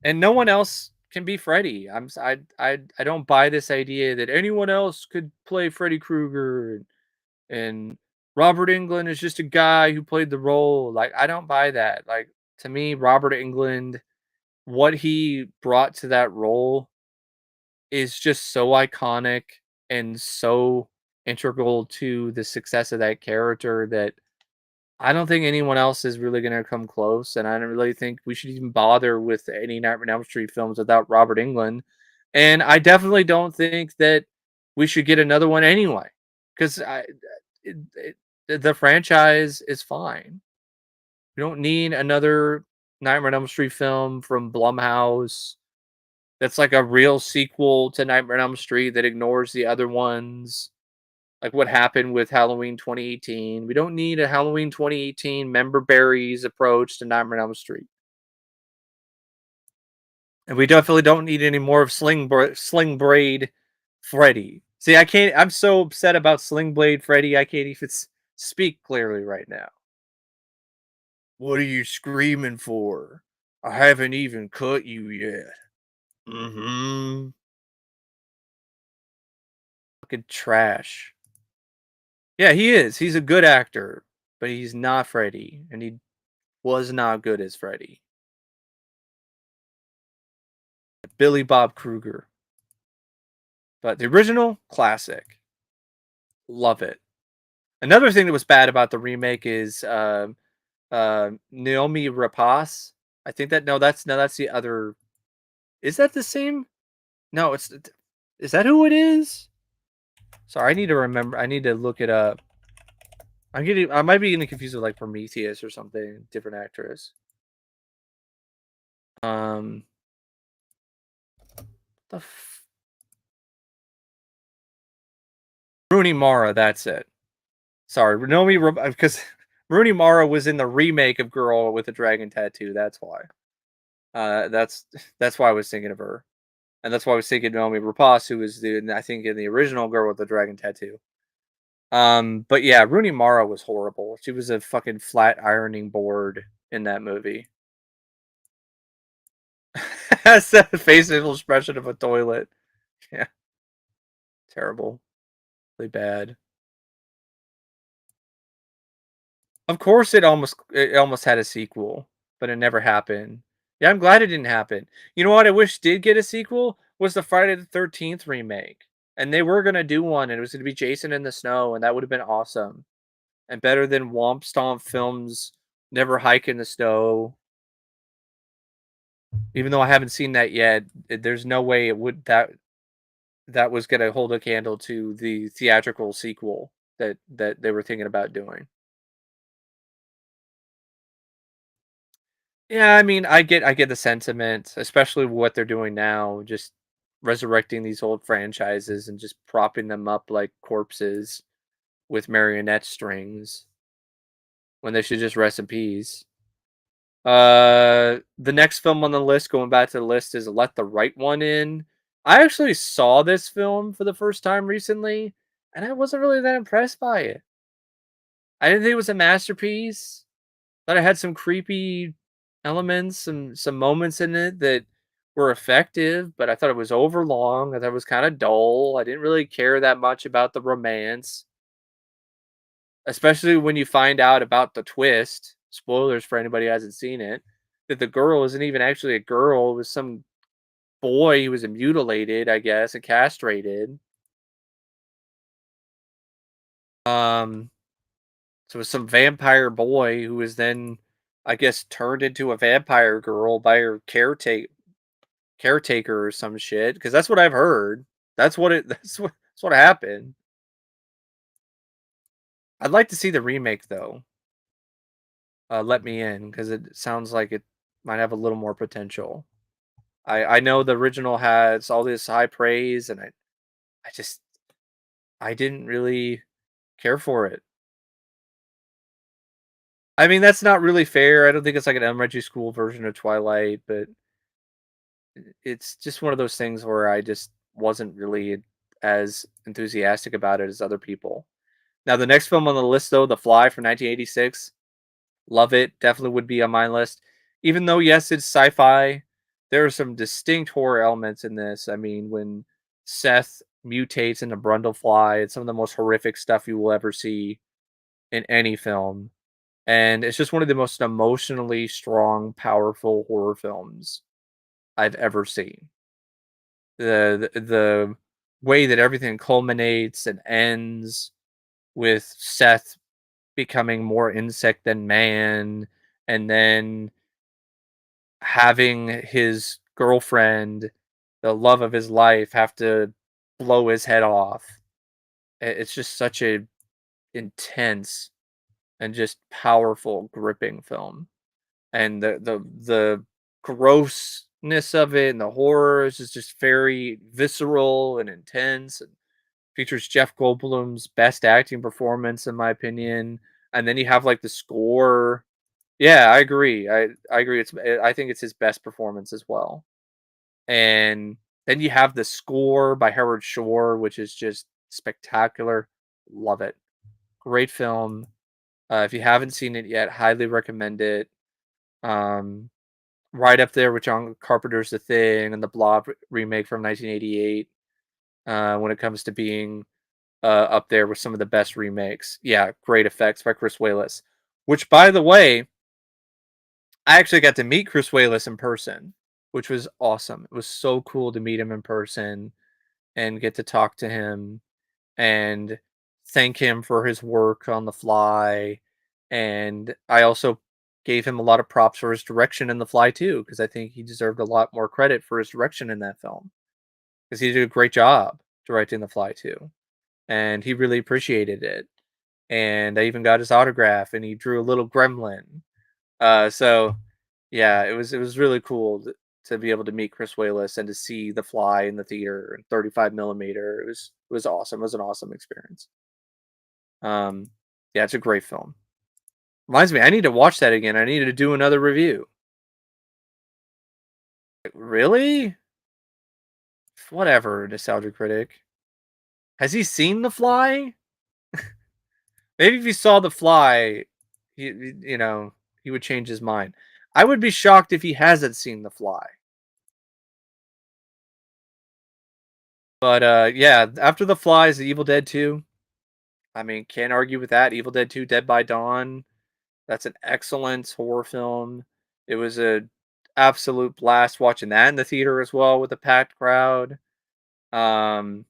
and no one else can be Freddy. I don't buy this idea that anyone else could play Freddy Krueger and Robert Englund is just a guy who played the role. Like I don't buy that. Like to me, Robert Englund, what he brought to that role is just so iconic and so integral to the success of that character that I don't think anyone else is really gonna come close, and I don't really think we should even bother with any Nightmare on Elm Street films without Robert Englund. And I definitely don't think that we should get another one anyway, because the franchise is fine. We don't need another Nightmare on Elm Street film from Blumhouse that's like a real sequel to Nightmare on Elm Street that ignores the other ones, like what happened with Halloween 2018. We don't need a Halloween 2018 member berries approach to Nightmare on Elm Street. And we definitely don't need any more of Sling Braid Freddy. See, I can't. I'm so upset about Sling Blade Freddy. I can't even speak clearly right now. What are you screaming for? I haven't even cut you yet. Mm-hmm. Fucking trash. Yeah, he is. He's a good actor, but he's not Freddy, and he was not good as Freddy. Billy Bob Kruger. But the original, classic. Love it. Another thing that was bad about the remake is Naomi Rapace. I think that that's the other. Is that the same? No, it's. Is that who it is? Sorry, I need to remember. I need to look it up. I might be getting confused with like Prometheus or something. Different actress. Um. The Rooney Mara. That's it. Sorry, because Rooney Mara was in the remake of Girl with a Dragon Tattoo. That's why. That's that's why I was thinking of her, and that's why I was thinking Naomi Rapace, who was I think in the original Girl with the Dragon Tattoo. But yeah, Rooney Mara was horrible. She was a fucking flat ironing board in that movie. That's the facial expression of a toilet. Yeah, terrible, really bad. Of course, it almost had a sequel, but it never happened. Yeah, I'm glad it didn't happen. You know what I wish did get a sequel was the Friday the 13th remake. And they were gonna do one, and it was gonna be Jason in the Snow, and that would have been awesome. And better than Womp Stomp Films Never Hike in the Snow. Even though I haven't seen that yet, there's no way it would that that was gonna hold a candle to the theatrical sequel that they were thinking about doing. Yeah, I mean, I get the sentiment, especially what they're doing now, just resurrecting these old franchises and just propping them up like corpses with marionette strings when they should just rest in peace. The next film on the list, going back to the list, is Let the Right One In. I actually saw this film for the first time recently, and I wasn't really that impressed by it. I didn't think it was a masterpiece. Thought it had some creepy elements, some moments in it that were effective, but I thought it was overlong. I thought it was kind of dull. I didn't really care that much about the romance, especially when you find out about the twist. Spoilers for anybody who hasn't seen it. That the girl isn't even actually a girl. It was some boy who was mutilated, I guess, and castrated. Um, so it was some vampire boy who was then, I guess, turned into a vampire girl by her caretaker or some shit. Because that's what I've heard. That's what it. That's what happened. I'd like to see the remake though. Let me in because it sounds like it might have a little more potential. I know the original has all this high praise, and I just I didn't really care for it. I mean, that's not really fair. I don't think it's like an elementary school version of Twilight, but it's just one of those things where I just wasn't really as enthusiastic about it as other people. Now, the next film on the list, though, The Fly from 1986, love it. Definitely would be on my list. Even though, yes, it's sci fi, there are some distinct horror elements in this. I mean, when Seth mutates into Brundlefly, it's some of the most horrific stuff you will ever see in any film. And it's just one of the most emotionally strong, powerful horror films I've ever seen. The way that everything culminates and ends with Seth becoming more insect than man, and then having his girlfriend, the love of his life, have to blow his head off. It's just such a intense and just powerful, gripping film. And the grossness of it and the horror is just very visceral and intense, and features Jeff Goldblum's best acting performance in my opinion. And then you have like the score. Yeah, I agree. I agree. I think it's his best performance as well. And then you have the score by Howard Shore, which is just spectacular. Love it. Great film. If you haven't seen it yet, highly recommend it. Um, right up there with John Carpenter's The Thing and the Blob remake from 1988. When it comes to being up there with some of the best remakes. Yeah, great effects by Chris Walas. Which, by the way, I actually got to meet Chris Walas in person, which was awesome. It was so cool to meet him in person and get to talk to him and thank him for his work on The Fly. And I also gave him a lot of props for his direction in The Fly too, because I think he deserved a lot more credit for his direction in that film, because he did a great job directing The Fly too, and he really appreciated it. And I even got his autograph, and he drew a little gremlin. So yeah, it was really cool to be able to meet Chris Walas and to see The Fly in the theater in 35 millimeter. It was awesome. It was an awesome experience. Um, yeah, it's a great film. Reminds me, I need to watch that again. I need to do another review. Really? Whatever, nostalgia critic. Has he seen The Fly? Maybe if he saw The Fly, he would change his mind. I would be shocked if he hasn't seen The Fly. But yeah, after The Fly is The Evil Dead 2. I mean, can't argue with that. Evil Dead 2, Dead by Dawn. That's an excellent horror film. It was a absolute blast watching that in the theater as well with a packed crowd. Um,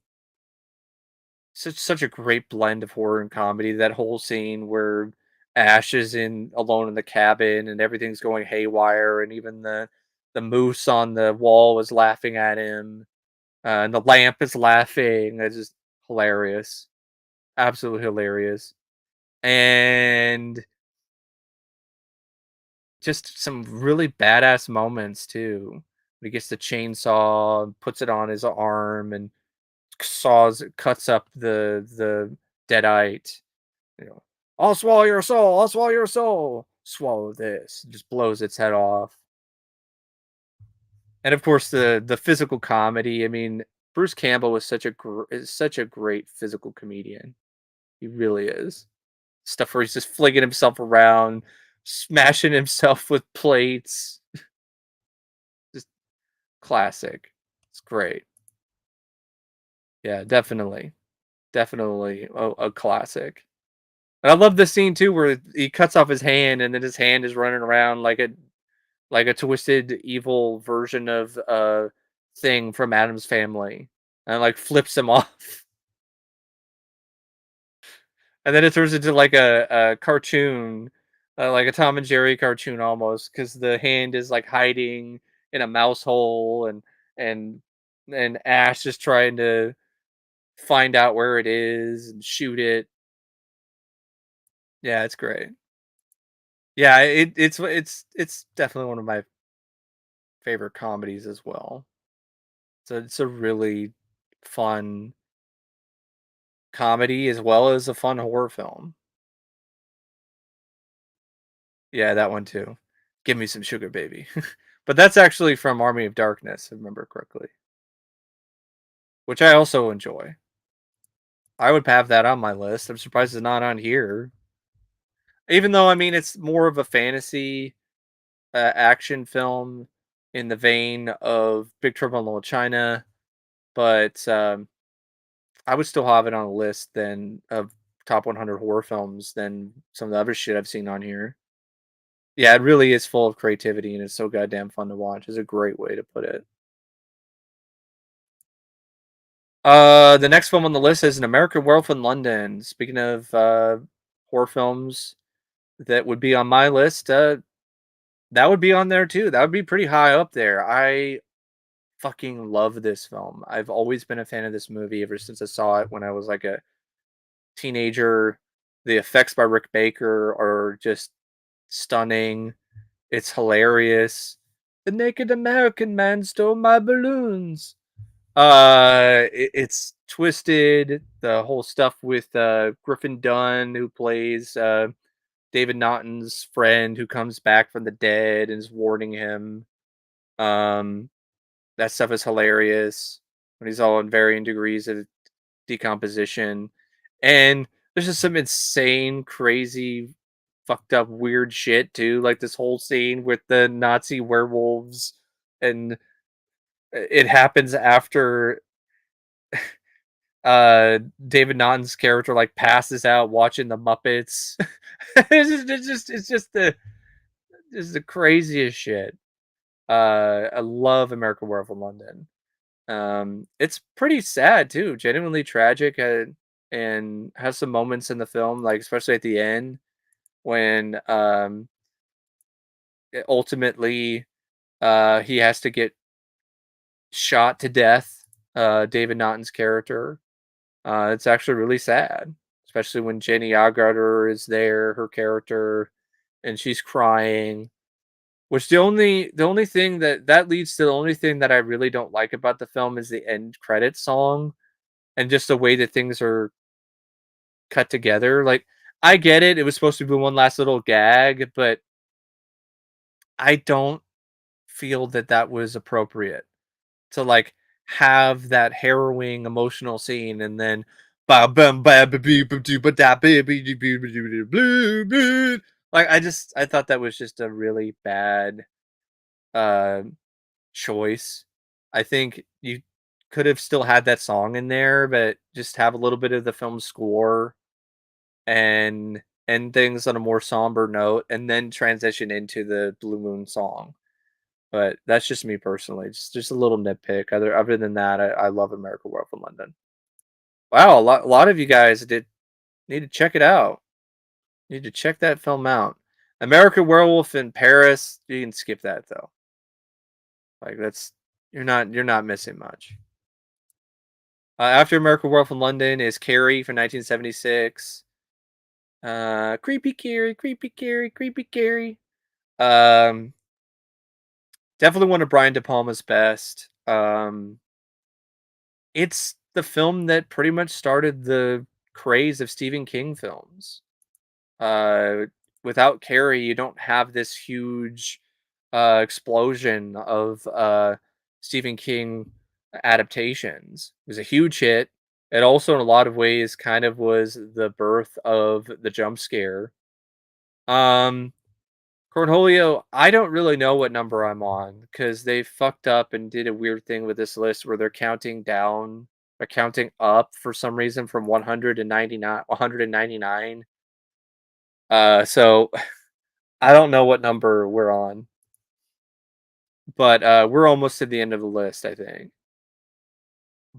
such a great blend of horror and comedy. That whole scene where Ash is in alone in the cabin and everything's going haywire, and even the moose on the wall was laughing at him. And the lamp is laughing. It's just hilarious, absolutely hilarious, and just some really badass moments too. He gets the chainsaw, puts it on his arm, and cuts up the deadite. You know, I'll swallow your soul. I'll swallow your soul. Swallow this. Just blows its head off. And of course, the physical comedy. I mean, Bruce Campbell is such a great physical comedian. He really is. Stuff where he's just flinging himself around, smashing himself with plates. Just classic. It's great. Yeah, definitely, definitely a classic. And I love the scene too where he cuts off his hand and then his hand is running around like a twisted evil version of thing from Adam's Family, and like flips him off. And then it turns into like a cartoon, like a Tom and Jerry cartoon almost, because the hand is like hiding in a mouse hole, and and Ash is trying to find out where it is and shoot it. Yeah, it's great. Yeah, it's definitely one of my favorite comedies as well. So it's a really fun comedy as well as a fun horror film. Yeah, that one too. Give me some sugar, baby. But that's actually from Army of Darkness, if I remember correctly, which I also enjoy. I would have that on my list. I'm surprised it's not on here. Even though, I mean, it's more of a fantasy action film in the vein of Big Trouble in Little China, but I would still have it on a list than of top 100 horror films than some of the other shit I've seen on here. Yeah, it really is full of creativity and it's so goddamn fun to watch. Is a great way to put it. The next film on the list is An American Werewolf in London. Speaking of horror films that would be on my list, that would be on there too. That would be pretty high up there. I fucking love this film. I've always been a fan of this movie ever since I saw it when I was like a teenager. The effects by Rick Baker are just stunning. It's hilarious. The naked American man stole my balloons. It's twisted. The whole stuff with Griffin Dunn, who plays David Naughton's friend, who comes back from the dead and is warning him. Um, that stuff is hilarious when he's all in varying degrees of decomposition, and there's just some insane, crazy, fucked up, weird shit too. Like this whole scene with the Nazi werewolves, and it happens after uh David Naughton's character like passes out watching the Muppets. It's just the craziest shit. I love American Werewolf in London. It's pretty sad too, genuinely tragic, and has some moments in the film, like especially at the end when ultimately he has to get shot to death. David Naughton's character. It's actually really sad, especially when Jenny Agutter is there, her character, and she's crying. Which the only thing that leads to the only thing that I really don't like about the film is the end credits song and just the way that things are cut together. Like I get it, it was supposed to be one last little gag, but I don't feel that that was appropriate to like have that harrowing emotional scene and then ba bum ba ba bee ba doo ba da ba bee doo boo ba doo doo blue blue. Like I thought that was just a really bad uh choice. I think you could have still had that song in there, but just have a little bit of the film score and end things on a more somber note and then transition into the Blue Moon song. But that's just me personally. Just a little nitpick. Other than that, I love American Werewolf in London. Wow, a lot of you guys did need to check it out. Need to check that film out. American Werewolf in Paris. You can skip that though. Like that's you're not missing much. After American Werewolf in London is Carrie from 1976. Creepy Carrie, creepy Carrie, creepy Carrie. Um, Definitely one of Brian De Palma's best. It's the film that pretty much started the craze of Stephen King films. Uh, Without Carrie, you don't have this huge explosion of Stephen King adaptations. It was a huge hit. It also, in a lot of ways, kind of was the birth of the jump scare. Um, Cornholio, I don't really know what number I'm on because they fucked up and did a weird thing with this list where they're counting down or counting up for some reason from 199, 199. So I don't know what number we're on, but we're almost to the end of the list, I think.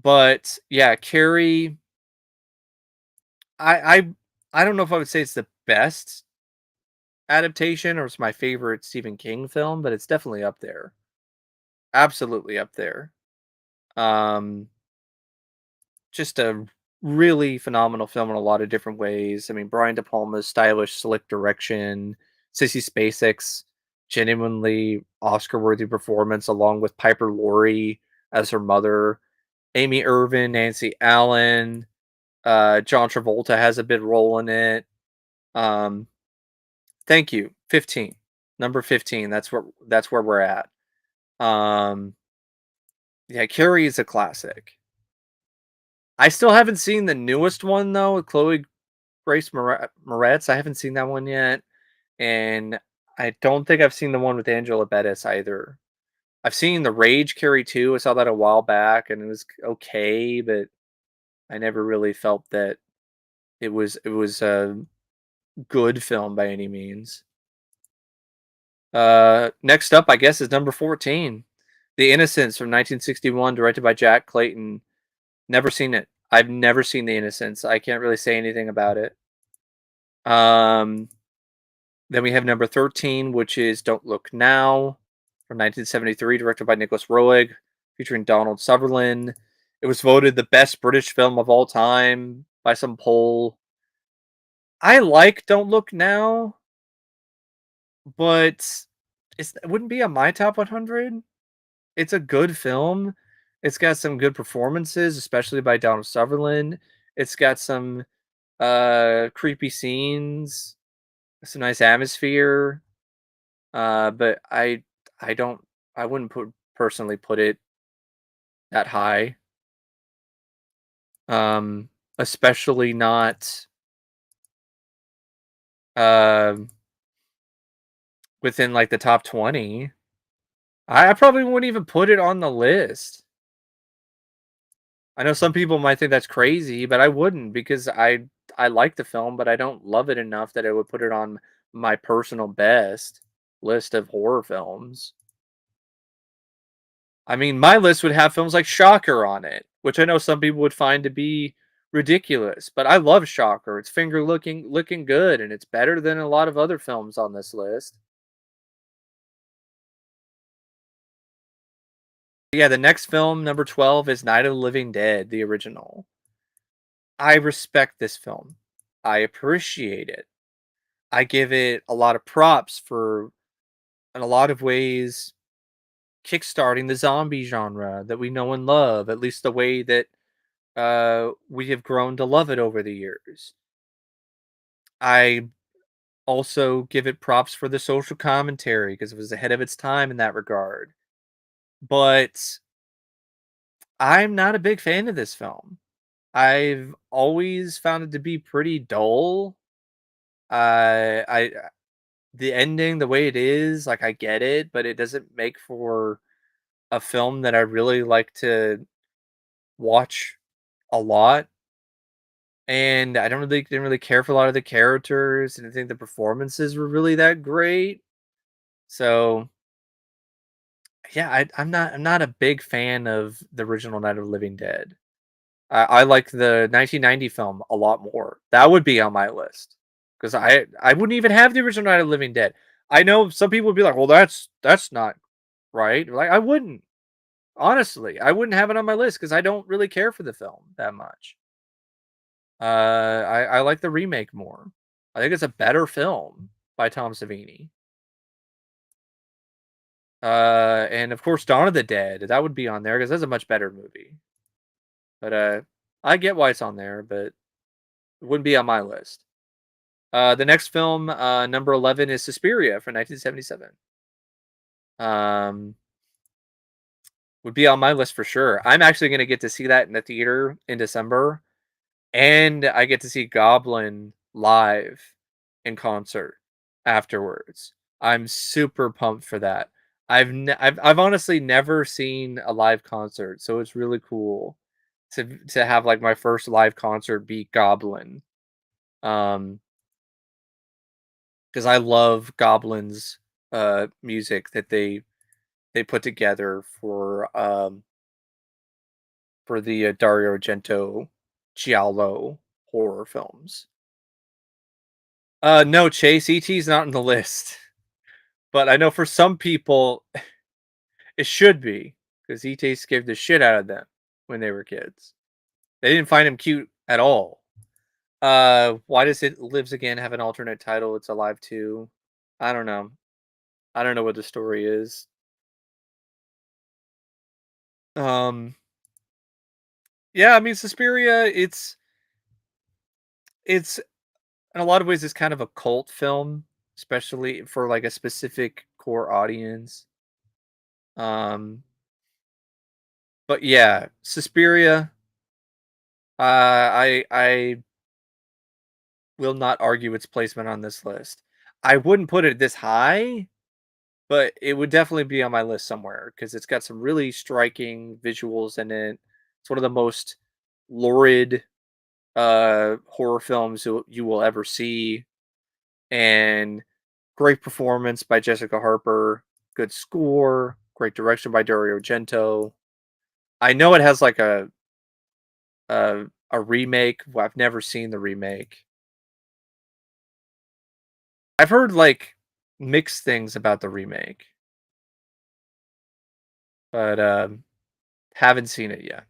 But yeah, Carrie, I I I don't know if I would say it's the best adaptation or it's my favorite Stephen King film, but it's definitely up there. Absolutely up there. Um just a really phenomenal film in a lot of different ways. I mean, Brian De Palma's stylish, slick direction, Sissy Spacek's genuinely Oscar-worthy performance, along with Piper Laurie as her mother, Amy Irvin, Nancy Allen, John Travolta has a big role in it. Um, thank you, 15, number 15. That's where we're at. Um, yeah, Carrie is a classic. I still haven't seen the newest one though, with Chloe Grace Moretz. I haven't seen that one yet, and I don't think I've seen the one with Angela Bettis either. I've seen The Rage Carrie 2. I saw that a while back, and it was okay, but I never really felt that it was a good film by any means. Next up, I guess, is number 14, The Innocents from 1961, directed by Jack Clayton. Never seen it. I've never seen The Innocents. I can't really say anything about it. Um, Then we have number 13, which is Don't Look Now from 1973, directed by Nicholas Roeg, featuring Donald Sutherland. It was voted the best British film of all time by some poll. I like Don't Look Now, but it wouldn't be on my top 100. It's a good film. It's got some good performances, especially by Donald Sutherland. It's got some creepy scenes, some nice atmosphere. But I don't I wouldn't personally put it that high. Um, Especially not um within like the top 20. I probably wouldn't even put it on the list. I know some people might think that's crazy, but I wouldn't because I like the film, but I don't love it enough that I would put it on my personal best list of horror films. I mean, my list would have films like Shocker on it, which I know some people would find to be ridiculous, but I love Shocker. It's finger looking good, and it's better than a lot of other films on this list. Yeah, the next film, number 12, is Night of the Living Dead, the original. I respect this film. I appreciate it. I give it a lot of props for, in a lot of ways, kickstarting the zombie genre that we know and love, at least the way that we have grown to love it over the years. I also give it props for the social commentary because it was ahead of its time in that regard. But I'm not a big fan of this film. I've always found it to be pretty dull. I the ending, the way it is, like I get it, but it doesn't make for a film that I really like to watch a lot. And I don't really didn't really care for a lot of the characters, and I think the performances were really that great. So yeah, I'm not a big fan of the original Night of the Living Dead. I like the 1990 film a lot more. That would be on my list because I wouldn't even have the original Night of the Living Dead. I know some people would be like, "Well, that's not right." Like I wouldn't. Honestly, I wouldn't have it on my list because I don't really care for the film that much. I like the remake more. I think it's a better film by Tom Savini. And of course, Dawn of the Dead, that would be on there because that's a much better movie. But I get why it's on there, but it wouldn't be on my list. The next film, number 11, is Suspiria from 1977. Um, would be on my list for sure. I'm actually going to get to see that in the theater in December, and I get to see Goblin live in concert afterwards. I'm super pumped for that. I've honestly never seen a live concert, so it's really cool to have like my first live concert be Goblin. Um, because I love Goblin's music that they put together for the Dario Argento giallo horror films. No, Chase, ET's not on the list, but I know for some people it should be because ET scared the shit out of them when they were kids. They didn't find him cute at all. Why does It Lives Again have an alternate title? It's Alive too. I don't know. I don't know what the story is. Um, yeah, I mean Suspiria. It's in a lot of ways it's kind of a cult film, especially for like a specific core audience. Um, but yeah, Suspiria. I will not argue its placement on this list. I wouldn't put it this high, but it would definitely be on my list somewhere because it's got some really striking visuals in it. It's one of the most lurid horror films you will ever see, and great performance by Jessica Harper, good score, great direction by Dario Argento. I know it has like a remake. Well, I've never seen the remake. I've heard like mixed things about the remake, but haven't seen it yet.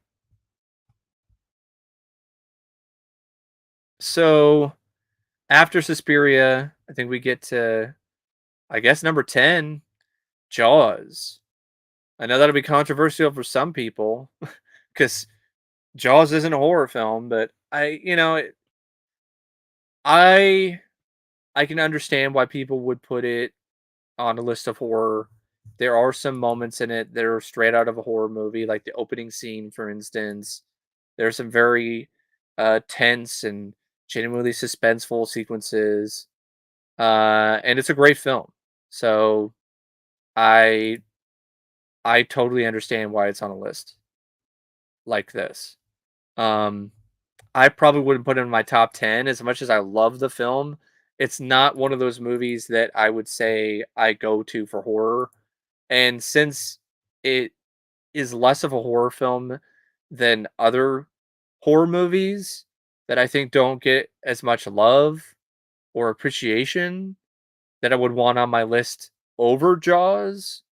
So after Suspiria, I think we get to, I guess, number 10, Jaws. I know that'll be controversial for some people because Jaws isn't a horror film, but I I can understand why people would put it on a list of horror. There are some moments in it that are straight out of a horror movie, like the opening scene, for instance. There's some very tense and genuinely suspenseful sequences, and it's a great film. So I I totally understand why it's on a list like this. Um, I probably wouldn't put it in my top 10 as much as I love the film. It's not one of those movies that I would say I go to for horror. And since it is less of a horror film than other horror movies that I think don't get as much love or appreciation that I would want on my list over Jaws,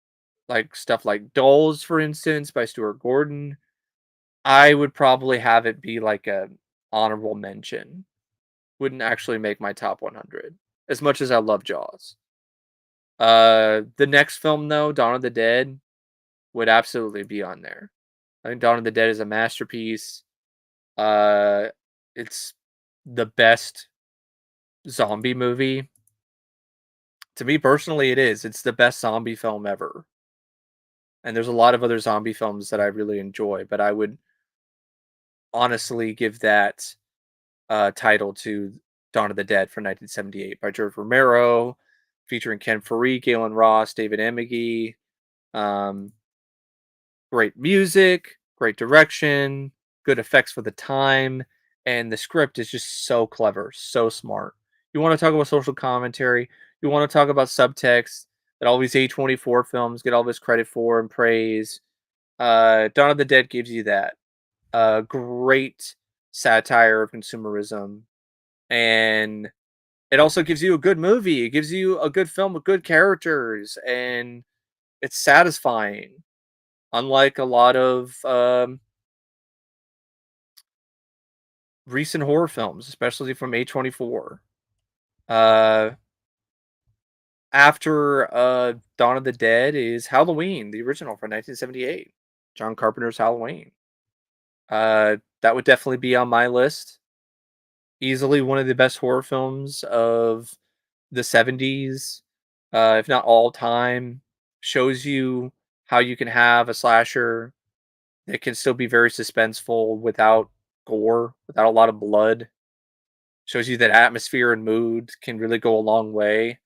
like stuff like Dolls, for instance, by Stuart Gordon, I would probably have it be like a honorable mention. Wouldn't actually make my top 100 as much as I love Jaws. The next film though, Dawn of the Dead, would absolutely be on there. I think Dawn of the Dead is a masterpiece. Uh, it's the best zombie movie. To me personally, it is. It's the best zombie film ever. And there's a lot of other zombie films that I really enjoy, but I would honestly give that title to Dawn of the Dead from 1978 by George Romero, featuring Ken Faree, Galen Ross, David Emigey. Um, Great music, great direction, good effects for the time, and the script is just so clever, so smart. You want to talk about social commentary, you want to talk about subtext that all these A24 films get all this credit for and praise. Dawn of the Dead gives you that. Great satire of consumerism, and it also gives you a good movie. It gives you a good film with good characters, and it's satisfying. unlike a lot of recent horror films, especially from A24. Uh, After Dawn of the Dead is Halloween, the original from 1978, John Carpenter's Halloween. That would definitely be on my list. Easily one of the best horror films of the 70s, if not all time. Shows you how you can have a slasher that can still be very suspenseful without gore, without a lot of blood. Shows you that atmosphere and mood can really go a long way.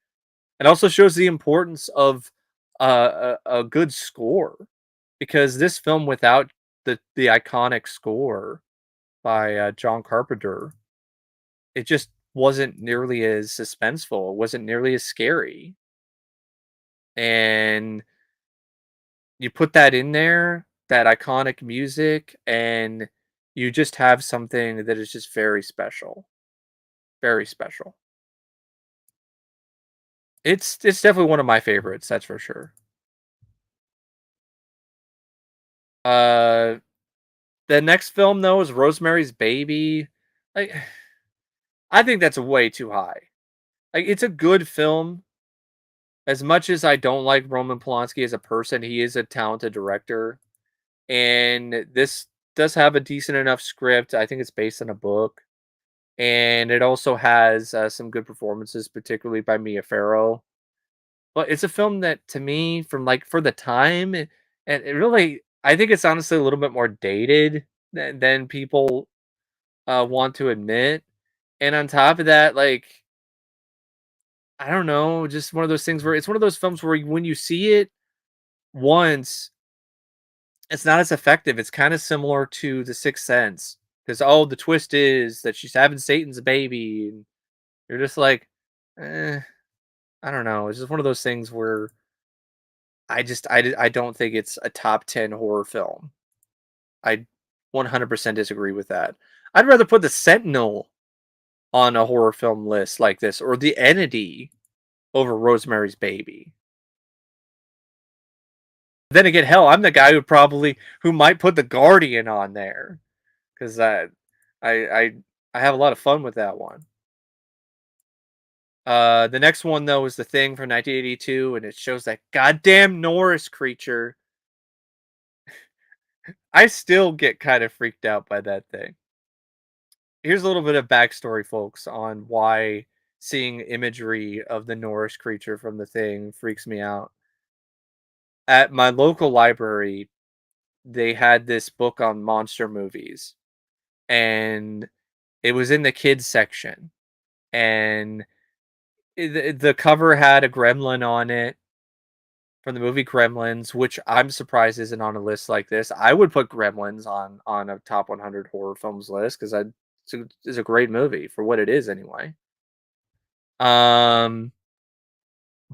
It also shows the importance of a good score, because this film without the iconic score by John Carpenter, it just wasn't nearly as suspenseful. It wasn't nearly as scary. And you put that in there, that iconic music, and you just have something that is just very special. Very special. It's definitely one of my favorites, that's for sure. Uh the next film though is Rosemary's Baby. Like I think that's way too high. Like it's a good film. As much as I don't like Roman Polanski as a person, he is a talented director. And this does have a decent enough script. I think it's based on a book. And it also has some good performances, particularly by Mia Farrow. But it's a film that, to me, from like for the time, and it really, I think it's honestly a little bit more dated than people want to admit. And on top of that, like I don't know, just one of those things where it's one of those films where when you see it once, it's not as effective. It's kind of similar to The Sixth Sense, because oh, the twist is that she's having Satan's baby, and you're just like, eh, I don't know. It's just one of those things where I don't think it's a top 10 horror film. I 100% disagree with that. I'd rather put The Sentinel on a horror film list like this, or The Entity over Rosemary's Baby. Then again, hell, I'm the guy who might put The Guardian on there, because I I I have a lot of fun with that one. The next one though is The Thing from 1982, and it shows that goddamn Norris creature. I still get kind of freaked out by that thing. Here's a little bit of backstory, folks, on why seeing imagery of the Norris creature from The Thing freaks me out. At my local library, they had this book on monster movies, and it was in the kids section, and the cover had a gremlin on it from the movie Gremlins, which I'm surprised isn't on a list like this. I would put Gremlins on a top 100 horror films list, because it's a great movie for what it is anyway. Um,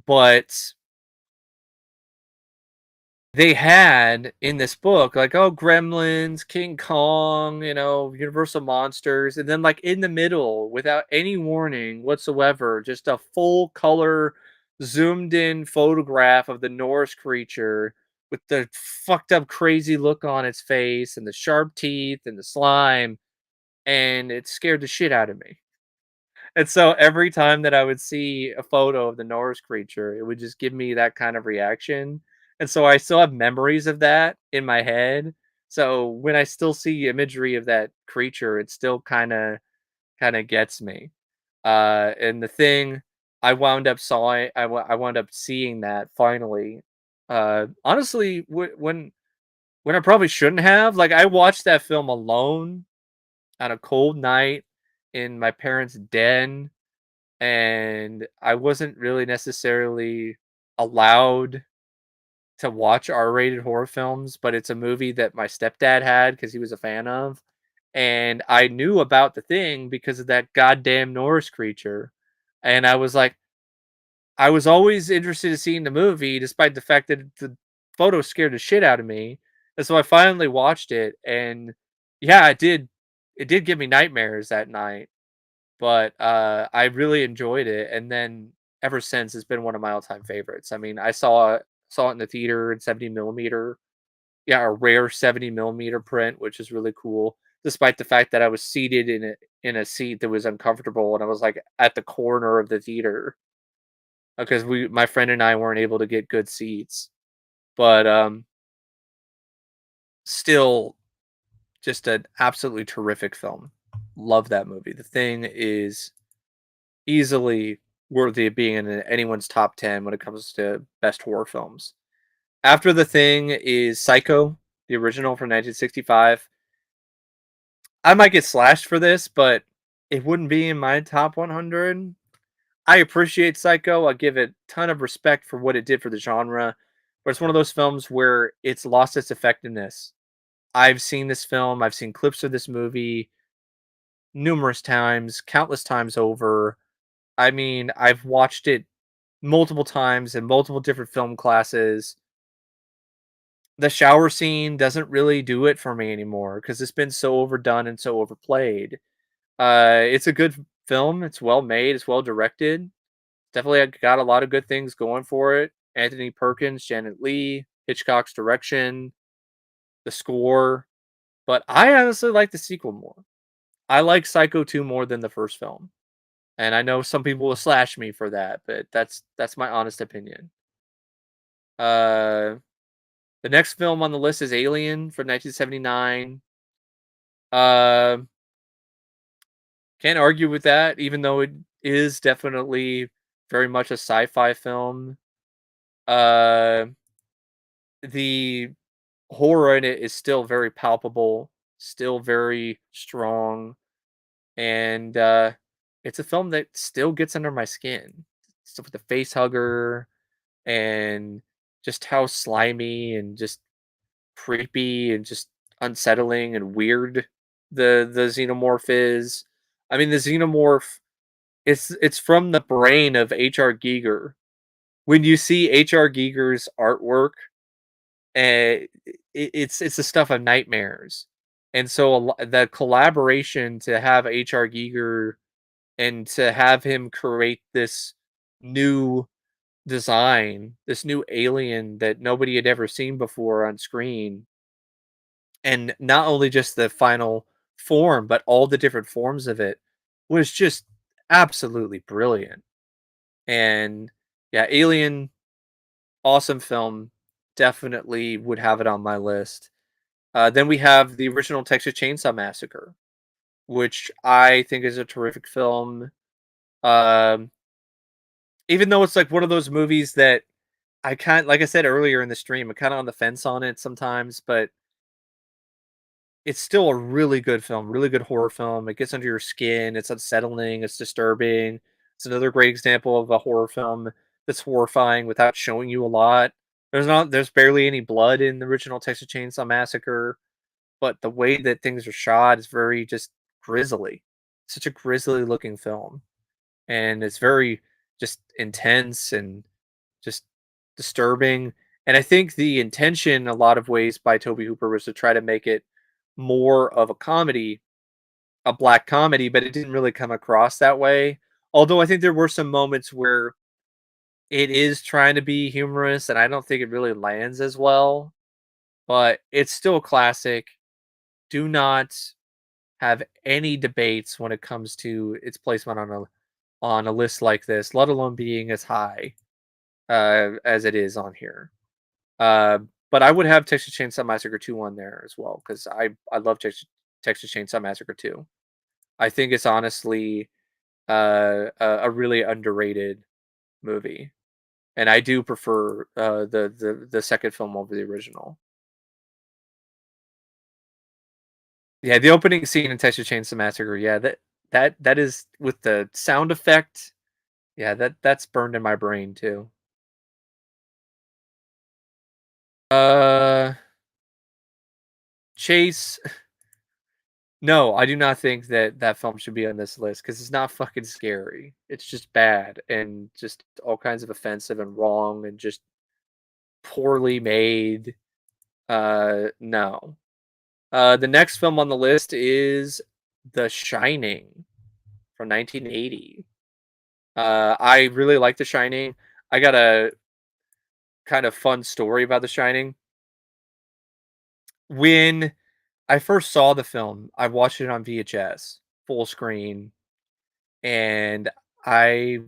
but they had in this book like, oh, Gremlins, King Kong, Universal monsters, and then like in the middle, without any warning whatsoever, just a full color zoomed in photograph of the Norse creature with the fucked up crazy look on its face and the sharp teeth and the slime, and it scared the shit out of me. And so every time that I would see a photo of the Norse creature, it would just give me that kind of reaction. And so I still have memories of that in my head. So when I still see imagery of that creature, it still kind of gets me. And the thing I wound up saw I wound up seeing that finally. Honestly, when I probably shouldn't have, like I watched that film alone on a cold night in my parents' den, and I wasn't really necessarily allowed to watch R-rated horror films, but it's a movie that my stepdad had because he was a fan of, and I knew about The Thing because of that goddamn Norse creature, and I was always interested in seeing the movie, despite the fact that the photo scared the shit out of me, and so I finally watched it, and yeah, it did give me nightmares that night, but, I really enjoyed it, and then ever since, it's been one of my all-time favorites. I mean, I saw it in the theater in 70 millimeter, yeah, a rare 70 millimeter print, which is really cool. Despite the fact that I was seated in a seat that was uncomfortable, and I was like at the corner of the theater because my friend and I weren't able to get good seats. But still, just an absolutely terrific film. Love that movie. The Thing is easily worthy of being in anyone's top 10 when it comes to best horror films. After The Thing is Psycho, the original from 1965. I might get slashed for this, but it wouldn't be in my top 100. I appreciate Psycho. I give it a ton of respect for what it did for the genre, but it's one of those films where it's lost its effectiveness. I've seen this film, I've seen clips of this movie numerous times, countless times over. I mean, I've watched it multiple times in multiple different film classes. The shower scene doesn't really do it for me anymore because it's been so overdone and so overplayed. It's a good film. It's well made. It's well directed. Definitely got a lot of good things going for it. Anthony Perkins, Janet Leigh, Hitchcock's direction, the score. But I honestly like the sequel more. I like Psycho 2 more than the first film. And I know some people will slash me for that, but that's my honest opinion. Uh the next film on the list is Alien from 1979. Uh can't argue with that, even though it is definitely very much a sci-fi film. Uh the horror in it is still very palpable, still very strong, and it's a film that still gets under my skin. Stuff with the face hugger and just how slimy and just creepy and just unsettling and weird the xenomorph is. I mean, the xenomorph it's from the brain of H.R. Giger. When you see H.R. Giger's artwork, it's the stuff of nightmares. And so the collaboration to have H.R. Giger and to have him create this new design, this new alien that nobody had ever seen before on screen, and not only just the final form, but all the different forms of it was just absolutely brilliant. And yeah, Alien, awesome film. Definitely would have it on my list. Then we have the original Texas Chainsaw Massacre, which I think is a terrific film. Um, Even though it's like one of those movies that like I said earlier in the stream, I'm kind of on the fence on it sometimes, but it's still a really good film, really good horror film. It gets under your skin. It's unsettling. It's disturbing. It's another great example of a horror film that's horrifying without showing you a lot. There's barely any blood in the original Texas Chainsaw Massacre, but the way that things are shot is very just grisly. Such a grisly looking film, and it's very just intense and just disturbing. And I think the intention, in a lot of ways, by Toby Hooper was to try to make it more of a comedy, a black comedy, but it didn't really come across that way. Although I think there were some moments where it is trying to be humorous, and I don't think it really lands as well. But it's still a classic. Do not have any debates when it comes to its placement on a list like this, let alone being as high as it is on here. Uh, but I would have Texas Chainsaw Massacre 2 on there as well because I love Texas Chainsaw Massacre 2. I think it's honestly a really underrated movie, and I do prefer the second film over the original. Yeah, the opening scene in Texas Chainsaw Massacre. Yeah, that is with the sound effect. Yeah, that's burned in my brain too. Uh, Chase. No, I do not think that that film should be on this list because it's not fucking scary. It's just bad and just all kinds of offensive and wrong and just poorly made. No. The next film on the list is The Shining from 1980. I really like The Shining. I got a kind of fun story about The Shining. When I first saw the film, I watched it on VHS, full screen, and I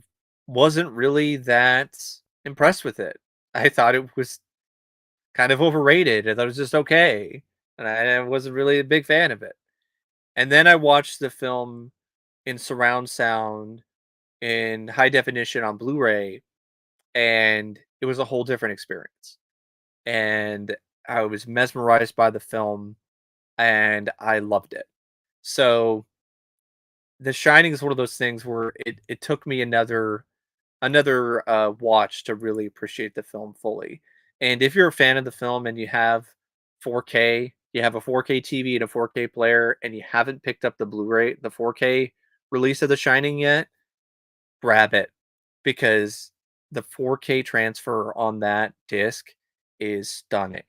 wasn't really that impressed with it. I thought it was kind of overrated. I thought it was just okay, and I wasn't really a big fan of it. And then I watched the film in surround sound in high definition on Blu-ray, and it was a whole different experience. And I was mesmerized by the film, and I loved it. So, The Shining is one of those things where it took me another watch to really appreciate the film fully. And if you're a fan of the film and you have 4K, you have a 4K TV and a 4K player, and you haven't picked up the Blu-ray, the 4K release of The Shining yet, grab it because the 4K transfer on that disc is stunning.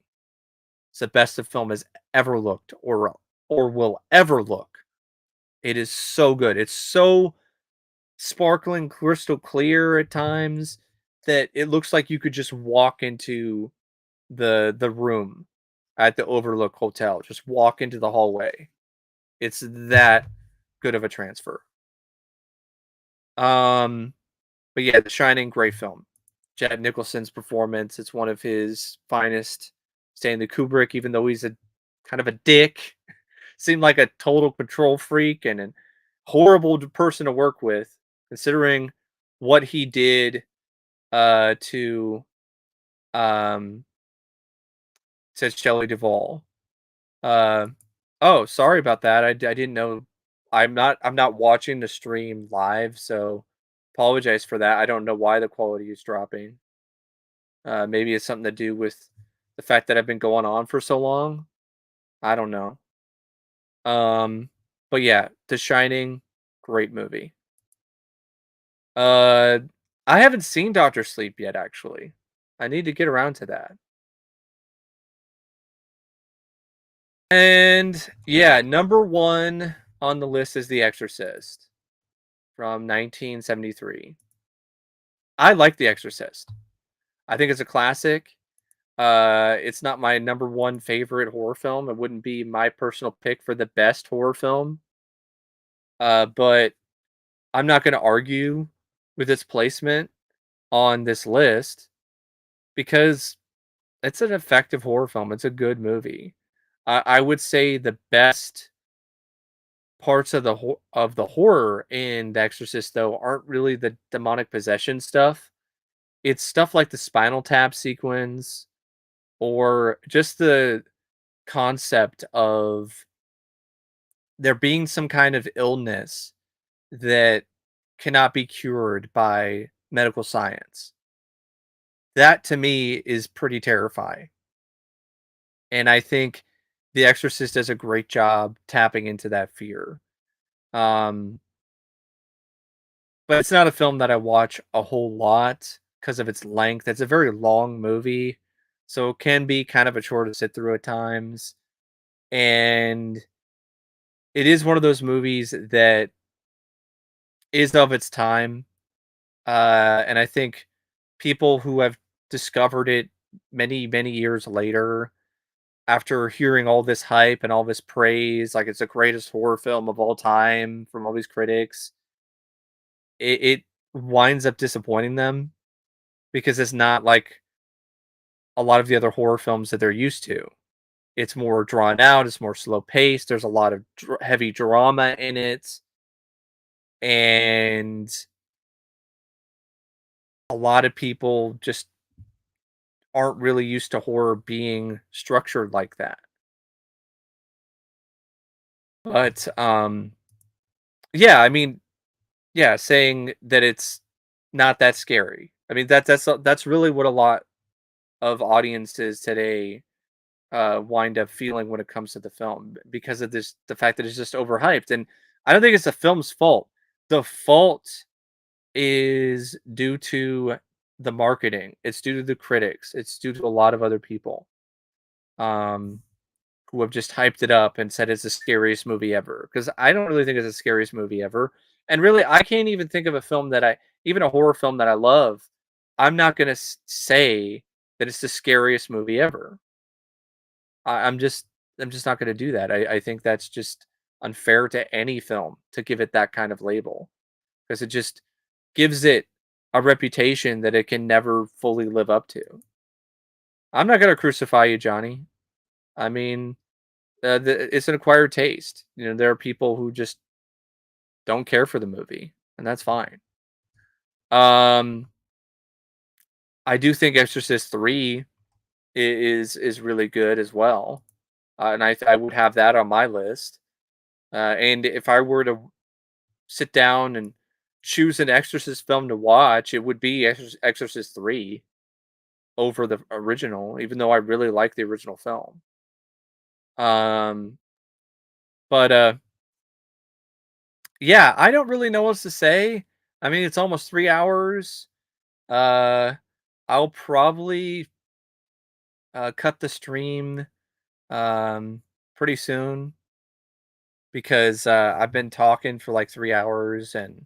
It's the best the film has ever looked or will ever look. It is so good. It's so sparkling crystal clear at times that it looks like you could just walk into the room at the Overlook Hotel. Just walk into the hallway. It's that good of a transfer. Um, but yeah, The Shining, great film. Jack Nicholson's performance, it's one of his finest. Stanley Kubrick, even though he's a kind of a dick, seemed like a total control freak and a horrible person to work with, considering what he did to um says Shelley Duvall. Uh oh, sorry about that. I didn't know. I'm not watching the stream live, so apologize for that. I don't know why the quality is dropping. Maybe it's something to do with the fact that I've been going on for so long. I don't know. Um but yeah, The Shining, great movie. Uh I haven't seen Doctor Sleep yet actually. I need to get around to that. And yeah, number 1 on the list is The Exorcist from 1973. I like The Exorcist. I think it's a classic. It's not my number 1 favorite horror film. It wouldn't be my personal pick for the best horror film. But I'm not going to argue with its placement on this list because it's an effective horror film. It's a good movie. I would say the best parts of the horror in The Exorcist though aren't really the demonic possession stuff. It's stuff like the Spinal Tap sequence or just the concept of there being some kind of illness that cannot be cured by medical science. That to me is pretty terrifying. And I think The Exorcist does a great job tapping into that fear. Um, but it's not a film that I watch a whole lot because of its length. It's a very long movie, so it can be kind of a chore to sit through at times. And it is one of those movies that is of its time. And I think people who have discovered it many, many years later, after hearing all this hype and all this praise, like it's the greatest horror film of all time from all these critics, it winds up disappointing them because it's not like a lot of the other horror films that they're used to. It's more drawn out, it's more slow paced, there's a lot of heavy drama in it, and a lot of people just aren't really used to horror being structured like that. But yeah, I mean, yeah, saying that it's not that scary. I mean, that's really what a lot of audiences today wind up feeling when it comes to the film because of the fact that it's just overhyped. And I don't think it's the film's fault. The fault is due to the marketing. It's due to the critics. It's due to a lot of other people um, who have just hyped it up and said it's the scariest movie ever. Because I don't really think it's the scariest movie ever. And really, I can't even think of a film that even a horror film that I love. I'm not gonna say that it's the scariest movie ever. I'm just I'm just not gonna do that. I think that's just unfair to any film to give it that kind of label, because it just gives it a reputation that it can never fully live up to. I'm not gonna crucify you, Johnny. I mean, it's an acquired taste. There are people who just don't care for the movie, and that's fine. Um, I do think Exorcist 3 is really good as well, and I would have that on my list. And if I were to sit down and choose an Exorcist film to watch, it would be Exorcist 3 over the original, even though I really like the original film. Um, but yeah, I don't really know what else to say. I mean, it's almost 3 hours. Uh, I'll probably cut the stream um, pretty soon because I've been talking for like 3 hours and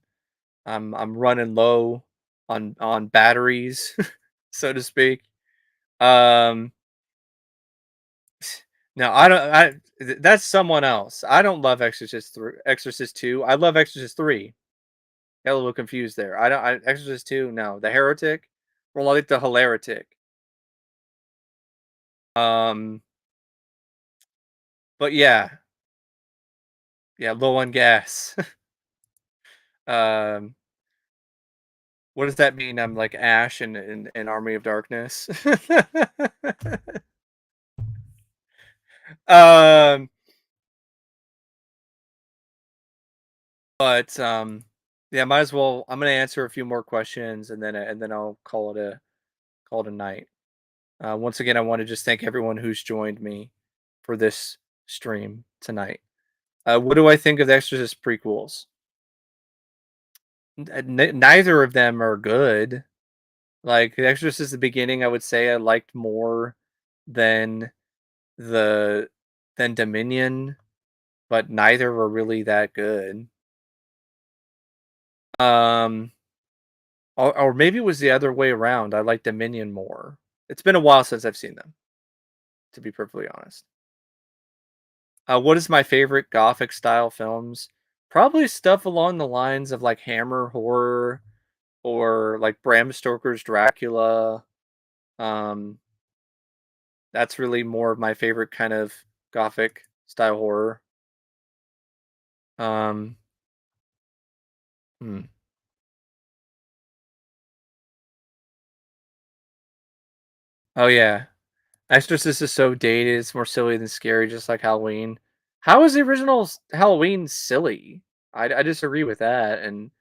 I'm running low on batteries, so to speak. Um, no, I don't. That's someone else. I don't love Exorcist 3, Exorcist 2. I love Exorcist 3. Got a little confused there. I don't. Exorcist 2. No, the Heretic. Well, I like the Hilaritic. Um, but yeah, yeah, low on gas. um, what does that mean? I'm like Ash in Army of Darkness. um, but yeah, might as well. I'm gonna answer a few more questions and then I'll call it a night. Once again, I want to just thank everyone who's joined me for this stream tonight. What do I think of the Exorcist prequels? Neither of them are good. Like the Exorcist, the beginning, I would say I liked more than the than Dominion, but neither were really that good. Um, or maybe it was the other way around. I like Dominion more. It's been a while since I've seen them, to be perfectly honest. What is my favorite Gothic style films? Probably stuff along the lines of like Hammer horror or like Bram Stoker's Dracula. Um, that's really more of my favorite kind of Gothic style horror. Um, hmm. Oh yeah, Exorcist is so dated. It's more silly than scary, just like Halloween. How is the original Halloween silly? I disagree with that, and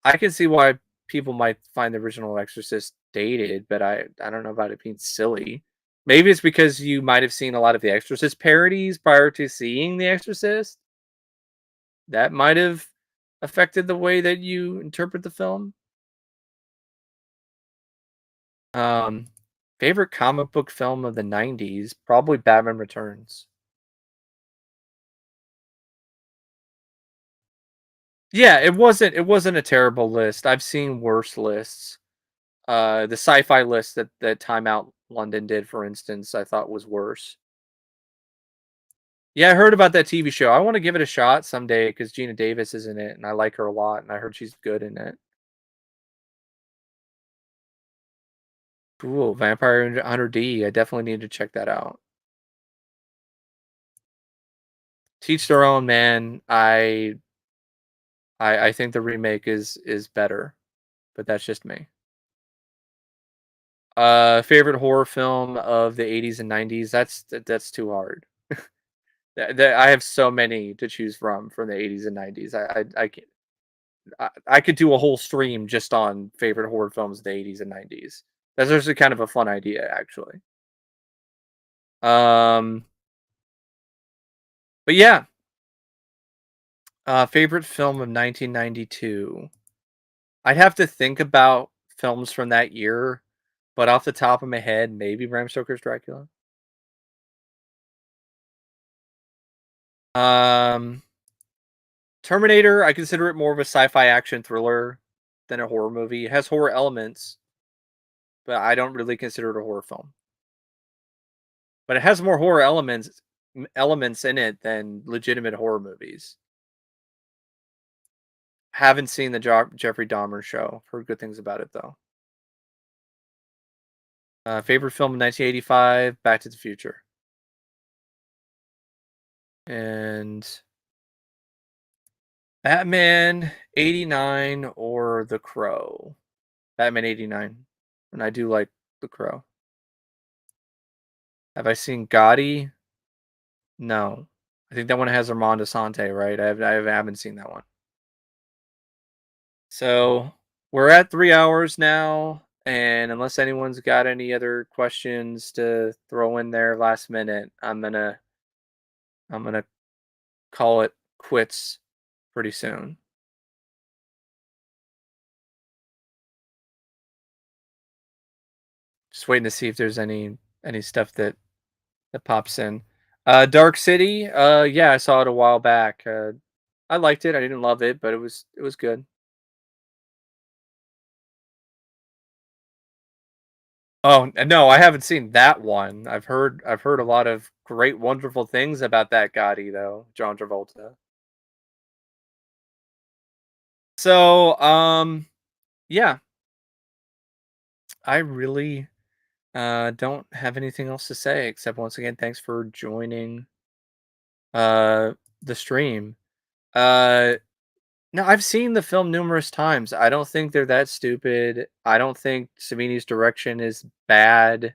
I can see why people might find the original Exorcist dated, but I don't know about it being silly. Maybe it's because you might have seen a lot of the Exorcist parodies prior to seeing the Exorcist. That might have affected the way that you interpret the film. Um, Favorite comic book film of the '90s, probably Batman Returns. Yeah, it wasn't a terrible list. I've seen worse lists. The sci-fi list that Timeout London did, for instance, I thought was worse. Yeah, I heard about that TV show. I want to give it a shot someday because Gina Davis is in it, and I like her a lot, and I heard she's good in it. Cool, Vampire Hunter D. I definitely need to check that out. Teach their own, man. I think the remake is better, but that's just me. Favorite horror film of the '80s and '90s. That's too hard. I have so many to choose from the '80s and '90s. I could do a whole stream just on favorite horror films of the '80s and '90s. That's actually kind of a fun idea, actually. Um, but yeah, favorite film of 1992. I'd have to think about films from that year, but off the top of my head, maybe Bram Stoker's Dracula. Um, Terminator, I consider it more of a sci-fi action thriller than a horror movie. It has horror elements, but I don't really consider it a horror film. But it has more horror elements elements in it than legitimate horror movies. Haven't seen the Jeffrey Dahmer show. Heard good things about it though. Favorite film in 1985, Back to the Future. And Batman 89 or The Crow. Batman 89. And I do like The Crow. Have I seen Gotti? No. I think that one has Armando Sante, right? I haven't seen that one. So we're at 3 hours now. And unless anyone's got any other questions to throw in there last minute, I'm gonna call it quits pretty soon. Just waiting to see if there's any stuff that pops in. Dark City, yeah, I saw it a while back. I liked it. I didn't love it, but it was good. Oh no, I haven't seen that one. I've heard a lot of great, wonderful things about that Gotti though, John Travolta. So, yeah, I really don't have anything else to say except once again, thanks for joining uh the stream. Uh No, I've seen the film numerous times. I don't think they're that stupid. I don't think Savini's direction is bad.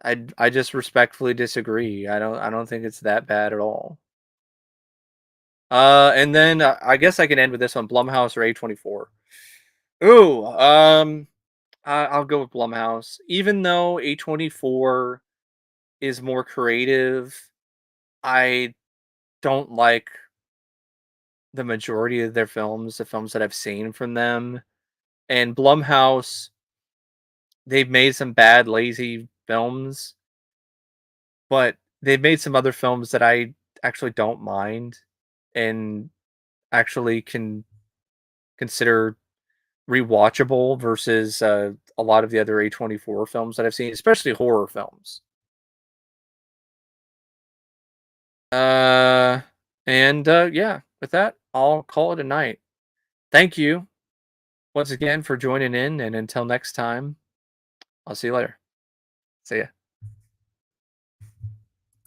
I just respectfully disagree. I don't think it's that bad at all. And then I guess I can end with this one: Blumhouse or A24. Ooh, I'll go with Blumhouse. Even though A24 is more creative, I don't like the majority of their films, the films that I've seen from them. And Blumhouse, they've made some bad, lazy films, but they've made some other films that I actually don't mind and actually can consider rewatchable versus a lot of the other A24 films that I've seen, especially horror films. Uh, and yeah, with that, I'll call it a night. Thank you once again for joining in, and until next time, I'll see you later. See ya.